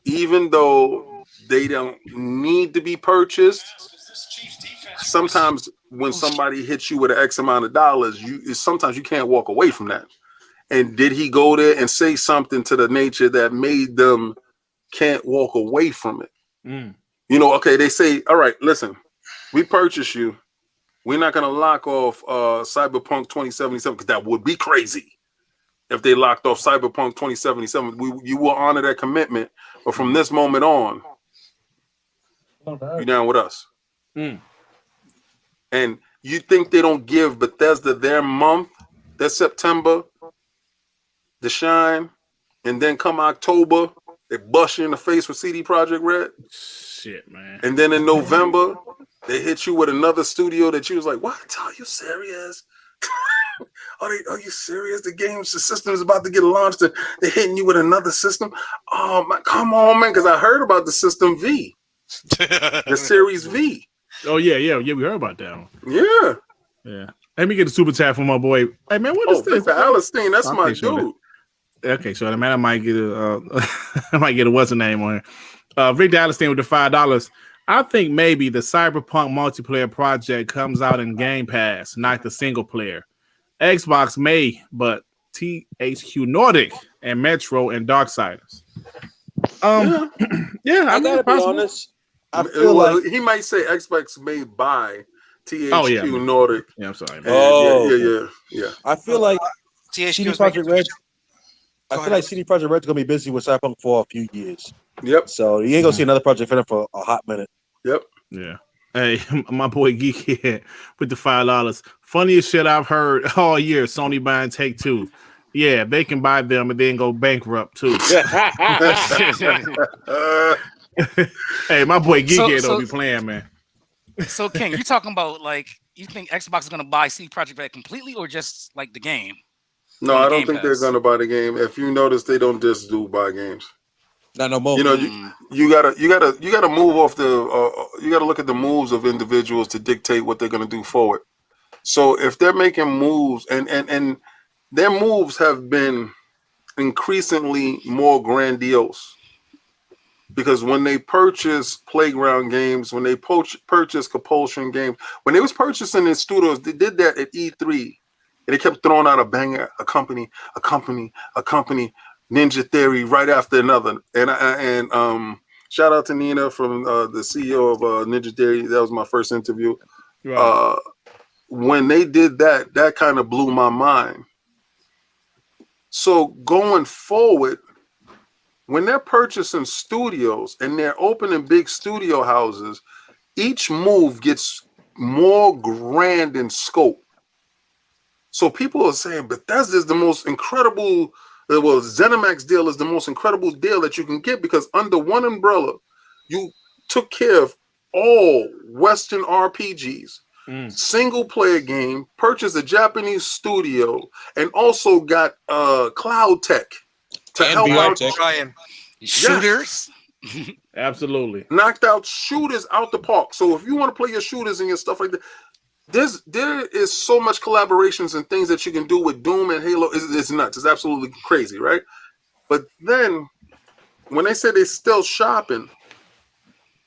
Speaker 2: Even though they don't need to be purchased, sometimes when somebody hits you with an X amount of dollars, sometimes you can't walk away from that. And did he go there and say something to the nature that made them can't walk away from it? You know, okay, they say, all right, listen, we purchase you. we're not going to lock off Cyberpunk 2077 because that would be crazy if they locked off Cyberpunk 2077. You will honor that commitment, but from this moment on, you're down with us. And you think they don't give Bethesda their month, their September, to shine, and then come October, they bust you in the face with CD Projekt Red?
Speaker 1: Shit, man.
Speaker 2: And then in November, they hit you with another studio that you was like, what? Are you serious? Are you serious? The system is about to get launched. They're hitting you with another system. Oh, man, come on, man, because I heard about the System V. The Series V.
Speaker 1: Oh, yeah. We heard about that one.
Speaker 2: Yeah.
Speaker 1: Let me get a super chat from my boy. Hey, man, what is this?
Speaker 2: Victor Alistine, that's my dude.
Speaker 1: Okay, so man, I might get a what's the name on here. Victor Alistine with the $5. I think maybe the Cyberpunk multiplayer project comes out in Game Pass, not the single player. Xbox may, but THQ Nordic and Metro and Darksiders. I
Speaker 7: gotta be honest. I feel like
Speaker 2: he might say Xbox may buy THQ Nordic.
Speaker 1: Yeah, I'm sorry.
Speaker 2: Man. Yeah.
Speaker 7: I feel like
Speaker 5: THQ
Speaker 7: Projekt Red. I feel like CD Projekt Red's gonna be busy with Cyberpunk for a few years.
Speaker 2: Yep.
Speaker 7: So you ain't gonna see another project for them for a hot minute.
Speaker 2: Yep.
Speaker 1: Yeah. Hey, my boy Geekhead with the $5. Funniest shit I've heard all year. Sony buying Take-Two. Yeah, they can buy them and then go bankrupt too. Hey, my boy Geekhead don't be playing, man.
Speaker 4: So King, you talking about like you think Xbox is gonna buy CD Projekt Red completely or just like the game?
Speaker 2: No, I don't think they're gonna buy the game. If you notice, they don't just buy games.
Speaker 7: Not no more.
Speaker 2: You know, you gotta move off the. You gotta look at the moves of individuals to dictate what they're gonna do forward. So if they're making moves, and their moves have been increasingly more grandiose, because when they purchase Playground Games, when they purchase Compulsion Games, when they was purchasing in studios, they did that at E3, and they kept throwing out a banger, a company. Ninja Theory right after another, and shout out to Nina from the CEO of Ninja Theory. That was my first interview. Right. When they did that, that kind of blew my mind. So going forward, when they're purchasing studios and they're opening big studio houses, each move gets more grand in scope. So people are saying Bethesda is the most incredible. Well, Zenimax deal is the most incredible deal that you can get because under one umbrella, you took care of all Western RPGs, single player game, purchased a Japanese studio, and also got cloud tech to help out
Speaker 4: shooters.
Speaker 1: Absolutely.
Speaker 2: Knocked out shooters out the park. So if you want to play your shooters and your stuff like that, there is so much collaborations and things that you can do with Doom and Halo. It's nuts. It's absolutely crazy, right? But then when they say they're still shopping,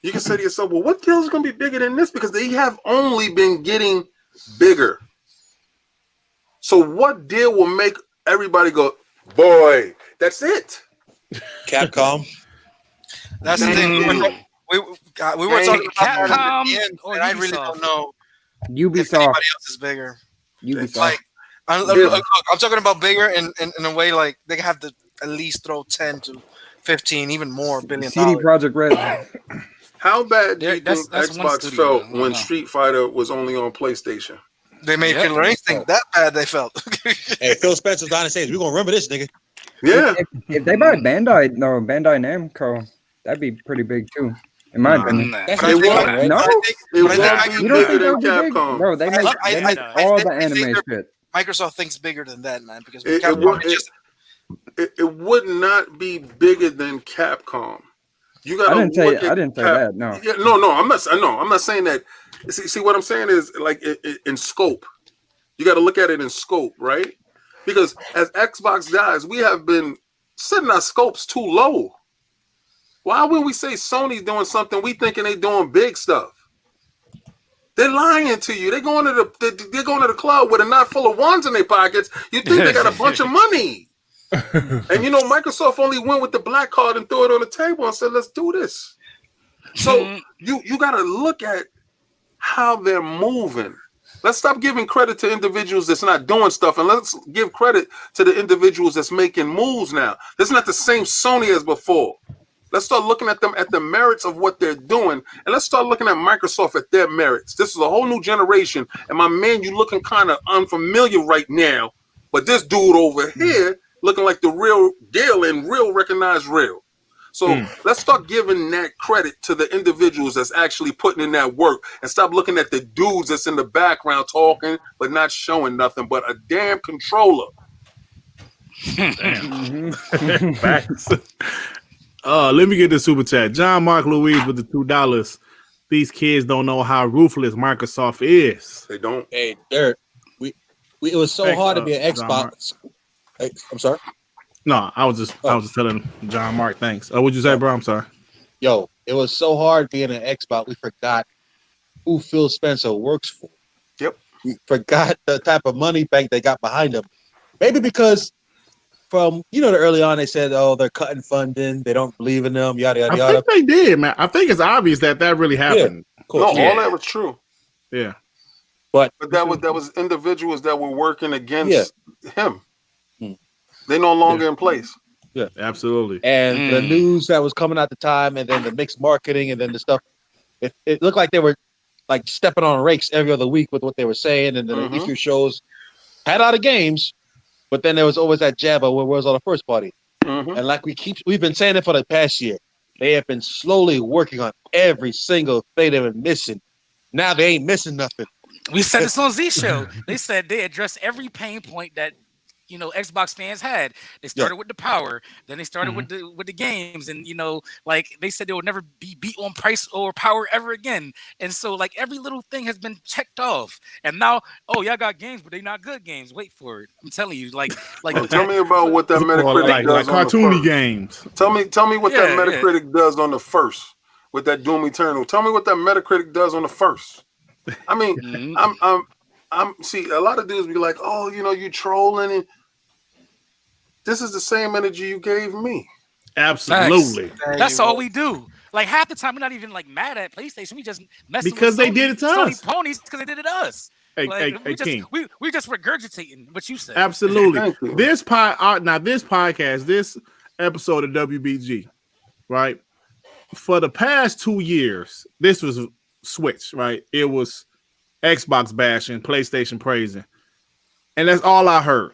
Speaker 2: you can say to yourself, well, what deal is going to be bigger than this? Because they have only been getting bigger. So what deal will make everybody go, boy, that's it?
Speaker 7: Capcom.
Speaker 5: That's the thing. We were talking about Capcom, and I really don't know.
Speaker 3: Ubisoft.
Speaker 5: If anybody else is bigger.
Speaker 3: Ubisoft.
Speaker 5: Like, I'm talking about bigger in a way like they have to at least throw 10 to 15, even more billion.
Speaker 3: CD Projekt Red.
Speaker 2: How bad do you think Xbox felt when Street Fighter was only on PlayStation?
Speaker 5: They made Killer Instinct that bad. They felt.
Speaker 7: Hey, PhilSpencer's on the stage. We're gonna remember this, nigga.
Speaker 2: Yeah.
Speaker 3: If they buy Bandai Namco, that'd be pretty big too. In my opinion.
Speaker 2: It won't be bigger than Capcom.
Speaker 3: Bro, they make all the anime shit.
Speaker 5: Microsoft thinks bigger than that, man. Because
Speaker 2: it would not be bigger than Capcom. You got. I didn't
Speaker 3: say that. No.
Speaker 2: Yeah, no. I'm not saying that. See, what I'm saying is like in scope. You got to look at it in scope, right? Because as Xbox guys, we have been setting our scopes too low. Why when we say Sony's doing something, we thinking they doing big stuff? They're lying to you. They're going to the club with a knot full of ones in their pockets. You think they got a bunch of money? And you know, Microsoft only went with the black card and threw it on the table and said, "Let's do this." So you got to look at how they're moving. Let's stop giving credit to individuals that's not doing stuff, and let's give credit to the individuals that's making moves now. This is not the same Sony as before. Let's start looking at them at the merits of what they're doing, and let's start looking at Microsoft at their merits. This is a whole new generation, and my man, you looking kind of unfamiliar right now, but this dude over here looking like the real deal and real recognized real. So let's start giving that credit to the individuals that's actually putting in that work and stop looking at the dudes that's in the background talking but not showing nothing but a damn controller.
Speaker 1: Facts. Let me get the super chat. John Mark Louise with the $2. These kids don't know how ruthless Microsoft is.
Speaker 2: They don't.
Speaker 7: Hey, Dirt. It was so hard to be an Xbox. Hey, I'm sorry.
Speaker 1: No, I was just telling John Mark thanks. Oh, what'd you say, bro? I'm sorry.
Speaker 7: Yo, it was so hard being an Xbox. We forgot who PhilSpencer works for.
Speaker 2: Yep.
Speaker 7: We forgot the type of money bank they got behind them. Maybe because from the early on they said, oh, they're cutting funding, they don't believe in them, yada yada yada.
Speaker 1: I think they did, man. I think it's obvious that really happened.
Speaker 7: Yeah, cool.
Speaker 2: No, all that was true.
Speaker 1: Yeah.
Speaker 7: But
Speaker 2: that was individuals that were working against him. They're no longer in place.
Speaker 7: Yeah,
Speaker 1: absolutely.
Speaker 7: And the news that was coming out at the time, and then the mixed marketing, and then the stuff, it looked like they were like stepping on rakes every other week with what they were saying, and then the E3 shows had out of games, but then there was always that jab of where was all the first party. And like we've been saying it for the past year, they have been slowly working on every single thing they've been missing. Now they ain't missing nothing.
Speaker 4: We said this on Z Show. They said they addressed every pain point that Xbox fans had. They started with the power, then they started with the games, and like they said they would never be beat on price or power ever again. And so like every little thing has been checked off. And now, y'all got games, but they're not good games. Wait for it. I'm telling you, like
Speaker 2: tell me about what that Metacritic does
Speaker 1: like cartoony games.
Speaker 2: Tell me what that Metacritic does on the first with that Doom Eternal. Tell me what that Metacritic does on the first. I mean, I'm see a lot of dudes be like, oh, you trolling, and this is the same energy you gave me.
Speaker 1: Absolutely.
Speaker 4: That's all we do. Like half the time we're not even like mad at PlayStation. We just mess
Speaker 1: because they did it to us.
Speaker 4: Ponies because they did it to us. We just regurgitating what you said.
Speaker 1: Absolutely. This podcast, this episode of WBG, right? For the past 2 years, this was switched, right? It was Xbox bashing, PlayStation praising, and that's all I heard.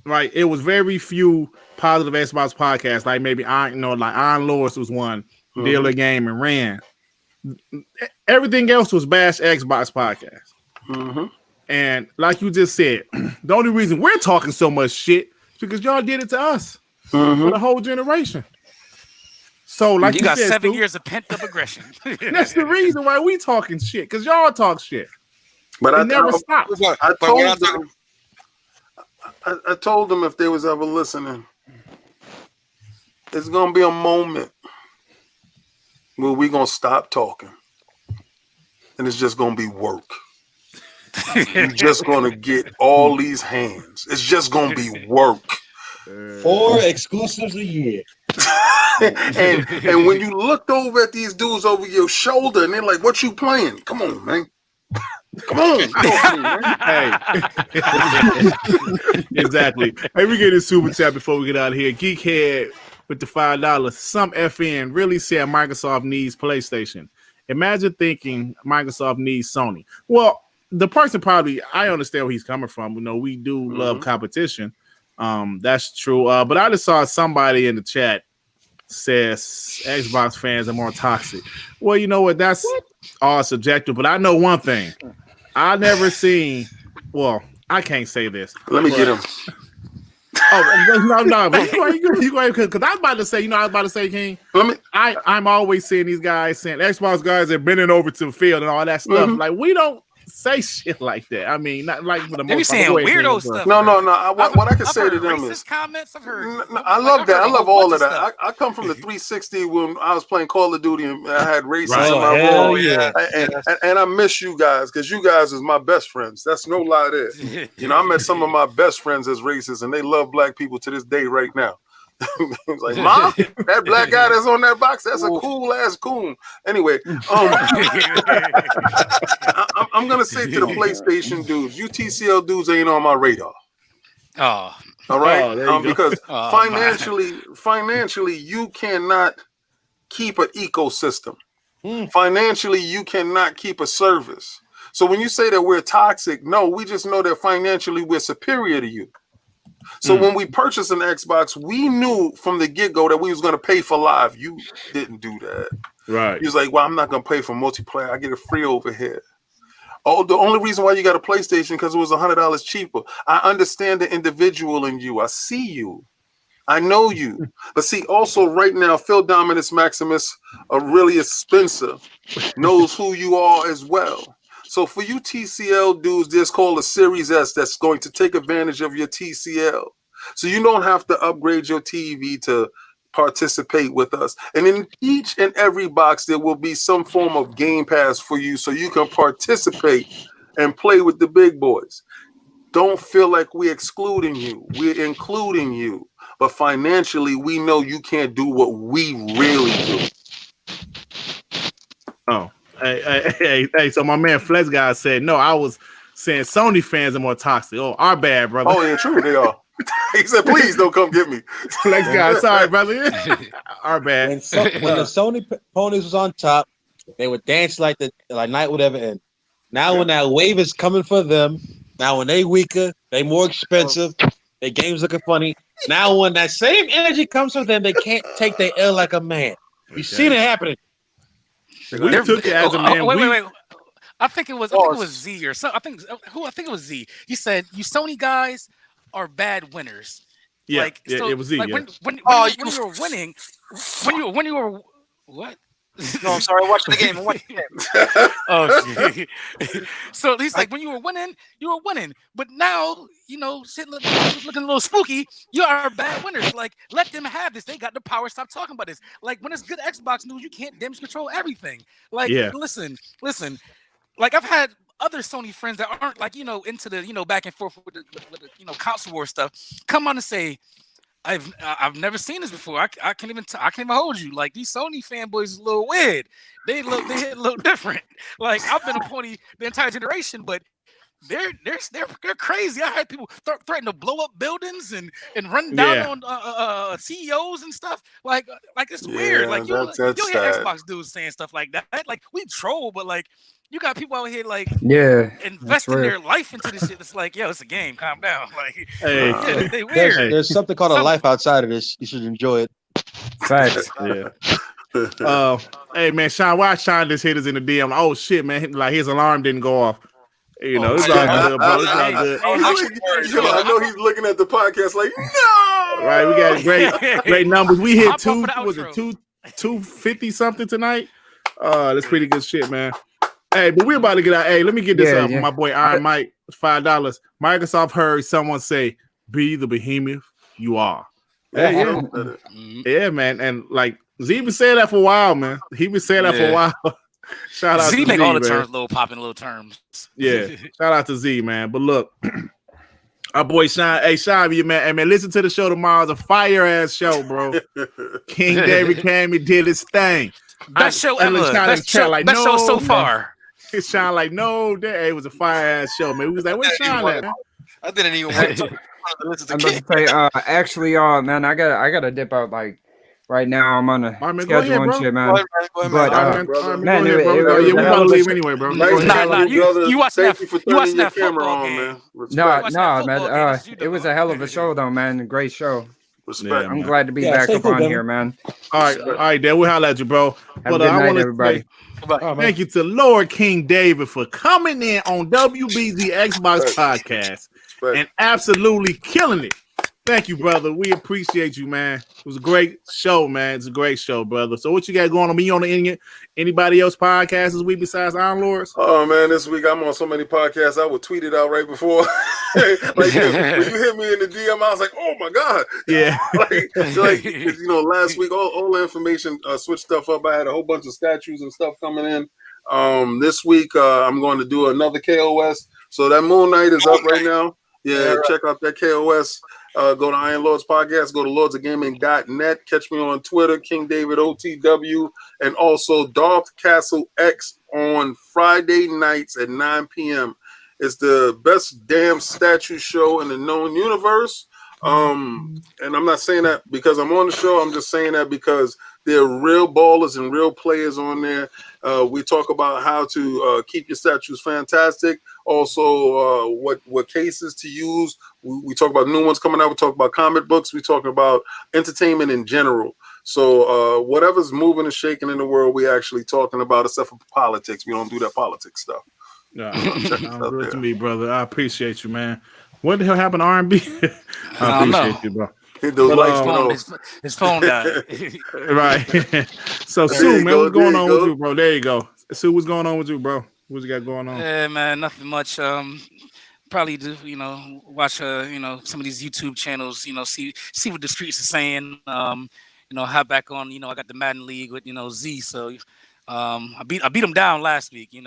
Speaker 1: Right, it was very few positive Xbox podcasts. Like maybe Iron Lords was one, Dealer Game and Ran. Everything else was bash Xbox podcast. And like you just said, the only reason we're talking so much shit is because y'all did it to us for the whole generation. So like you got said,
Speaker 4: 7 years of pent up aggression.
Speaker 1: That's the reason why we talking shit, because y'all talk shit.
Speaker 2: But I
Speaker 1: never stopped.
Speaker 2: I told them if they was ever listening, it's gonna be a moment where we gonna stop talking, and it's just gonna be work. You're just gonna get all these hands. It's just gonna be work.
Speaker 7: 4 exclusives a year.
Speaker 2: and when you looked over at these dudes over your shoulder, and they're like, "What you playing? Come on, man." Come on.
Speaker 1: Hey. Exactly. Hey, we get a super chat before we get out of here. Geekhead with the $5. Some FN really said Microsoft needs PlayStation. Imagine thinking Microsoft needs Sony. Well, the person I understand where he's coming from. We do love competition. That's true. But I just saw somebody in the chat says Xbox fans are more toxic. Well, you know what? That's all subjective. But I know one thing. I never seen. Well, I can't say this.
Speaker 2: Let me get him.
Speaker 1: No. But you go ahead, because I was about to say, King. I'm always seeing these guys saying Xbox guys are bending over to the field and all that stuff. Like we don't say shit like that. I mean, not like for the
Speaker 4: most. They be saying weirdo stuff.
Speaker 2: No. What I can say to them is
Speaker 4: comments I've heard.
Speaker 2: I love that. I love all of that. I come from the 360 when I was playing Call of Duty and I had races in my room. And I miss you guys because you guys is my best friends. That's no lie there. I met some of my best friends as racists and they love black people to this day right now. He's like, Mom, that black guy that's on that box, that's a cool ass coon. Anyway, I'm gonna say to the PlayStation dudes, you TCL dudes ain't on my radar.
Speaker 4: Oh,
Speaker 2: all right, because financially, you cannot keep an ecosystem. Financially, you cannot keep a service. So when you say that we're toxic, no, we just know that financially we're superior to you. So when we purchased an Xbox, we knew from the get-go that we was going to pay for live. You didn't do that.
Speaker 1: Right.
Speaker 2: He was like, well, I'm not going to pay for multiplayer. I get it free over here. Oh, the only reason why you got a PlayStation because it was $100 cheaper. I understand the individual in you. I see you. I know you. But see, also right now, Phil Dominus Maximus Aurelius Spencer knows who you are as well. So for you TCL dudes, there's called a Series S that's going to take advantage of your TCL. So you don't have to upgrade your TV to participate with us. And in each and every box, there will be some form of Game Pass for you so you can participate and play with the big boys. Don't feel like we're excluding you. We're including you. But financially, we know you can't do what we really do.
Speaker 1: Oh. Hey, so my man Flex Guy said, no, I was saying Sony fans are more toxic. Oh, our bad, brother.
Speaker 2: Oh, yeah, true, they are. He said, please don't come get me.
Speaker 1: Flex Guy, sorry, brother. Our bad.
Speaker 7: When the Sony ponies was on top, they would dance like night would ever end. Now when that wave is coming for them, now when they weaker, they more expensive, their games looking funny. Now when that same energy comes for them, they can't take their L like a man. You seen it happening.
Speaker 1: We took it as a man.
Speaker 4: Wait. I think it was Z or something. I think it was Z. He said, "You Sony guys are bad winners."
Speaker 1: Yeah, it was Z.
Speaker 4: Like
Speaker 1: yeah.
Speaker 4: when you were winning, when you were what?
Speaker 5: No, I'm sorry. I watched the game.
Speaker 4: Oh, so he's like, when you were winning, but now shit looking a little spooky. You are bad winners. Like, let them have this. They got the power. Stop talking about this. Like, when it's good Xbox news, you can't damage control everything. Like, listen. Like, I've had other Sony friends that aren't like into the back and forth with the console war stuff come on and say, I've never seen this before. I can't even hold you. Like, these Sony fanboys is a little weird. They hit a little different. Like, I've been a pony the entire generation, but they're crazy. I had people threaten to blow up buildings and run down on CEOs and stuff. Like it's weird. Like you hear Xbox dudes saying stuff like that. Like, we troll, but like, you got people out here like investing their life into this shit. It's like, yo, it's a game. Calm down. Like, they weird.
Speaker 7: There's something called a life outside of this. You should enjoy it.
Speaker 3: Facts.
Speaker 1: Yeah. Hey man, Sean, why Sean just hit us in the DM? Oh shit, man! Like his alarm didn't go off. It's all good, bro. It's all good.
Speaker 2: I know he's looking at the podcast like, no.
Speaker 1: Right, we got great numbers. We hit 250 something tonight. That's pretty good shit, man. Hey, but we're about to get out. Hey, let me get this up. My boy Iron Mike, $5. Microsoft heard someone say, "Be the behemoth you are." Yeah, man. And like Z been saying that for a while, man. He been saying that for a while. Shout out to Z,
Speaker 4: make all the terms, little terms.
Speaker 1: Yeah, shout out to Z, man. But look, our boy Sean. Hey, Sean, you man. Hey, man, listen to the show tomorrow. It's a fire ass show, bro. King David came and did his thing.
Speaker 4: Best show ever. Best show so far.
Speaker 1: It sounded like it was a fire ass show, man. We was like, where's Sean at?
Speaker 5: I didn't even want to listen to
Speaker 3: Kids. Actually, man, I gotta dip out like right now. I'm on a schedule and shit, man.
Speaker 1: Man, we gotta leave anyway, bro.
Speaker 4: You watching that football game?
Speaker 3: No, man. It was a hell of a show, though, man. Great show.
Speaker 2: Respect,
Speaker 3: I'm glad to be back up on here, man.
Speaker 1: All right, Dan. We'll holler at you, bro.
Speaker 3: Have a good night, everybody.
Speaker 1: Thank you to Lord King David for coming in on WBG Xbox Podcast and absolutely killing it. Thank you, brother. We appreciate you, man. It was a great show, man. It's a great show, brother. So what you got going on? Me on anybody else podcast this week besides Iron Lords?
Speaker 2: Oh, man, this week I'm on so many podcasts. I would tweet it out right before. Like, when you hit me in the DM, I was like, oh, my God.
Speaker 1: Yeah.
Speaker 2: Last week, all the information switched stuff up. I had a whole bunch of statues and stuff coming in. This week, I'm going to do another KOS. So that Moon Knight is up right now. Yeah, check out that KOS. Go to Iron Lords Podcast. Go to lordsofgaming.net. Catch me on Twitter, King David OTW, and also Darth Castle X on Friday nights at 9 p.m. It's the best damn statue show in the known universe. And I'm not saying that because I'm on the show. I'm just saying that because there are real ballers and real players on there. We talk about how to keep your statues fantastic. Also, what cases to use. We talk about new ones coming out. We talk about comic books. We talk about entertainment in general. So whatever's moving and shaking in the world, we actually talking about, except for politics. We don't do that politics stuff.
Speaker 1: Sounds good to me, brother. I appreciate you, man. What the hell happened to R&B? I appreciate you, bro.
Speaker 4: His phone died.
Speaker 1: Right. So, Sue, man, what's going on with you, bro? There you go. Sue, what's going on with you, bro? What you got going on?
Speaker 4: Yeah, man, nothing much. Probably do, watch some of these YouTube channels, see what the streets are saying. Hop back on, I got the Madden League with, Z. So I beat him down last week, Z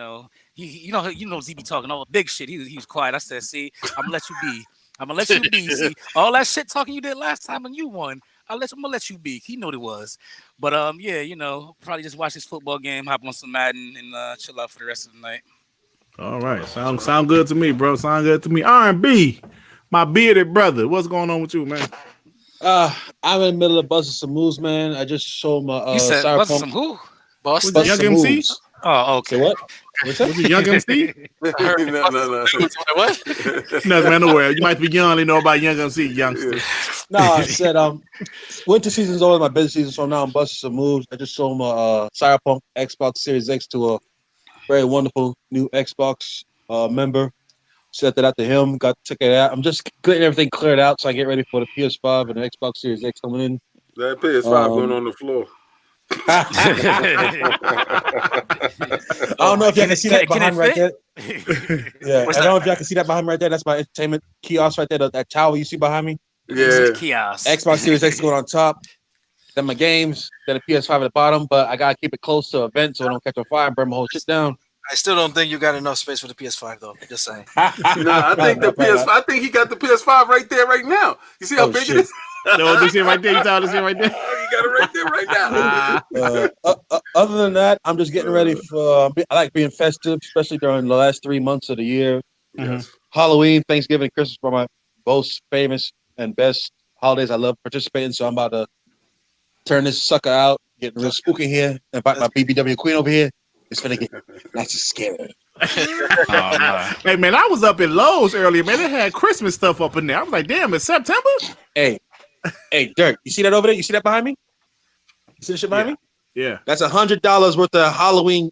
Speaker 4: be talking all big shit. He was quiet. I said, see, I'm gonna let you be. I'm gonna let you be. See, all that shit talking you did last time and you won. I'm gonna let you be. He knew what it was. But probably just watch this football game, hop on some Madden, and chill out for the rest of the night.
Speaker 1: All right, sound good to me, bro. Sound good to me. R&B, my bearded brother. What's going on with you, man?
Speaker 7: I'm in the middle of busting some moves, man. I just showed my
Speaker 4: you said busting some who?
Speaker 1: Bust Young MC?
Speaker 7: Moves.
Speaker 4: Oh, okay.
Speaker 7: So what? What's that?
Speaker 1: Was it Young MC?
Speaker 2: No.
Speaker 5: What?
Speaker 1: No, man, nowhere. You might be young, know about Young MC, youngster.
Speaker 7: No, I said winter season's always my busy season, so now I'm busting some moves. I just showed my Cyberpunk Xbox Series X to a very wonderful new Xbox member. Sent that out to him. Took it out. I'm just getting everything cleared out so I get ready for the PS5 and the Xbox Series X coming in.
Speaker 2: That PS5 going on the floor.
Speaker 7: I don't know if y'all can see that behind right there. Yeah, I don't know if y'all can see that behind me right there. That's my entertainment kiosk right there. That tower you see behind me.
Speaker 2: Yeah.
Speaker 4: Kiosk.
Speaker 7: Xbox Series X going on top. Then my games. Then the PS5 at the bottom. But I gotta keep it close to a vent so I don't catch on fire and burn my whole shit down.
Speaker 5: I still don't think you got enough space for the PS5 though. Just saying.
Speaker 2: I think the PS5. I think he got the PS5 right there, right now. You see how big it is?
Speaker 1: No, just see it right there. You thought to see it right there.
Speaker 2: You got it right there, right now.
Speaker 7: Other than that, I'm just getting ready for. I like being festive, especially during the last 3 months of the year.
Speaker 2: Yes.
Speaker 7: Halloween, Thanksgiving, Christmas are my most famous and best holidays. I love participating, so I'm about to turn this sucker out, getting real spooky here. Invite my BBW queen over here. It's gonna get nice and scary.
Speaker 1: Hey man, I was up in Lowe's earlier, man. They had Christmas stuff up in there. I was like, damn, it's September.
Speaker 7: Hey, Dirk, you see that over there? You see that behind me? You see the shit behind me?
Speaker 1: Yeah.
Speaker 7: That's $100 worth of Halloween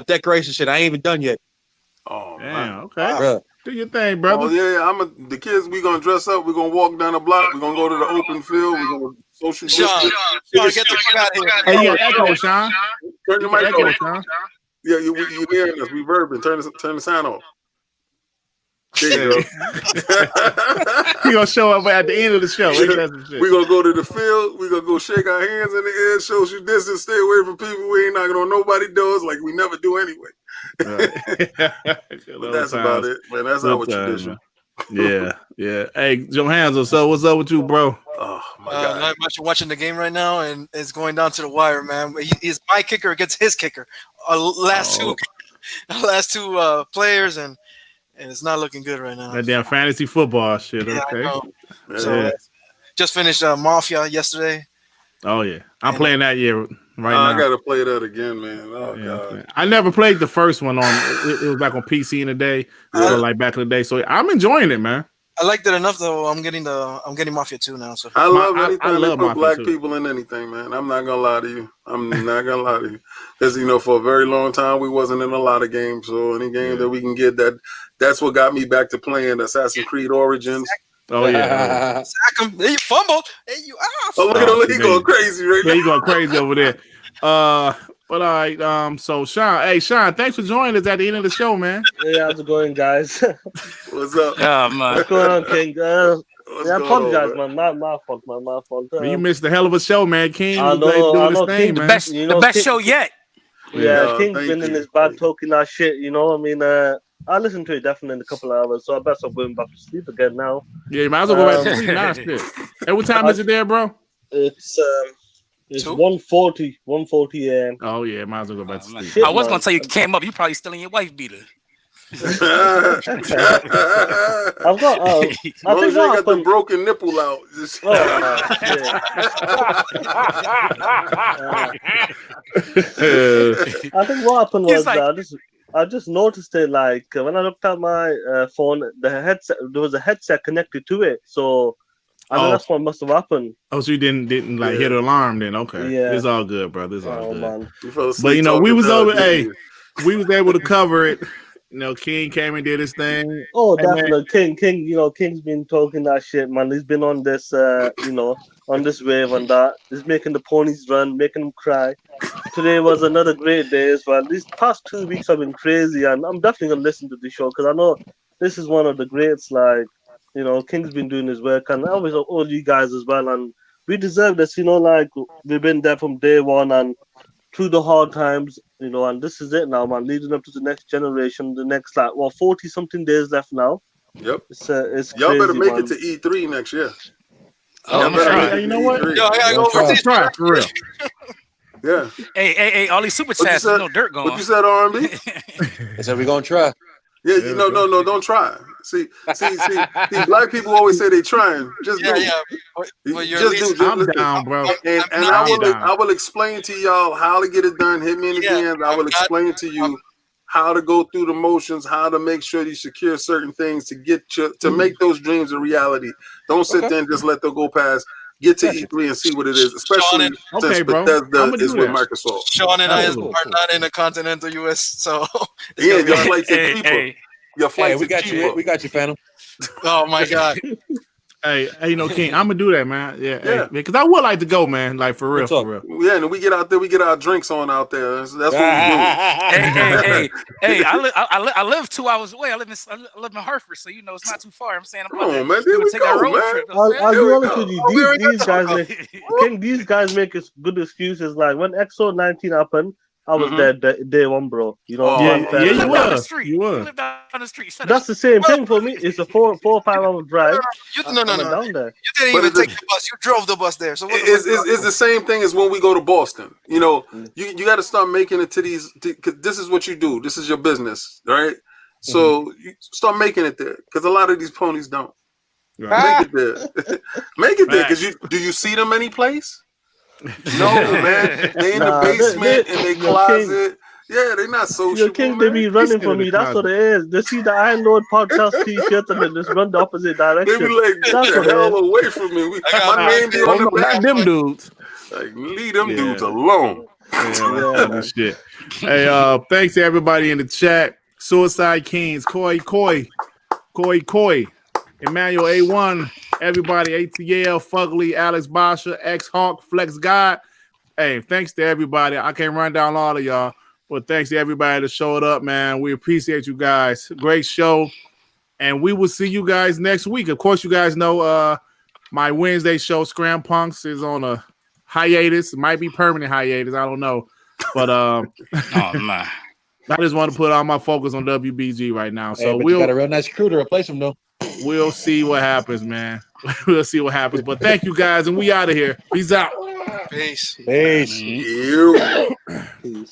Speaker 7: decoration shit. I ain't even done yet.
Speaker 2: Oh,
Speaker 1: damn,
Speaker 2: man.
Speaker 1: okay.
Speaker 7: Bruh.
Speaker 1: Do your thing, brother.
Speaker 2: Oh, yeah. The kids, we gonna dress up. We're gonna walk down the block. We're gonna go to the open field. We're gonna social distance.
Speaker 5: Sean, get the fuck out of here.
Speaker 1: Hey, you got echo, Sean.
Speaker 2: Turn the
Speaker 1: You got
Speaker 2: mic
Speaker 1: echo,
Speaker 2: off.
Speaker 1: Sean.
Speaker 2: Yeah, you hearing us? We verbing. Turn the sound off. There you go.
Speaker 1: He gonna show up at the end of the show.
Speaker 2: We're gonna go to the field. We're gonna go shake our hands in the air, social distance, stay away from people. We ain't knocking on nobody's doors like we never do anyway. But that's about it, man. That's our tradition.
Speaker 1: Yeah. Hey, Johanzo, so what's up with you, bro?
Speaker 2: Oh my God.
Speaker 5: Not much. Watching the game right now, and it's going down to the wire, man. He's my kicker against his kicker. Last two players, and it's not looking good right now.
Speaker 1: That damn fantasy football shit.
Speaker 5: Yeah,
Speaker 1: Okay.
Speaker 5: So just finished Mafia yesterday.
Speaker 1: Oh yeah, I'm playing that year now.
Speaker 2: I gotta play that again, man. Oh God.
Speaker 1: Man. I never played the first one it was back on PC in the day, like back in the day. So I'm enjoying it, man.
Speaker 5: I liked it enough though. I'm getting Mafia 2 now. So
Speaker 2: I love anything
Speaker 1: I love
Speaker 2: that put black
Speaker 1: too.
Speaker 2: people in anything, man. I'm not gonna lie to you. Because for a very long time we wasn't in a lot of games. So any game that we can get that's what got me back to playing Assassin's Creed Origins.
Speaker 1: Oh yeah.
Speaker 5: Sack him. Hey, you fumbled. Hey, you off.
Speaker 2: Oh, look at him. He going crazy right now.
Speaker 1: Yeah, he going crazy over there. But all right, so Sean, thanks for joining us at the end of the show, man.
Speaker 8: Hey, how's it going, guys?
Speaker 2: What's up?
Speaker 4: Man.
Speaker 8: What's going on, King? I apologize,
Speaker 2: on,
Speaker 8: man. My fault, man. My fault.
Speaker 1: Man, you missed a hell of a show, man. King
Speaker 8: I
Speaker 1: was
Speaker 8: know,
Speaker 1: doing his thing,
Speaker 8: King,
Speaker 1: man.
Speaker 4: The best
Speaker 8: King-
Speaker 4: show yet.
Speaker 8: Yeah,
Speaker 2: Yeah,
Speaker 8: King's
Speaker 2: thank
Speaker 8: been in
Speaker 2: you.
Speaker 8: his bag talking that shit, you know what I mean? I'll listen to it definitely in a couple of hours. So I best start going back to sleep again now.
Speaker 1: Yeah, you might as well go back to sleep now. Shit. Hey, what time is it there, bro?
Speaker 8: It's 1:40 a.m.
Speaker 1: Oh yeah, might as well go back to sleep.
Speaker 8: Shit,
Speaker 4: I was
Speaker 8: man.
Speaker 4: gonna tell you came up. You probably still in your wife beater.
Speaker 8: I've got. I think
Speaker 2: As long as you
Speaker 8: what
Speaker 2: got the
Speaker 8: happened.
Speaker 2: broken nipple out. Just...
Speaker 8: I think what happened
Speaker 4: He's
Speaker 8: was
Speaker 4: like-
Speaker 8: I just noticed it like when I looked at my phone, the headset there was a headset connected to it, so I think that's what must have happened.
Speaker 1: Oh, so you didn't like hit an alarm then? Okay,
Speaker 8: Yeah.
Speaker 1: it's all good, brother. It's all
Speaker 8: Oh
Speaker 1: good.
Speaker 8: man,
Speaker 2: You fell asleep
Speaker 1: But you know, we
Speaker 2: talking
Speaker 1: was
Speaker 2: Doug,
Speaker 1: over.
Speaker 2: didn't
Speaker 1: Hey,
Speaker 2: you?
Speaker 1: we was able to cover it. You know, King came and did his thing.
Speaker 8: oh
Speaker 1: Hey, man.
Speaker 8: definitely, King. You know, King's been talking that shit, man. He's been on this, on this wave and that. He's making the ponies run, making them cry. Today was another great day as well. These past 2 weeks have been crazy, and I'm definitely gonna listen to the show because I know this is one of the greats. Like, you know, King's been doing his work, and I always all you guys as well, and we deserve this. You know, like we've been there from day one and through the hard times. You know, and this is it now, man. Leading up to the next generation, the next 40 something days left now.
Speaker 2: Yep.
Speaker 8: It's
Speaker 2: Y'all
Speaker 8: crazy,
Speaker 2: better make
Speaker 8: man.
Speaker 2: it to E3 next year.
Speaker 4: Oh,
Speaker 2: Y'all
Speaker 4: I'm
Speaker 2: better
Speaker 4: trying.
Speaker 2: make it
Speaker 1: Hey, you
Speaker 2: to
Speaker 1: know what?
Speaker 2: E3.
Speaker 5: Yo, I gotta go
Speaker 1: Let's
Speaker 5: over
Speaker 1: try for real.
Speaker 2: Yeah.
Speaker 4: Hey, all these super
Speaker 2: What you
Speaker 4: chats,
Speaker 2: said?
Speaker 4: no dirt going.
Speaker 2: What you said, R&B?
Speaker 7: I said we're gonna try.
Speaker 2: Yeah, no, don't try. See, black people always say they trying. Just do.
Speaker 5: Yeah. But you're
Speaker 2: Just
Speaker 5: at least,
Speaker 2: do.
Speaker 1: I'm
Speaker 2: Listen.
Speaker 1: down, bro.
Speaker 2: And
Speaker 5: I'm
Speaker 2: I will explain to y'all how to get it done. Hit me in the DMs. I will explain to you how to go through the motions, how to make sure you secure certain things to make those dreams a reality. Don't sit there and just let them go past. Get to E3 and see what it is, especially
Speaker 1: Okay,
Speaker 2: since
Speaker 1: bro.
Speaker 2: Bethesda
Speaker 1: I'ma
Speaker 2: is
Speaker 1: do
Speaker 2: with
Speaker 1: that.
Speaker 2: Microsoft.
Speaker 5: Sean and I
Speaker 1: Oh.
Speaker 5: are not in the continental US, so it's
Speaker 2: Yeah,
Speaker 5: gonna be
Speaker 2: your
Speaker 5: hard.
Speaker 2: flights are cheaper. Your
Speaker 7: Hey,
Speaker 2: flights
Speaker 7: we
Speaker 2: are
Speaker 7: got
Speaker 2: cheaper.
Speaker 7: you. We got you, Phantom.
Speaker 5: Oh my god.
Speaker 1: Hey, you know, King, I'm gonna do that, man. Yeah,
Speaker 2: Yeah.
Speaker 1: hey, because I would like to go, man. Like for real,
Speaker 7: Good talk.
Speaker 1: for real.
Speaker 2: Yeah, and we get out there, we get our drinks on out there. That's what we do.
Speaker 4: Hey, I live 2 hours away. I live in Hartford, so you know it's not too far. I'm saying I'm
Speaker 2: Come
Speaker 4: about
Speaker 2: on,
Speaker 4: to
Speaker 2: man. There we
Speaker 4: take a
Speaker 2: go,
Speaker 4: road
Speaker 2: man.
Speaker 4: trip. You know what I'm
Speaker 8: I'll
Speaker 2: Here
Speaker 8: be
Speaker 2: we
Speaker 8: honest
Speaker 2: go.
Speaker 8: with you.
Speaker 5: Oh, very
Speaker 8: These
Speaker 5: good
Speaker 8: guys
Speaker 5: talk.
Speaker 8: make these guys make good excuses. Like when XO 19 happened, I was
Speaker 2: Mhm.
Speaker 8: there day one, bro. You know,
Speaker 2: Oh,
Speaker 1: Yeah,
Speaker 8: one fair
Speaker 1: yeah,
Speaker 8: and
Speaker 1: you
Speaker 8: all
Speaker 1: were.
Speaker 8: that.
Speaker 4: down the street.
Speaker 1: You
Speaker 4: You
Speaker 1: were.
Speaker 4: live down the street. Shut
Speaker 8: That's
Speaker 4: up.
Speaker 8: the same thing for me. It's a 4 or 5 hour drive.
Speaker 5: No.
Speaker 8: I went down there.
Speaker 5: You didn't
Speaker 2: But
Speaker 5: even
Speaker 2: it's
Speaker 5: take the bus. You drove the bus there. So what the
Speaker 2: It's
Speaker 5: fuck?
Speaker 2: the same thing as when we go to Boston. You know, you got to start making it to these. Cause this is what you do. This is your business, right? So you start making it there because a lot of these ponies don't
Speaker 1: Right.
Speaker 2: make it there. Make it there because do you see them any place? No, man. They in the
Speaker 8: Nah,
Speaker 2: basement in their
Speaker 8: your
Speaker 2: closet. Yeah, they're not sociable.
Speaker 8: Your king, they
Speaker 2: man.
Speaker 8: be running
Speaker 1: still
Speaker 8: for
Speaker 1: in the
Speaker 8: me. That's what
Speaker 1: closet.
Speaker 8: it is. They see the I Lord podcast t-shirts and they just run the opposite
Speaker 2: They
Speaker 8: direction.
Speaker 2: be like,
Speaker 8: That's
Speaker 2: get
Speaker 8: what
Speaker 2: the
Speaker 8: it
Speaker 2: hell
Speaker 8: is.
Speaker 2: away from me.
Speaker 5: got
Speaker 2: My
Speaker 5: my-
Speaker 2: name be
Speaker 1: Oh
Speaker 2: on
Speaker 1: no,
Speaker 2: the back.
Speaker 1: not them dudes.
Speaker 2: Like, leave them
Speaker 1: Yeah.
Speaker 2: dudes alone.
Speaker 1: Yeah, this shit. Hey, thanks to everybody in the chat. Suicide Kings, Koi, Emmanuel A1, everybody, ATL, Fugly, Alex Basha, X Hawk, Flex God. Hey, thanks to everybody. I can't run down all of y'all, but thanks to everybody that showed up, man. We appreciate you guys. Great show. And we will see you guys next week. Of course, you guys know my Wednesday show, Scram Punks, is on a hiatus. It might be permanent hiatus. I don't know. But
Speaker 4: Oh man.
Speaker 1: I just want to put all my focus on WBG right now.
Speaker 7: Hey,
Speaker 1: So
Speaker 7: but you got a real nice crew to replace him, though.
Speaker 1: we'll see what happens, man. We'll see what happens. But thank you guys, and we out of here. Peace out.
Speaker 5: Peace.
Speaker 7: Peace.
Speaker 2: You.
Speaker 8: Peace.